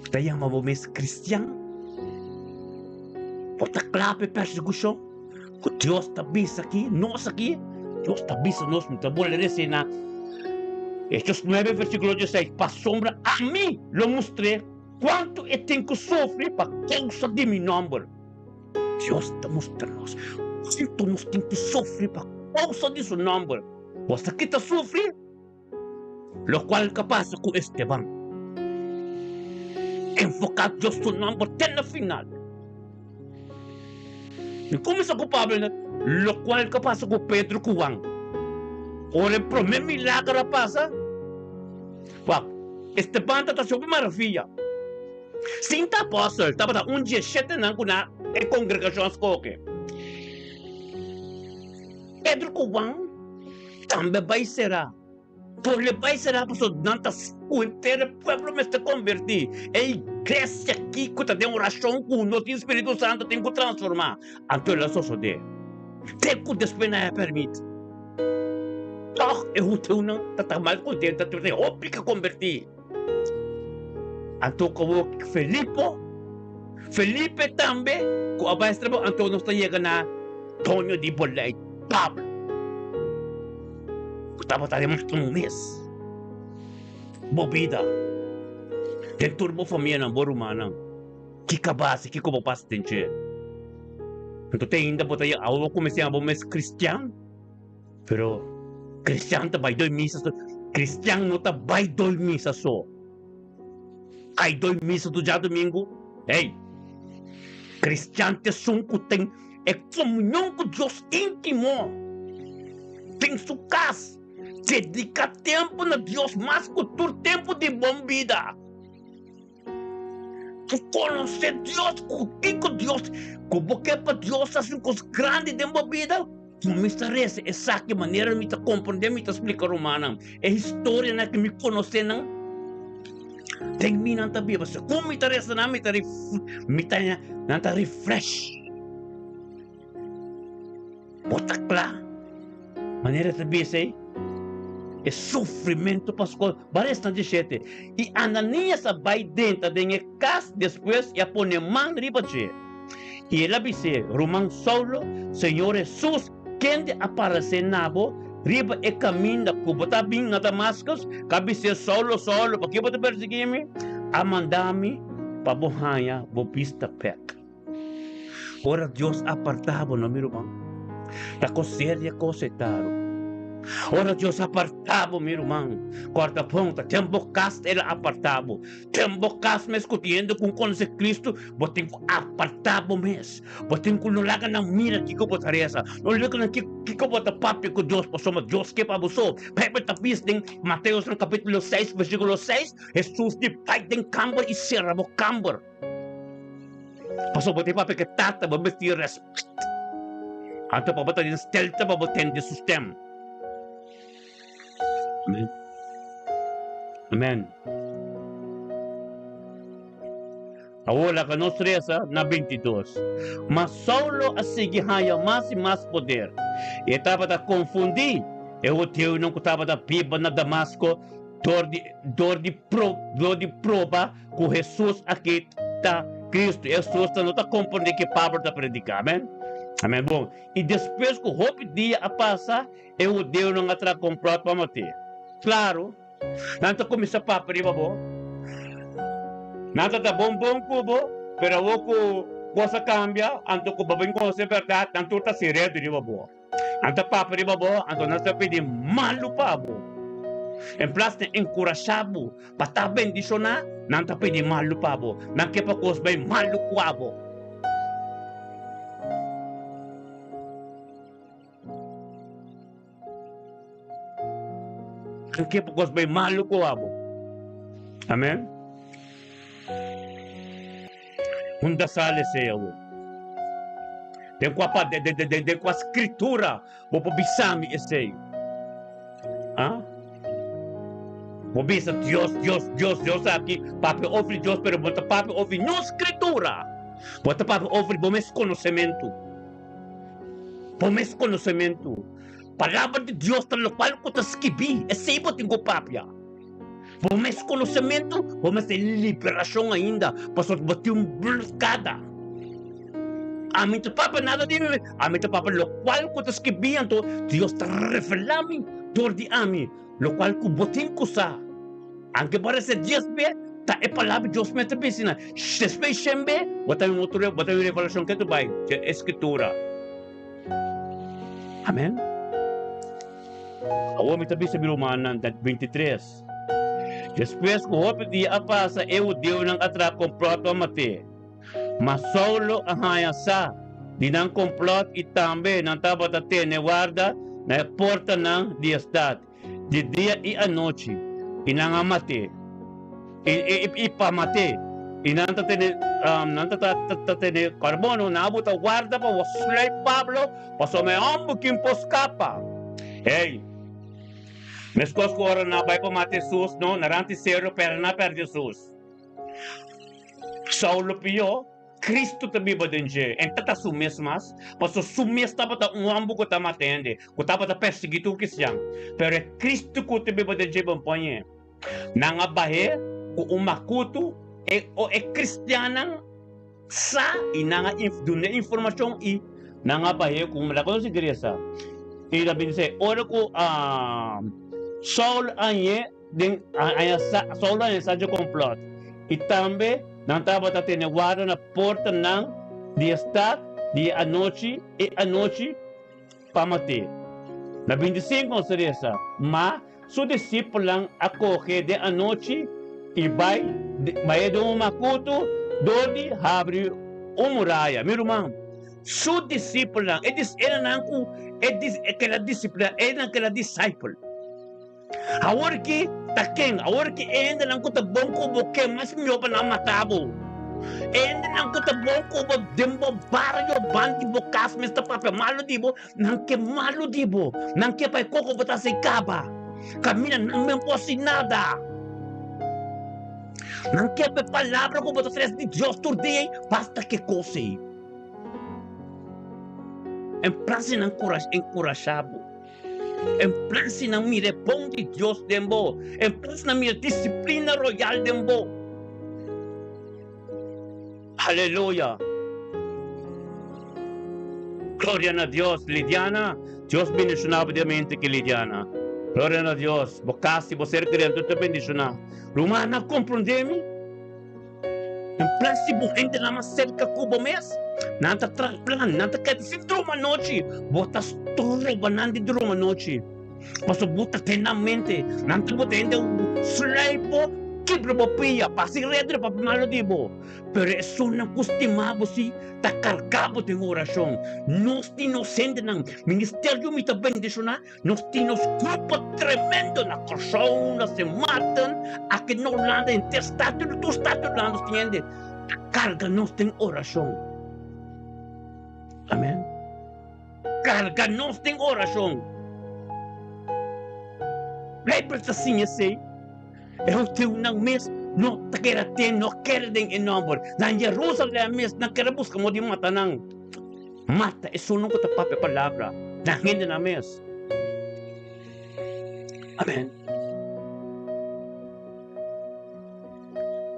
Kita yang mau mes Kristian, pota clave persecução, que Deus está bisa aqui, nós aqui, Deus está bisa nós, não está bolha recena. Estes 9 versículos 16, para sombra a mim, lo mostrei quanto eu tenho que sofrer para causa de meu nome. Deus está mostrando nós quanto nós temos que sofrer para causa de seu nome. Você que está sofrendo, lo qual capaz com Esteban. Enfocado Deus seu nome até no final. E começa com Pablo, lo qual capaz com Pedro com Juan. Ora, o primeiro milagre passa. Esteban está sobre maravilha. Cinta apóstolo, estava dia 7 na congregação escoque. Pedro com Juan também vai ser. Porque vai ser a pessoa o inteiro povo me está convertir. É a igreja aqui que está dando oração com o Espírito Santo tem que transformar. Então, ela só de. Tem que despenar permite. Eu não está mais contente, eu obriga a convertir. Então, como Felipe também, com a base de então nós está chegando a Tonho de Bolé, Pablo. Estava mais de mês. Bobida. Tem turbo família na Borumana. Que cabase, que como passa tem che. Então tem ainda botar aí, eu comecei a mês cristiano. Pero cristiano tá vai 2 missas. Cristiano não tá vai 2 missas só. Ai 2 missas do dia domingo. Ei. Cristiano te sunco tem é comunhão com Deus íntimo. Tem sua casa. Dedica tempo na Deus mais que o tempo de bom vida. Tu conhecer Deus, com Deus, como que para Deus assim coisas grandes de bom vida. Tu me estarece essa que maneira me compreender, me explicar romana. É história na que me conhece não. Tem me não tá bem, você como me interessa não me tá refresh. Bota claro. Maneira de bem sei. É sofrimento pascal, bastante gente. E Ananias vai dentro da casa depois e a põe mão riba de. E ele disse, Romão Saulo, Senhor Jesus, quem aparece na bo, riba e caminha, que botar bem na Damascus, cabe ser Saulo, para que botar perseguir-me? A mandar-me para borranha, bo pista peca. Ora Deus apartava no meu irmão. Da coséria cosetaram. Ora Deus apartava, meu irmão. Quarta ponta, tempo cast ele apartava. Tempo cast me escutando com conhecer Cristo, botem apartava mesmo. Botem com não laga na mira que eu botaria essa. Não laga na que eu botar papo com Deus, passou Deus que para você. Pepe tapis em Mateus no capítulo 6, versículo 6, Jesus de pai tem camber e serra bo camber. Passou botem papo que tata, bo vestir respeito. Anto pa botar em stelta, bo botem de sistema. Amém. Amém. Agora que nós reza na 22. Mas Saulo a seguir ganha mais e mais poder. E estava a confundir. Eu teu não estava a piba na Damasco. Dor de prova com Jesus aqui está Cristo. Jesus não está compreendendo que Pablo está predicando. Amém. Amém. Bom. E depois que o dia a passar, eu Deus não atrás comprado para matar. Claro, nanto começa para priva bo. Nanto da bom cubo, pero o coisa cambia, anto ko babin ko se verdade, nanto ta sire de riba bo. Anto para priva bo, anto nanto pedi malu pa bo. Em place de encorajabo, para ta bendicionar, nanto pedi malu pa bo. Nanke pa kos bem malu kwa bo. Que pagos bem malo ko abo. Amen. Unda sale se eu. Tem com a escritura, vou bisami esse. Ah? Mobisa Dios aqui, papi ofre Dios, pero bota papi ofre no escritura. Bota papi ofre bomes conhecimento. Bomes conhecimento. Palavra de Deus, tal qual que está escrevi, é sempre tenho papia. Bomes conhecimento, bomes ter liberação ainda, para botar blocada. Amin tu papa nada de mim, amin tu papa lo qual que está escrevi, então Deus está revelando dor de ami, lo qual que botin kusa. Anche para ser Deus be, ta é palavra de Deus me te piscina. Despe chembe, botar um outro, botar uma revelação que tu vai, que é escritura. Amen. A homem também se virou Romanos 23. Depois que o homem dia passa, eu deu ng atra complot a mate. Mas solo ang hayasa, di ng complot itambe ng tabat at guarda na porta ng diastad. Di dia e a noche, inangamate, ipamate, inantatene carbono, naabot a guarda pa, waslay Pablo, paso may ambukin poskapa. Hey, meskos ko oran na bay pa mate Jesus, no, naranti zero pero na per Jesus. Saulo piyo, Cristo tabi ba din siya? En tata sumes mas, paso sumes tapa ta umambo ko ta matende, ko tapa ta perseguitu kisyang. Pero Cristo ko tabi ba din siya bampanyen? Nangabahe, ko umakuto, o kristyanang sa inanga dun na informasyon nangabahe, kung malakot sa iglesia. Ilabi niya, ora ko, Saul anye, Saul anye sa complot. Itambe, nang tabat at tinawara na porta ng diastad, di anoche, pamati. Na 25 sa resa, su disciple lang acoge de anoche, ibay, mayedo makuto, dodi, habri, umuraya. Mirumang, su disciple lang, kala disciple. Awarki taking, awarki enda lang ko ta bongko boke mas myo pa na matabo. Enda lang ko ta bongko bo dembo barrio bandi bo kas mesta papa malo dibo, nang ke malo dibo, nang ke pa koko bota se kaba. Kamina nang men posi nada. Nang ke pa palabra ko bota tres di Dios turdei, basta que cose. En place ng encorajabo. En place ng mirepong di Diyos dembo. En place ng mire disiplina royal dembo. Hallelujah. Gloria a Dios. Lidiana, Dios bendicionaba de mente que Lidiana. Gloria a Dios. Bocasi, você querendo te bendicionar. Romana, compreende-me? En place bo gente na mas cerca kubo mes. Nanta plan, nanta kahit si druma noche, botas torre banandi druma noche. Paso buta tenamente, nanta buta ende sleipo, kibro bopia, pasi redre pa malo dibo. Pero eso na custimabo si, takarkabo de oración. Nos inocente ng ministerio mita bendiciona, nos tinos grupo tremendo na persona se matan, a que no landa en testato, tu stato landa tiende. Carga nos ten oración. Amen. Carga-nos em oração. Lembra-se assim, assim. Eu tenho um mês, não quero ter, não quero ter em nome. Na Jerusalém, mês, não quero buscar mo de mata nang. Mata, isso não está papel palavra. Na hindi na mês. Amen.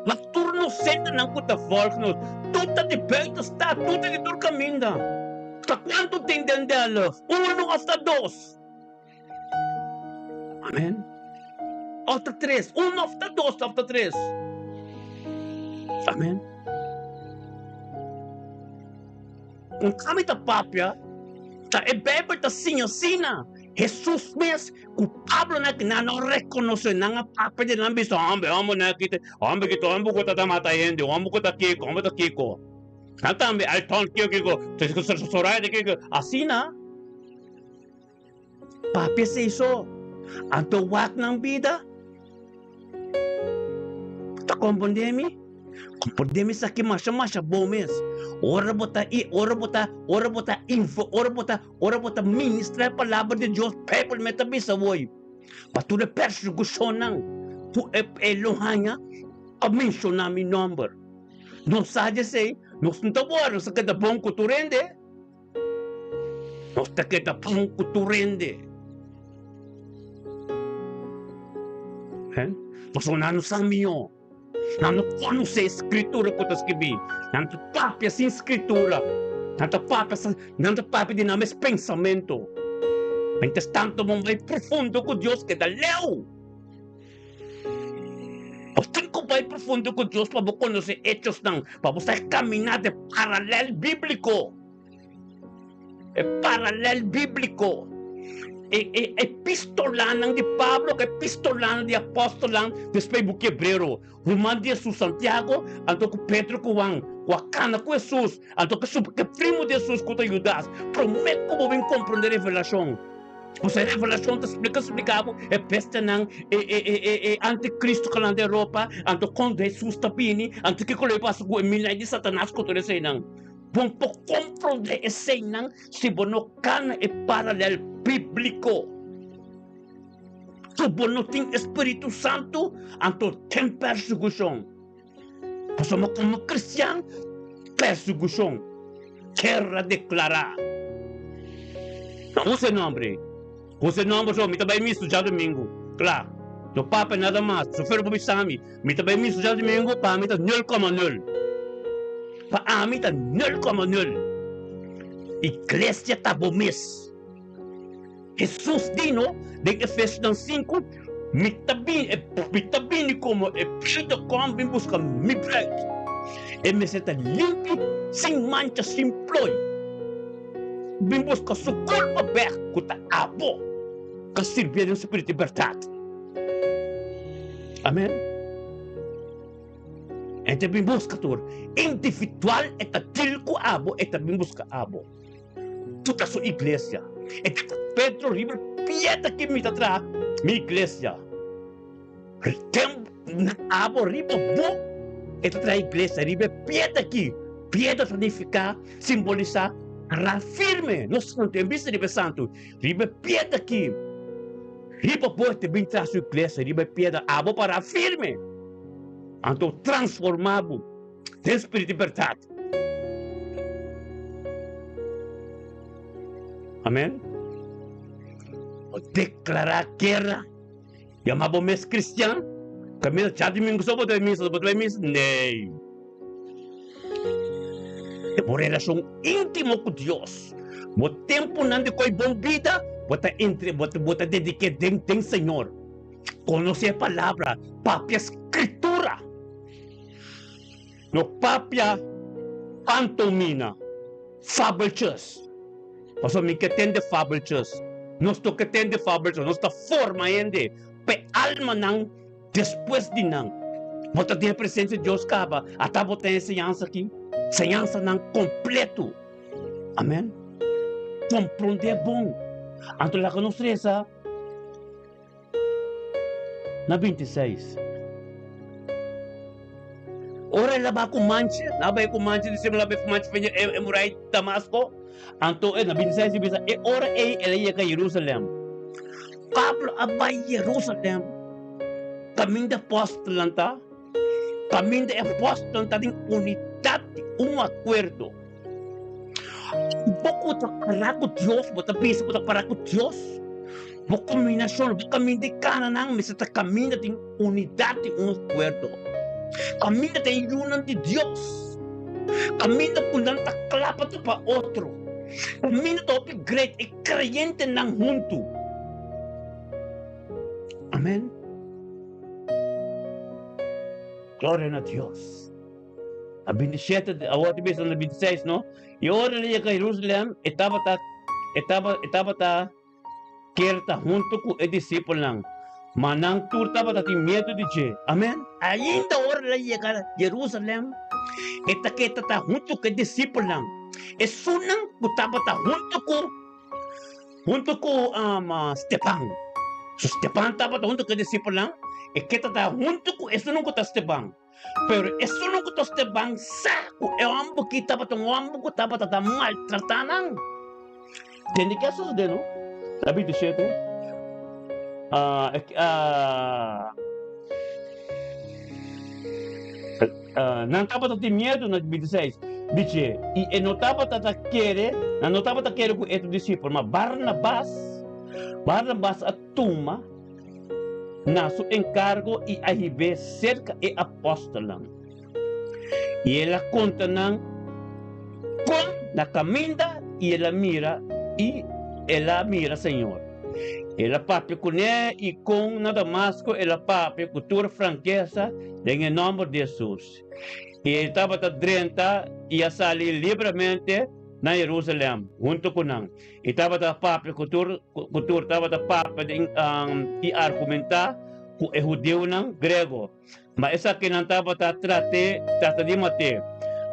Laturno senta ng kuta volk no. Tuta de peito está, tuta de tur caminda. ¿Hasta cuánto te entenderlos? 1 hasta 2. Amén. Hasta 3. 1 hasta 2 hasta 3. Amén. Kung kami ta papya, ta ebebe ta sina. Jesus mes, kung Pablo na kinano reconoce na nga papa de lambi sa ambe, amo na kita, ambe ko tatamatayin, ambe ko ta kiko. Natambe alton kiko, soray de kiko, asina. Papi se hizo, anto wak ng bida. Ta kompondemi sa kimasya bomes. Ora bota info, ora bota ministra palabra de Dios, people metabisa woy. Patuloy persecution ng tu elohanya a mencionar mi nombre. Não sabe se nós não estamos sa kada bom kuturende. Nós ta kada bom kuturende. Nós não sabemos. Não conhece a escritura que está escrito. Não papia sem escritura. Não papia de nome pensamento. Mientras tanto, mais profundo com Deus que da leu. Você tem que ir profundo com Deus para você conhecer hechos, para você caminhar de paralelo bíblico. É paralelo bíblico. Epistolando de Pablo, epistolando de apóstolo, depois do quebreiro. Romano de Jesus, Santiago, então com Pedro, com Juan, com a cana com Jesus, então que primo de Jesus com Judas. Prometo que vou compreender a revelação. Você a revelação está explicado, é peste não, anticristo que na Europa, então quando Jesus está vindo, então que ele passa com o milagre de Satanás contra esse não. Bom, para compreender esse não, se você não cana é paralelo bíblico. Se você não tem Espírito Santo, então tem perseguição. Porque como cristão, perseguição. Quero declarar. Não se nome. Você não pode me também me sujar domingo. Claro. No Papa nada mais. Se for para mim, me também me sujar domingo para mim tá 0,0. Para mim tá 0,0. Igreja tá bom mês. Jesus dino de Efésios 5, me também como é pedido como me busca me break. E me senta limpo, sem mancha, sem ploi. Me busca seu corpo aberto, que tá abo, que servir no espírito de liberdade. Amém? Então me busca tudo. Individual é tilco abo, é também busca abo. Toda a sua igreja. Então Pedro ribe pieta que me atrás, minha igreja. Tem abo ribe bom. Então a igreja ribe pieta aqui. Pieta significa simbolizar ra firme. Nós não temos visto ribe santo. Ribe pieta aqui. Ribe boa te bem traz sua igreja. Ribe pieta abo para firme. Então transformado em espírito de liberdade. Amém? Declarar guerra. Chamava mês cristão. Caminho já domingo só para missa, nem. É uma relação íntima com Deus. O tempo não de coi bom vida, bota dedicar tem Senhor. Conhecer a palavra, papia escritura. No papia pantomina, fabelchas. Mas me que tem de fabelchas. Nós estou que tem de fabelchas, nós está forma ainda. Pe alma não, depois de não. Bota ter a presença de Deus acaba. Até botar ensinança aqui. Ensinança não completo. Amém? Compreender é bom. Então lá que nós reza. Na 26. Ora lá vai com mancha. Lá vai com mancha. De cima lá vai com mancha. É murai Damasco. Então na 26 diz. E ora ela ia a Jerusalém. Pablo abai Jerusalém. Caminho de apóstolo tá. Caminho de apóstolo tá em unidade, acordo. Pouco de parar com Deus, bota pensa bota parar com Deus. Uma combinação, o caminho de Canaã, mas está caminho de unidade, acordo. Caminho de união de Deus. Caminho com tanta clapa para outro. Caminho de upgrade e crente não junto. Amém. Glória a Deus. A 27, a outra vez na 26, não? E ora ali a Jerusalém, estava quer estar junto com os discípulos. Mas não tu estava tem medo de Deus. Amém? Ainda ora ali a Jerusalém, quer estar junto com os discípulos. E sunang estava junto com Stepan. So Stepan estava junto com os discípulos. E que está junto com isso não está Esteban. Pero isso não está Esteban saco. É o ambo que estava maltratando. Entende que é isso de não? Sabe de jeito? não estava a ter medo no 26. Dice, e não estava a querer, não estava a querer com estes discípulos, mas Barnabas a toma na seu encargo e a ribe cerca e apóstola. E ela conta com na caminda e ela mira Senhor. Ela papi com ele e com na Damasco ela papi com toda franqueza em nome de Jesus. E ele estava dentro e a sair livremente na Jerusalém, junto com ele. E estava a papi com toda estava a papi e argumentar com o judeu não grego. Mas essa que não estava a tratar de matar.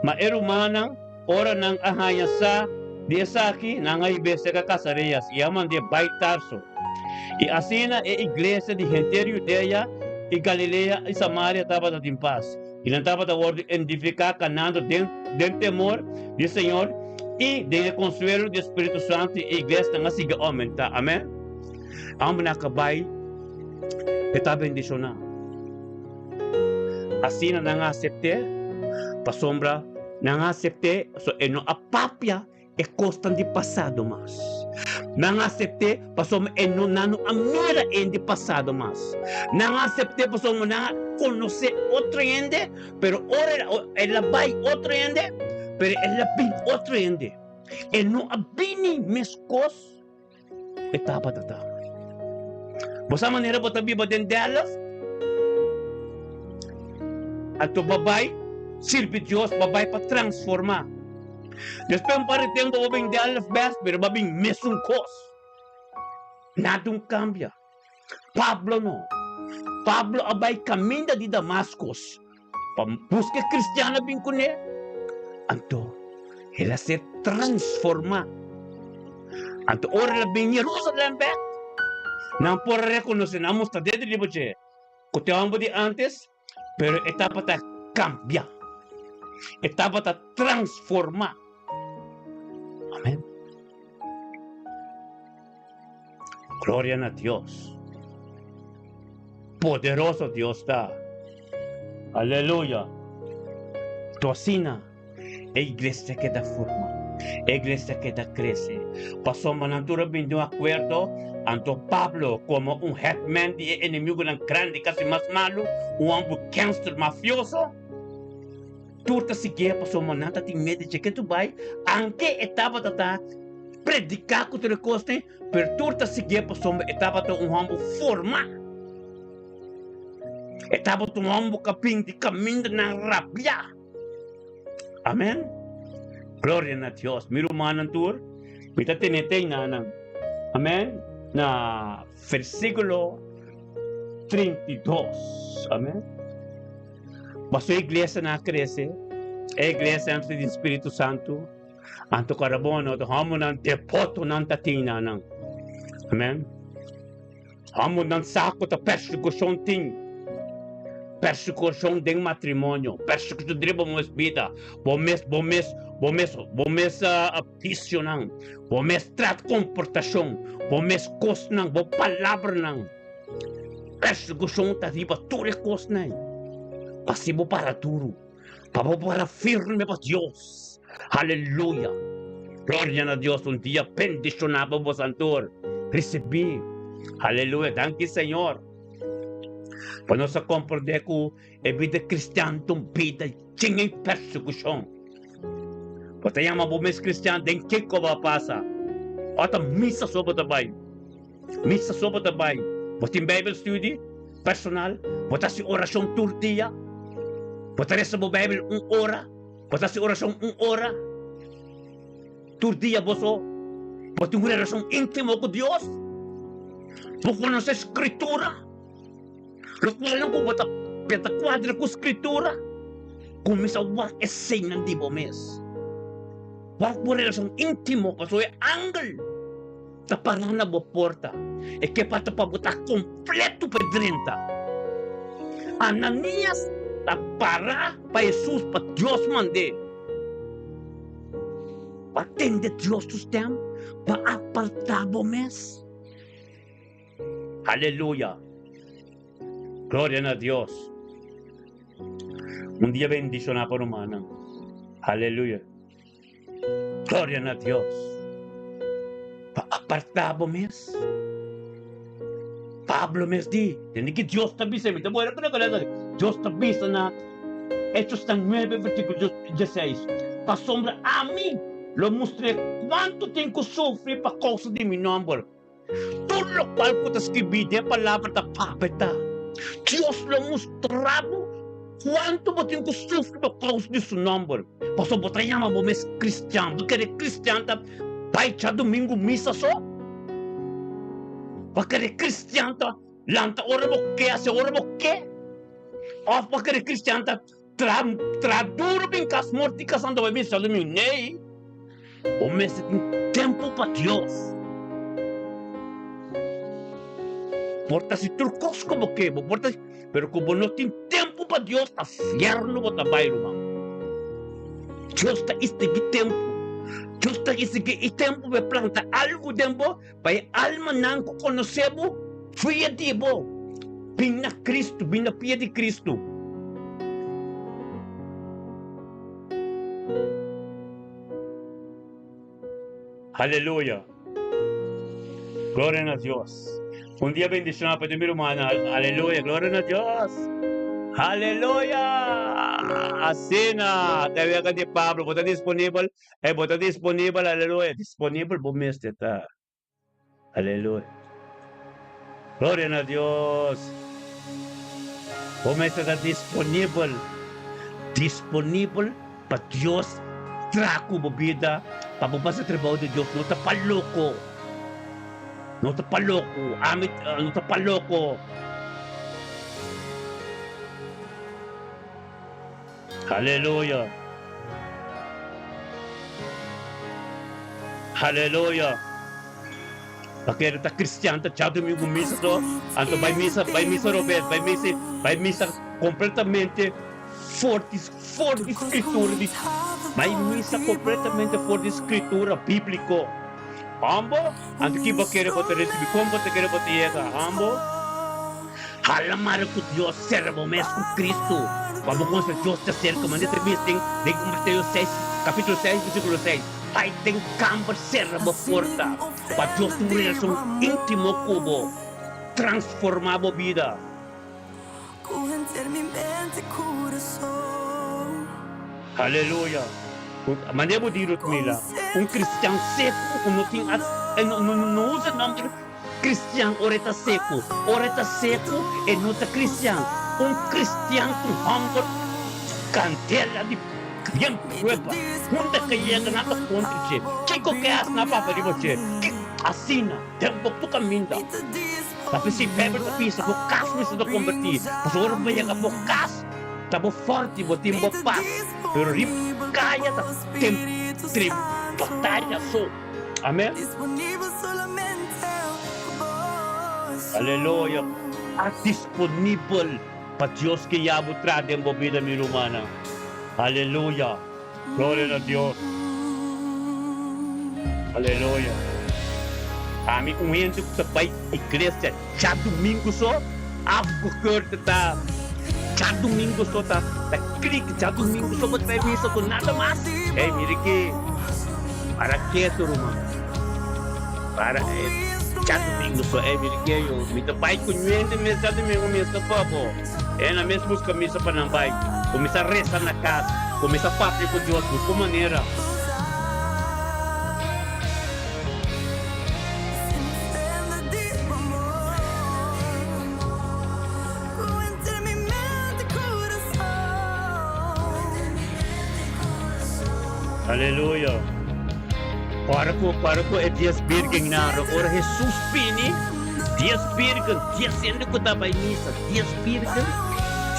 Mas era humana, ora não arranha sa de aqui não há ibese ka Casareias e aman de Baitarso. E assim a igreja de gente Judeia e Galileia e Samaria estava em paz. E não estava a ordem edificar canando dentro temor do Senhor e de consuelo do Espírito Santo e a igreja não siga aumentar. Amém? Amo na cabay está bendicionado. Assim não aceitar, para sombra não aceitar, so não apapia e costan de passado mas. Não aceitar, para sombra não a mira de passado mas. Não aceitar, para sombra não conhecer outro ende, pero ora ela vai outro ende, pero ela bin outro ende. E não abini mescos etapa tata. Bosa maneira bota biba den delas. Ato babay, sirve Dios babay para transformar. Después para tempo babing delas best, pero babing mesung kos. Nada cambia. Pablo no. Pablo abay caminda de Damascus. Busca cristiana bin kune. Anto, ela se transforma. Anto ora la bin Jerusalem back. Não por reconocer, não mostra dentro de você. Coteamos de antes, pero etapa ta cambia. Etapa ta transforma. Amém. Glória a Deus. Poderoso Deus está. Aleluia. Tosina. A igreja que dá forma. A igreja que dá cresce. Passou uma natura bem de acordo. Anto Pablo como headman de inimigo ng grande kasi mas malo, gangster mafioso. Turta sige pa so manata ti medici que tu vai, anche etapa tata predicar com o coste, per turta sige pa so etapa to forma. Etapa to kaping di caminho ng rabia. Amen. Gloria a Dios. Miro manan tur, mita tinetay na. Amen. Na versículo 32. Amém? Mas a igreja na cresce, a igreja antes do Espírito Santo, anto carabono, to hamo ng depoto ng tatina ng. Amém? Hamo ng sako ta persecution ting. Persecution ding matrimônio, persecution driba mo vida, bomes apisyo nang, bomes trat komportasyon, bomes kos nang, bo palabra nang, persecution ta diba ture kos nang, pasibo para duro, pabo para firme pa Dios, haleluya, gloria a Dios, un día bendicionado vos Santor, recibí, haleluya, danke Señor. Para nós compreender que a vida cristã é uma vida cheia de persecução. Você chama o mês cristão, tem que vai passar. Ota missa sobre também. Missa sobre também. Você tem Bible study personal. Você tem oração todo dia. Você recebe a Bíblia 1 hora. Você tem oração 1 hora. Todo dia você tem uma relação íntima com Deus. Você conhece a Escritura. Lo cual não bota peta quadra com escritura. Começa a war escena de bomes. War por relação íntimo, paso é angle. Ta para na bo porta. E que para pa botar completo pedrenta. Ananias ta para para Jesus, para Deus mande. Para atender Deus tus tem, para apartar bomes. Aleluia. Gloria a Dios. Un día bendición a por humana. Aleluya. Gloria a Dios. Apartado mes. Pablo mes di. Tiene que Dios te avisa. Dios te avisa na. Hechos tan 9, versículo 16. Para sombra a mí. Lo mostré cuánto tengo que sufrir para causa de mi nombre. Todo lo cual puedo escribir de palabra de papeta. Dios lo mostrado cuánto eu tenho que sofrer por causa de seu nome. Pastor, você chama o mês cristiano. Você quer cristiano, vai para domingo missa só? Você quer cristiano, lanta hora o que, essa hora o que? Ou você quer cristiano, traduro bem com as mortes que são da missa domingo? Nem. O mês tem tempo para Deus. Porta se turcos como que, porta, pero como não tem tempo para Deus, está fierno bota bairro, irmão. Deus está este tempo. Deus está este tempo para plantar algo tempo para alma não conhecemos, fia de bo. Bina Cristo, bina pia de Cristo. Aleluia. Glória a Deus. Un día bendición para mi hermana. Aleluya. Gloria a Dios. Aleluya. Asina. Te veo que Pablo. Bota disponible. Bota disponible. Aleluya. Disponible. Bumés está. Aleluya. Gloria a Dios. Bumés está disponible. Disponible para Dios. Trago bebida. Para pasar trabajo de Dios. No está para loco. No está pa loco, no está pa loco. Aleluya. Aleluya. Porque está cristiano, está domingo missa, então vai missa, Roberto, vai missa completamente forte escritura, vai missa completamente forte escritura bíblico. Ambo, anto que você quer botar receber, como você quer botar essa, ambo. Alamar que Deus serve mesmo com Cristo. Vamos conhecer Deus te cerca, mas nesse mês tem Mateus 6, capítulo 6, versículo 6. Pai tem campo serve forte, para Deus ter uma relação íntima com transformar a vida. Aleluia. Mas eu vou dizer cristiano seco, não usa o nome de cristiano, ora está seco e não está cristiano. Cristiano com humble, cantela de bem prueba, onde que chega na tua contra, que qualquer na papa de você, que assina, tem pouco caminho. Tapi se febre da pista, o caso me se do convertir, mas agora vai chegar por caso. Estava forte, vou ter uma paz. Pero caia da tempo, batalha só. Amém? Aleluia. Disponível para Deus que já vos traz em a vida minha humana. Aleluia. Glória a Deus. Aleluia. A mim com gente que vai à igreja já domingo só, algo que está. Já domingo só tá clique, já domingo só vai missa com nada mais. Mire que para que turma? Para já domingo só mire que eu me tô pai conhece me já domingo me está papo. Na mesma busca missa para não vai. Começa a rezar na casa, começa a falar com Deus de qualquer maneira. Aleluia. Para ko é dias birgen na ora Jesus pini. Dias birgen, dias sendo ko ta by misa. Dias birgen,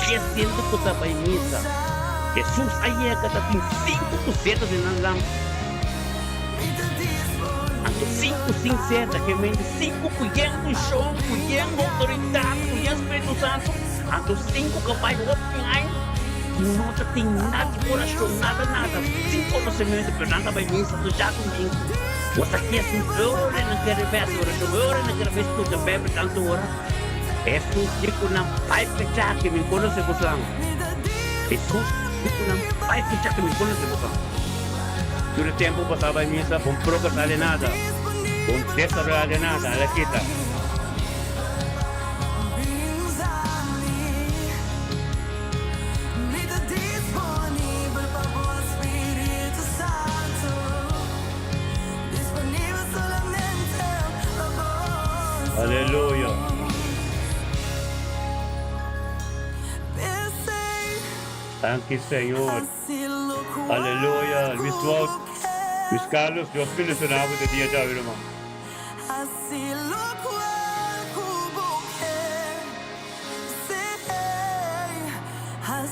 dias sendo ko ta by misa. Jesus aí ka ta tem 5% de nanlang. Anto 5 seta que men 5 kuyang show, kuyang autoridade, kuyang Espírito Santo. Anto 5 ka by opinai. Não tem nada de coração, nada. Sem conhecimento, pero nada vai missa do já domingo. Você quer se ora na cabeça, ora na cabeça do também, tanto ora. Jesus digo na pai pecado que me conhece você. Jesús, ito lang, ay, pucha, tumikulan sa buka. Sudah tiempo pasaba en misa, con procas nada, con César nada, la kita. Aleluya. Thank you, Señor. Aleluya. Luis Carlos, Dios bendiga su nombre de día ya, hermano.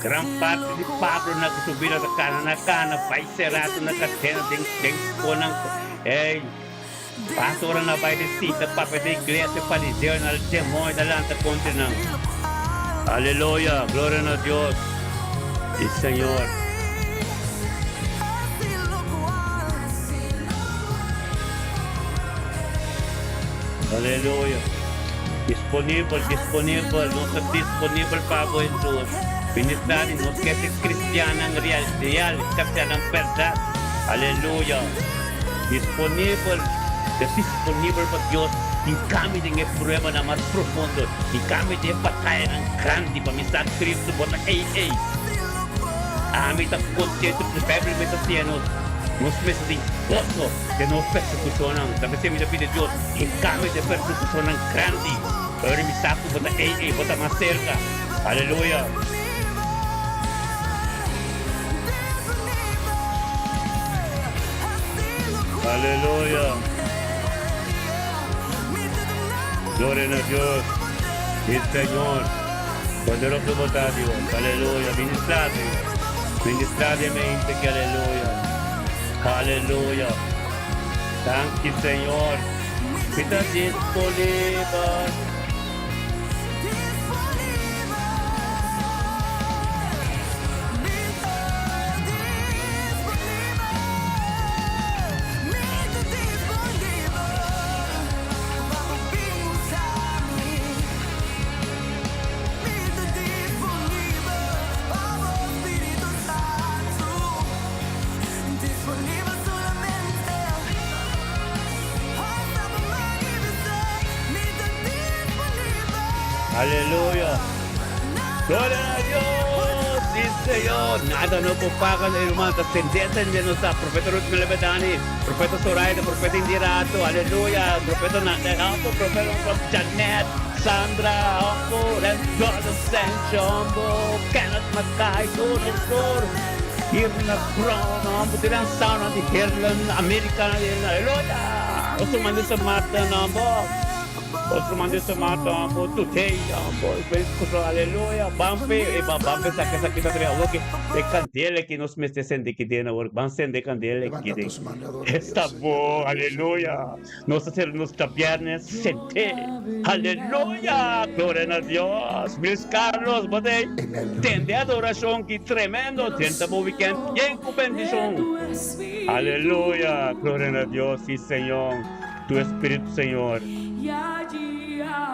Gran parte de Pablo na kusubira sa kana, paiserato na katena ding konang, pastor na vai de cita, papa de iglesia, fariseo na demônio da lanta continente. Aleluya, gloria a Dios. Y Señor. Aleluya. Disponible, no está disponible para Jesús. Ministrar nos que es cristiana en real, cristiana en verdad. Aleluya. Disponible para Dios. En cambio de prueba na más profundo. En cambio de batalla en grande para mi Cristo. Bota, me está contento, preferible me está haciendo. Nos meses de gozo que nos persecucionan. También se me pide Dios, en cambio de persecución grande. Ahora me saco, bota más cerca. Aleluya. Aleluya. Gloria a Dios. El Señor. Poderoso votar Dios. Aleluya. Ministrate mente que aleluya. Aleluya. Thank you, Señor. Está disponible. Aleluya. Gloria a Dios. Sí, Señor. Nada no pupakan, hermano. Trascendencia de nuestra profeta Ruth Melebedani, profeta Soraya, profeta Indirato. Aleluya. Profeta Nanato, profeta Janet, Sandra, Uncle, and God Ascension, Kenneth Mackay, Doctor, Irna Brown, Uncle, Tilang Sound, Auntie Herlan, American, Aleluya. Oso mandi sa Marta, Nambo. Otro mande sa mata po today po aleluya bampe sakit oke de candela que nos mete sende que tiene work van sende candela que de está bo aleluya nos hacer nuestra viernes sente aleluya gloria a Dios Luis Carlos bote tende adoración que tremendo tenta bo weekend bien con bendición aleluya gloria a Dios sí Señor tu Espíritu Señor.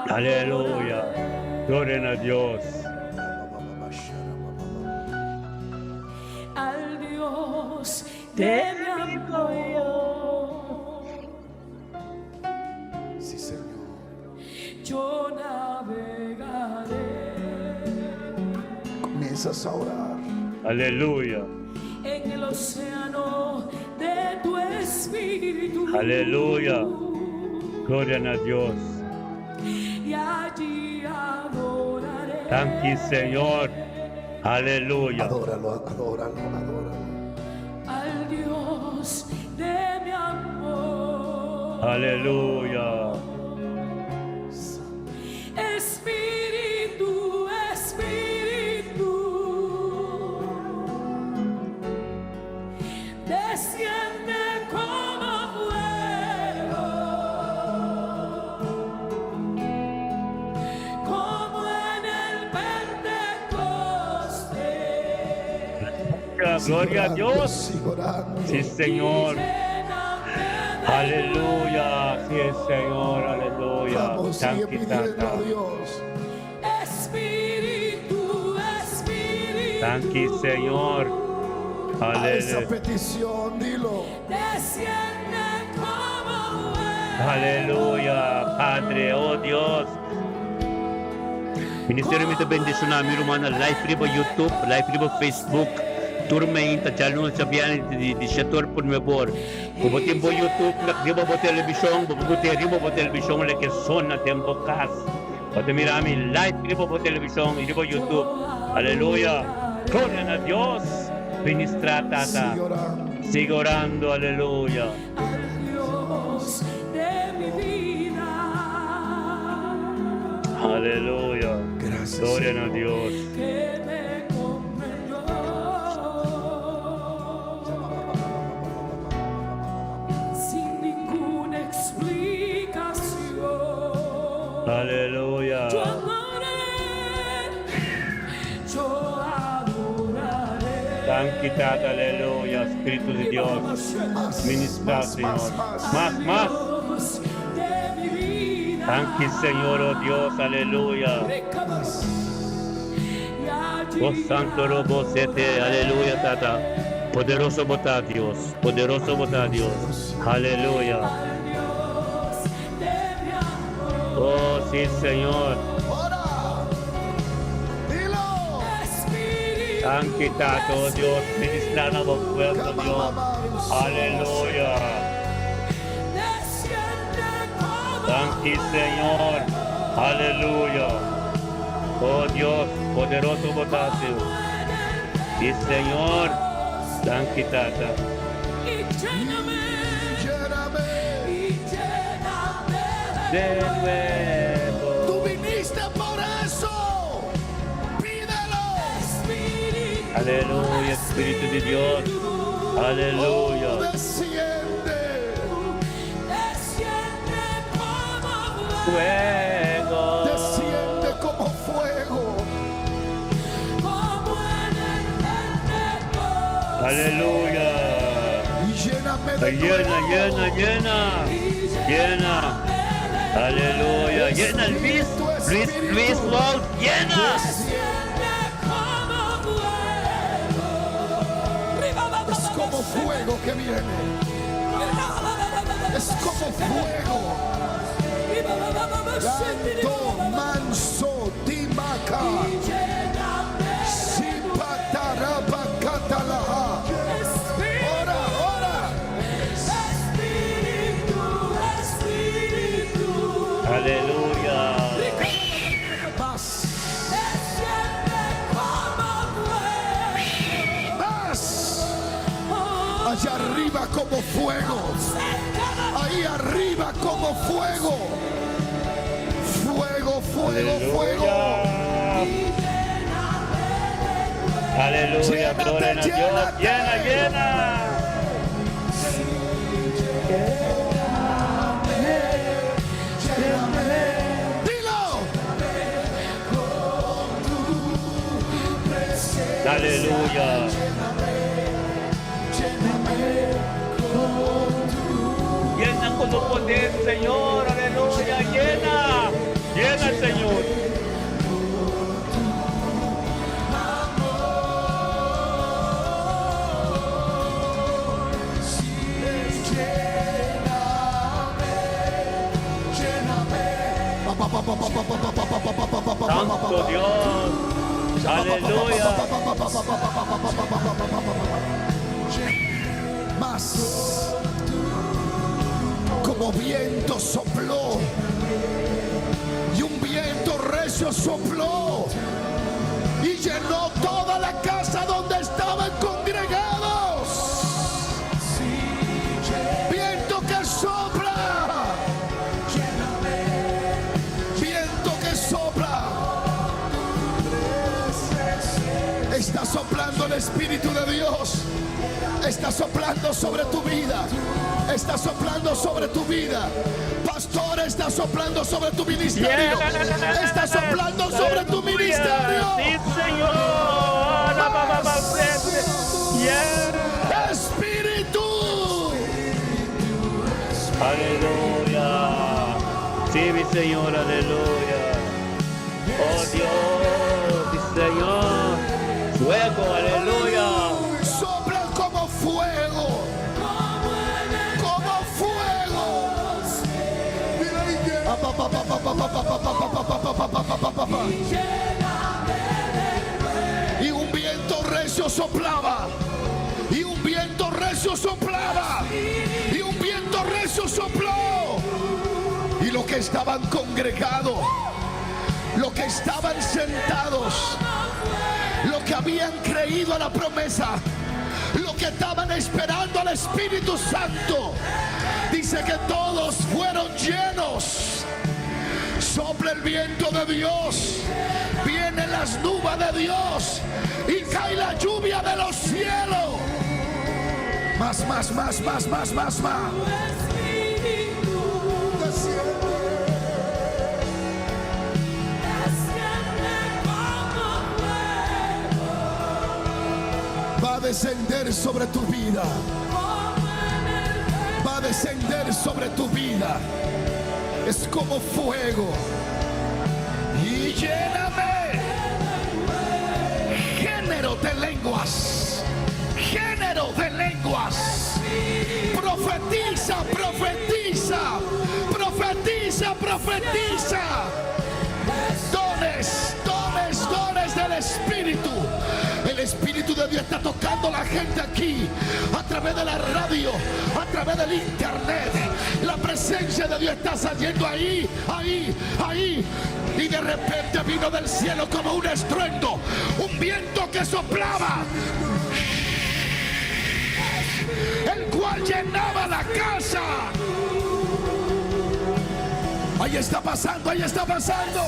Aleluya. Gloria a Dios. Al Dios de mi amor. Sí, Señor. Yo navegaré. Comienzas a orar. Aleluya. En el océano de tu espíritu. Aleluya. Gloria a Dios. Y allí adoraré. Thank you, Señor. Aleluya. Adóralo. Al Dios de mi amor. Aleluya. Espíritu, desciende como fuego, como en el Pentecostés. Gloria a Dios. Sigo orando. Sí, Señor. Aleluya. Sí, Señor. Aleluya. Vamos, sigue Thank you, pidiendo a Tata. Dios. Espíritu, Thank you, Señor. A esa Aleluya. petición, dilo. Desciende como Aleluya, Padre, oh Dios. Ministerio Mito Bendición namin rumana live rin po YouTube, live rin po Facebook. Turme inta channel sa biyan di setor pun mebor. Bubuti po YouTube, di ba po telebisyon, bubuti rin po telebisyon like son na tempo kas. Pati mirami live rin po telebisyon, di po YouTube. Aleluya. Gloria a Dios. Ministrata ta. Sigue orando. Sigo orando, aleluya. Dios de mi vida. Aleluya. Gracias, Gloria a Señor. Dios. Que me comprendió sin ninguna explicación. Aleluya. Yo amaré, yo adoraré. Thank you, Tata. Aleluya. Espíritu de Dios. Ministra, Señor. Más. Dios de mi vida. Thank you, Señor, oh Dios. Aleluya. Oh Santo Robo Sete. Aleluya, Tata. Poderoso bota Dios. Poderoso bota Dios. Aleluya. Oh, sí, Señor. Ora. Dilo. Thank you, Tata, oh Dios. Ministra na po puerto, Dios. Aleluya. Thank you, Señor. Aleluya. Oh Dios, poderoso botaste. Sí, Señor. Thank you, Tata. Lléname. De nuevo. Tú viniste por eso. Pídelo. Aleluya, Espíritu de Dios. Aleluya. Oh, desciende. Fuego. Desciende como fuego. Aleluya. Y lléname de Llena, nuevo. llena, llena. Llena. Aleluya. Llena Luis. Luis Lord. Llena. Es como fuego que viene. Es como fuego. Lando manso dimaca. Sipataraba catalaha. Ora, ora. Aleluya. Más. Más. Allá arriba como fuego. Ahí arriba como fuego. Fuego, fuego, fuego. Aleluya. Gloria a Dios. Llena, llena. Dilo. Aleluya. Llena con tu poder, Señor. Aleluya. Llena. Llena, Señor. Santo Dios. Aleluya. Más. Como viento sopló. Y un viento recio sopló. Y llenó toda la casa donde estaban congregados. Viento que sopla. Viento que sopla. Está soplando el Espíritu de Dios. Está soplando sobre tu vida. Está soplando sobre tu vida. Pastor, está soplando sobre tu ministerio. Está soplando sobre tu ministerio. Sí, Señor. Espíritu. Aleluya. Sí, mi Señor, aleluya. Oh Dios, mi Señor. Fuego, Y un viento recio soplaba. Y un viento recio soplaba. Y un viento recio sopló. Y los que estaban congregados, los que estaban sentados, los que habían creído a la promesa, los que estaban esperando al Espíritu Santo, dice que todos fueron llenos. Sopla el viento de Dios, vienen las nubes de Dios y cae la lluvia de los cielos. Más. Va a descender sobre tu vida. Va a descender sobre tu vida. Es como fuego. Y lléname. Género de lenguas. Género de lenguas. Profetiza, profetiza. Profetiza, profetiza. Dones del Espíritu. El Espíritu de Dios está tocando a la gente aquí, a través de la radio, a través del internet. La presencia de Dios está saliendo ahí. Y de repente vino del cielo como un estruendo, un viento que soplaba, el cual llenaba la casa. Ahí está pasando, ahí está pasando.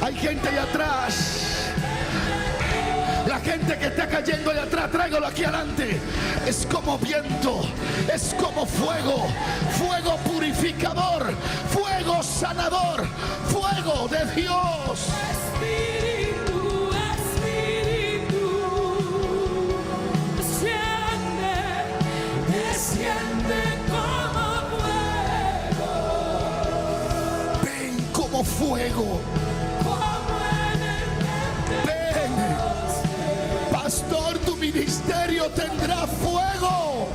Hay gente allá atrás. La gente que está cayendo allá atrás, tráigalo aquí adelante. Es como viento, es como fuego. Fuego purificador, fuego sanador, fuego de Dios. Espíritu, desciende como fuego. Ven como fuego. Ven, pastor, tu ministerio tendrá fuego.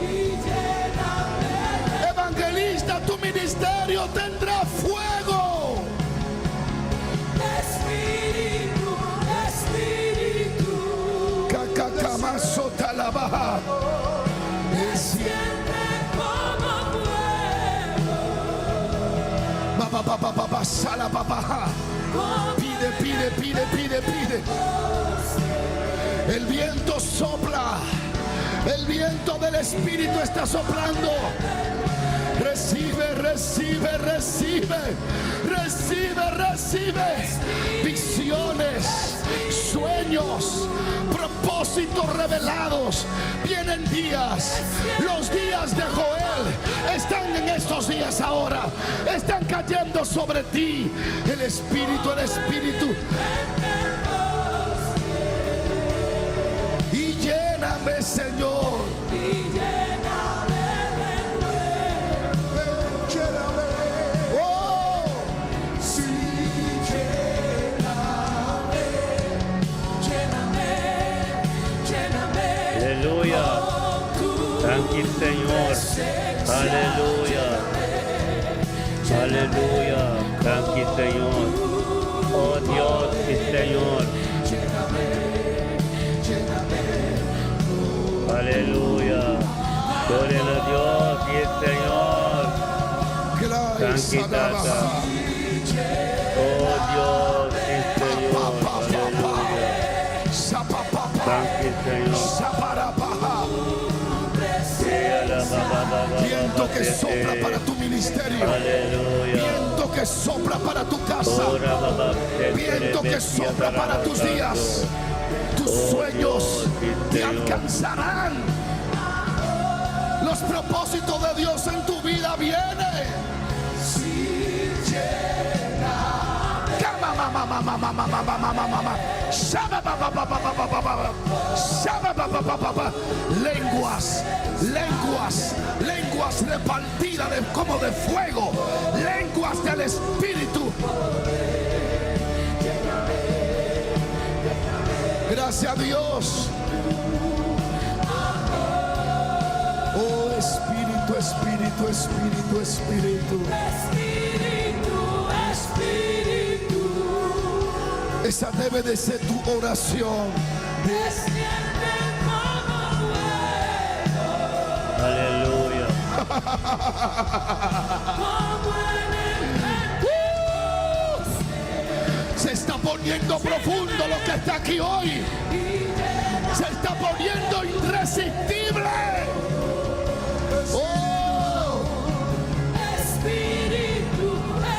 Evangelista, tu ministerio tendrá fuego. Espíritu, Cacacamazo talabaja. desciende como fuego. Sala papaja. Pide. El viento sopla. El viento del Espíritu está soplando. Recibe visiones, sueños, propósitos revelados. Vienen días, los días de Joel están en estos días ahora, están cayendo sobre ti. El Espíritu. Y lléname, Señor. Aleluya. Tranquil, Señor. Aleluya. Aleluya. Tranquil, Señor. Oh Dios, sí, Señor. Aleluya. Gloria a Dios, sí, Señor. Tranquilidad. Oh Dios, sí, Señor. Aleluya. Tranquil, Señor. Viento que sopla para tu ministerio. Aleluya. Viento que sopla para tu casa. Viento que sopla para tus días. Tus sueños te alcanzarán. Los propósitos de Dios en tu vida vienen. Lenguas repartidas como de fuego, lenguas del Espíritu. Gracias a Dios. Oh, Espíritu, Espíritu, Espíritu, Espíritu. Espíritu, Esa debe de ser tu oración. desciende como fuego, Aleluya. como en el Pentecostés. Se está poniendo profundo lo que está aquí hoy. Se está poniendo irresistible. Oh, Espíritu,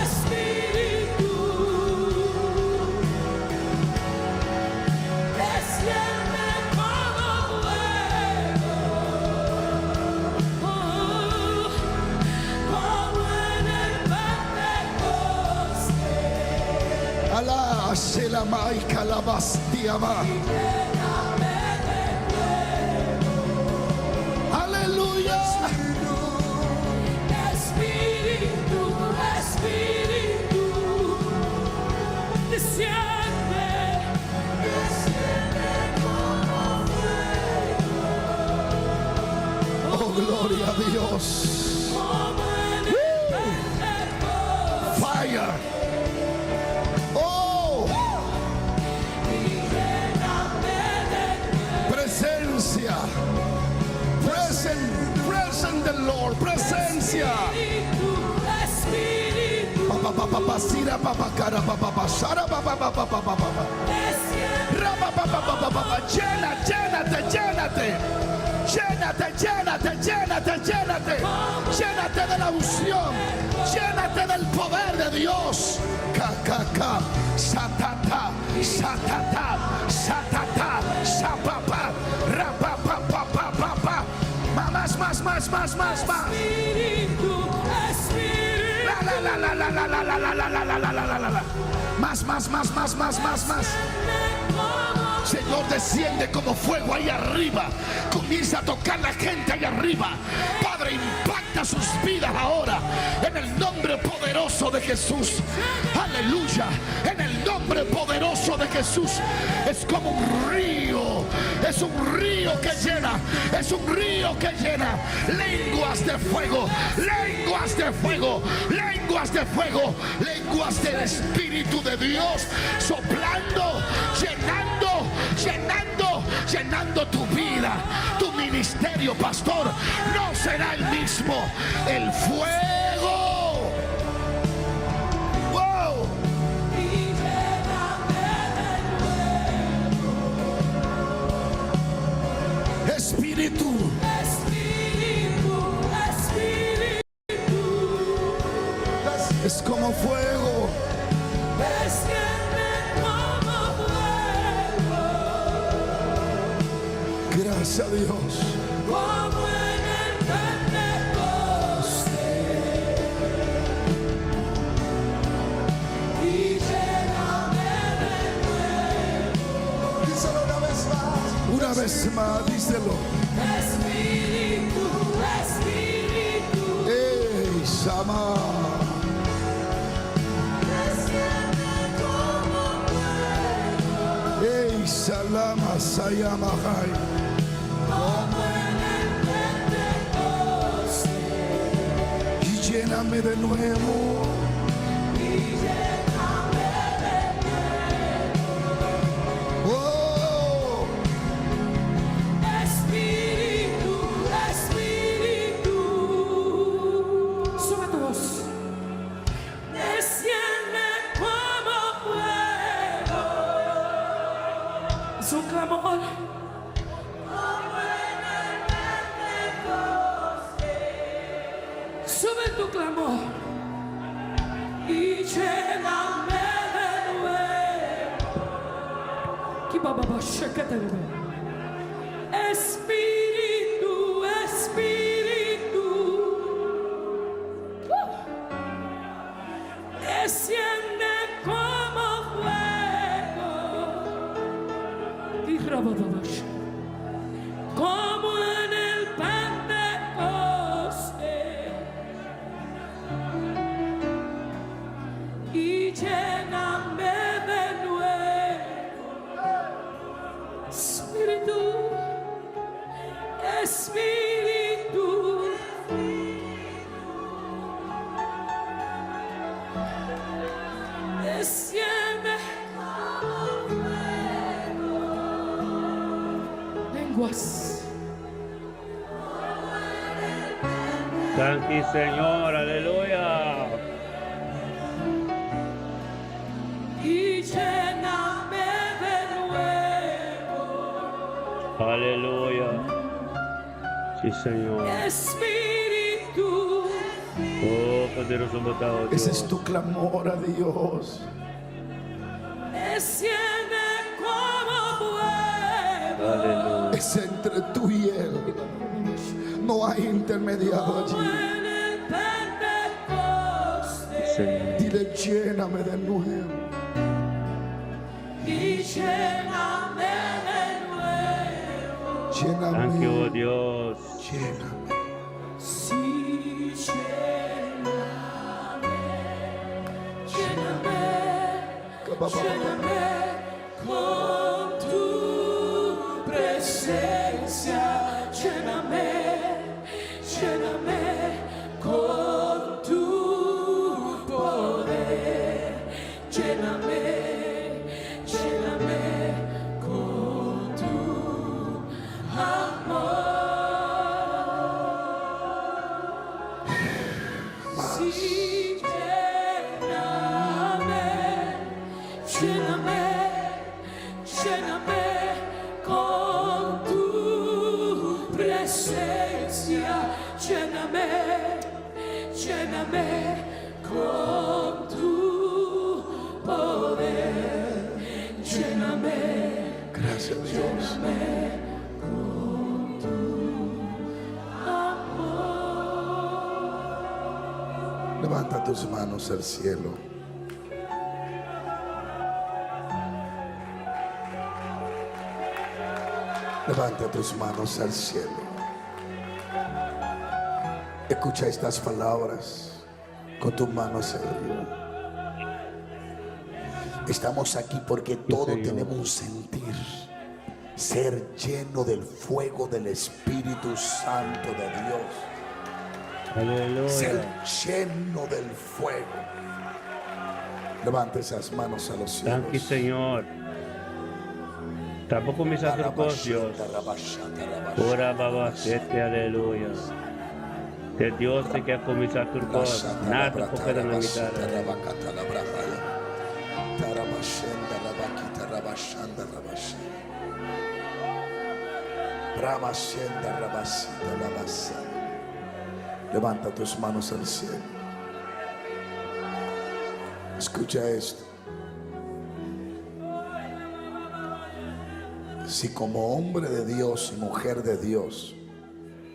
Espíritu, desciende como fuego, como en el Pentecostés. Alá, Shelama y Calabastíama. Aleluya. Espíritu, Espíritu, desciende, desciende como fuego, Oh, gloria a Dios. como en el Pentecostés. Fire. Oh, presencia. Present the Lord. Presencia. Espíritu, Espíritu, Pa, pa, pa, pa, sira, pa, pa, cara, pa, pa, pa, shara, pa, pa, pa, pa, pa, pa, pa. desciende, Ra, pa, pa, pa, pa, pa, pa, pa. Llénate, llénate. Llénate, llénate, llénate, llénate. Llénate de la unción. Llénate del poder de Dios. Ka, ka, ka. Satata, satata, satata, sapapa, rapapa, pa, pa, pa, pa. Más. Espíritu, Espíritu, La, la, la, la, la, la, la, la, la, la, la, la, la, la, la. Más. Señor, desciende como fuego ahí arriba. Comienza a tocar la gente ahí arriba. Padre, impacta sus vidas ahora. En el nombre poderoso de Jesús. Aleluya. En el nombre poderoso de Jesús. Es como un río. Es un río que llena. Es un río que llena. Lenguas de fuego. Lenguas de fuego. Lenguas de fuego. Lenguas del Espíritu de Dios. Soplando. Llenando tu vida, tu ministerio, pastor, no será el mismo. El fuego. Wow. Espíritu. Espíritu, Espíritu, Es como fuego. desciende como fuego, Gracias a Dios. como en el Pentecostés. Y lléname de nuevo, Díselo una vez más. Una vez más, díselo. Espíritu, Espíritu, ¡Ey, Sama! desciende como fuego, ¡Ey, Salama, Sayamahai! como en el Pentecostés. Y lléname de nuevo. Y lléname de ¡Oh! Espíritu, Espíritu, sube tu voz, desciende como fuego, es un clamor, como en el Pentecostés, sube tu clamor y lléname de nuevo. Espíritu, Espíritu, desciende como fuego y como en el Pentecostés y lléname de nuevo. Espíritu, Espíritu, Enciende lenguas. Thank you, Señor. Aleluya. Y lléname de nuevo, Aleluya. Sí, Señor. Espíritu. Oh, poderoso botado Dios. Ese es tu clamor a Dios. Desciende como fuego. Aleluya. Es entre tú y Él. No hay intermediado Como allí. en el Pentecostés. Señor. Dile, lléname de nuevo. Y lléname de nuevo. Thank you, oh Lléname. Dios. Lléname. Sí, lléname. Lléname con tu presencia. Lléname con tu poder. Lléname con tu amor. Sí, lléname con tu presencia. Lléname con tu poder. Lléname Gracias, Dios. con tu amor. Levanta tus manos al cielo. Levanta tus manos al cielo. Escucha estas palabras con tus manos arriba. Estamos aquí porque todos Señor. tenemos un sentir. Ser lleno del fuego del Espíritu Santo de Dios. Ser Aleluya. lleno del fuego. Levanta esas manos a los cielos. Thank you, Señor. Tampoco mis sacerdotes. Ora baba sete, aleluya. De Dios te que comenzar tu cosa. Nada puede limitar. Levanta tus manos al cielo. Escucha esto. Si como hombre de Dios y mujer de Dios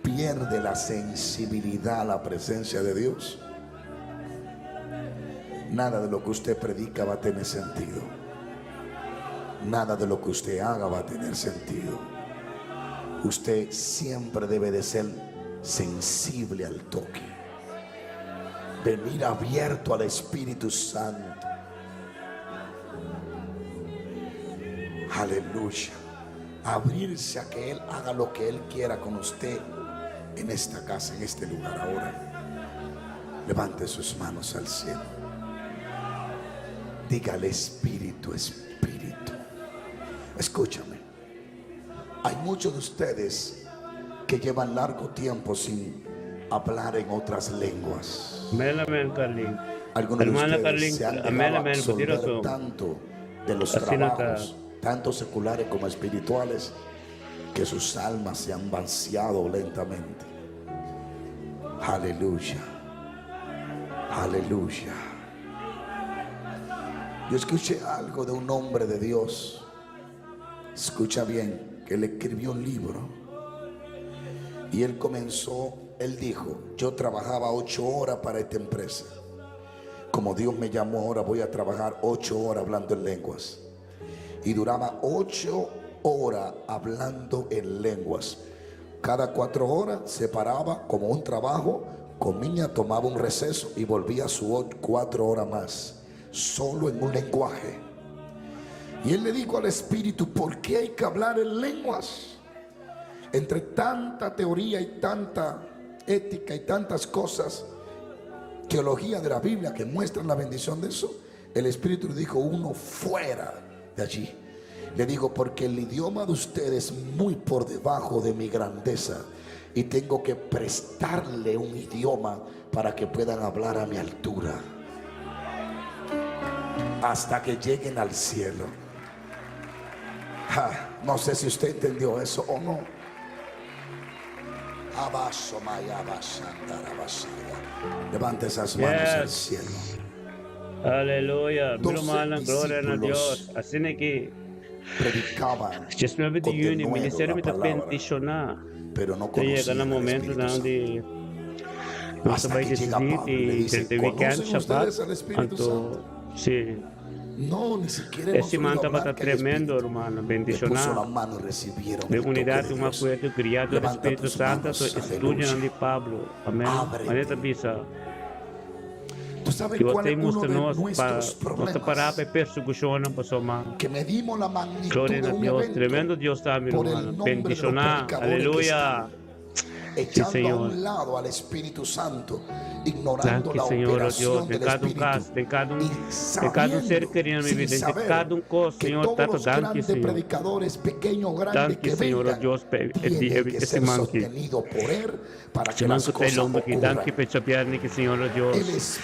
pierde la sensibilidad a la presencia de Dios, nada de lo que usted predica va a tener sentido. Nada de lo que usted haga va a tener sentido. Usted siempre debe de ser sensible al toque. Venir abierto al Espíritu Santo. Aleluya. Abrirse a que Él haga lo que Él quiera con usted en esta casa, en este lugar ahora. Levante sus manos al cielo. Dígale, Espíritu, Espíritu. Escúchame. Hay muchos de ustedes que llevan largo tiempo sin hablar en otras lenguas. Amén, amén, Carlin. Algunos de Hermana ustedes se han Carlin, amén, dejado amén, absorber poderoso. tanto de los Así no está. trabajos, tanto seculares como espirituales, que sus almas se han vaciado lentamente. Aleluya. Aleluya. Yo escuché algo de un hombre de Dios. Escucha bien, que le escribió un libro. Y él dijo, yo trabajaba 8 horas para esta empresa. Como Dios me llamó ahora, voy a trabajar 8 horas hablando en lenguas. Y duraba 8 horas hablando en lenguas. Cada 4 horas se paraba como un trabajo, comía, tomaba un receso y volvía a sus 4 horas más, solo en un lenguaje. Y él le dijo al Espíritu, ¿por qué hay que hablar en lenguas? Entre tanta teoría y tanta ética y tantas cosas, teología de la Biblia que muestran la bendición de eso, El Espíritu le dijo uno fuera de allí. Le digo porque el idioma de ustedes es muy por debajo de mi grandeza y tengo que prestarle un idioma para que puedan hablar a mi altura hasta que lleguen al cielo. No sé si usted entendió eso o no. Levante esas manos al Yes. cielo. Halleluja. 12 Milumana, gloria a discípulos Dios. Así que, Predicaban just me with you, con ministério denuedo me la tá palabra, peticionar. pero no Chega conocían no al momento Espíritu Santo. onde nós Hasta vai que llega decidir Pablo y le e dice, ter weekend ¿conocen Shabbat. ustedes al Espíritu Santo? Sim, No, ni siquiera hemos esse oído man estava hablar que hay tremendo, Espíritu. hermano, Le puso la bendicionar. mano y recibieron De el toque unidade, de uma Dios. coisa criada do Levanta Espírito tus Santo, manos, estudiam aleluya. de Pablo. Amém. Ábrete. Maneta bisa. ¿Tú sabes Que cuál você es uno mostra de nós nuestros para parar problemas? para perseguição na pessoa, mano. Que medimos la magnitud Glória de a un Deus, tremendo evento Deus está, meu por el irmão. nombre de los Bendicionar, predicadores que aleluia. están, echando a Señor. un lado al Espíritu Santo, ignorando Gracias, la Senhor, ó operación Deus, de del cada Espíritu caso, de cada y ser sabiendo, querido na minha sin vida, de saber, cada coisa, que Senhor, todos tanto los danke, grandes Senhor. predicadores, pequeños o grandes Danke, que Senhor, ó vengan, Deus, tienen que esse ser man aqui. sostenidos por Él para que Esse man las que tem cosas lombo aqui, danke ocurran. para saber que Senhor, ó Él Deus. es,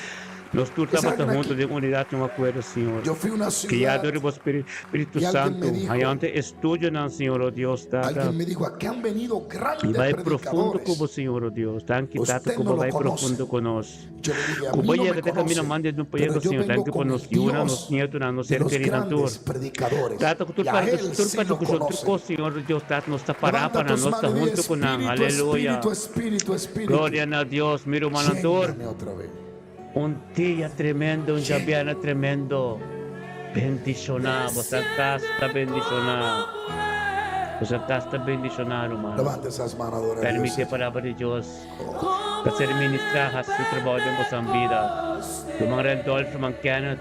Nós todos ¿Es alguien estamos juntos aquí? de unidade, uma coisa, Senhor. yo fui a una ciudad, Criado do Espírito y alguien Santo, me dijo- aí onde estudio, não, Senhor, ó Deus, tá? alguien me dijo, aquí han venido E grandes vai profundo predicadores. como o Senhor, ó Deus. Danke, Usted tanto no como lo vai conoce. profundo conosco. Yo le dije, a Como mí no llega me até caminho conoce, mande no pero projeto, yo Senhor, vengo danke por con nos el guiar, Dios nos nietos, nos de ser los querido, grandes predicadores. Trata com tudo Y a para Él tudo sí para lo tu conosco, conoce. Senhor Deus, tá nos está parado Levanta para tus nós, está manos y di, junto com nós. Espíritu, Aleluia. Espíritu, Espíritu, Espíritu. Glória a Deus, mira o manador. Lléname otra vez. Dia tremendo, Jabiana tremendo. Bendicionar, você está bendicionar. Você está bendicionar, irmão. Levanta esas manos, adora a Dios. Permite a palavra de Deus para ser ministrar a seu trabalho em vossa vida. O irmão Randolfo, o irmão Kenneth,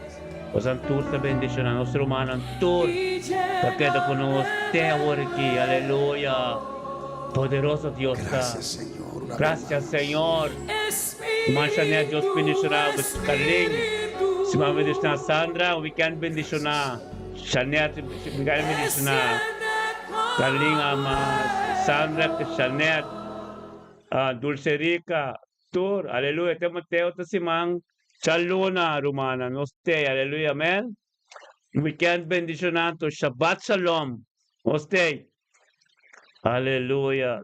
os antur está bendicionar. Nosso irmão antur, porque é conosco até agora aqui. Aleluia. Poderoso Deus está. Gracias, Señor. Una vez Gracias, más. Senhor. Irmã Chanel, Deus bendicionar. O Carlinhos. Se vai bendicionar Sandra, o weekend bendicionar. Chanel, se vai bendicionar. Carlinhos, ama Sandra, Chanel, Dulce Rica, Tur, aleluia. Temos outra semana. Shaluna, Romana, nos te, aleluia, amen. Weekend bendicionado, Shabbat Shalom. Nos te. Aleluia.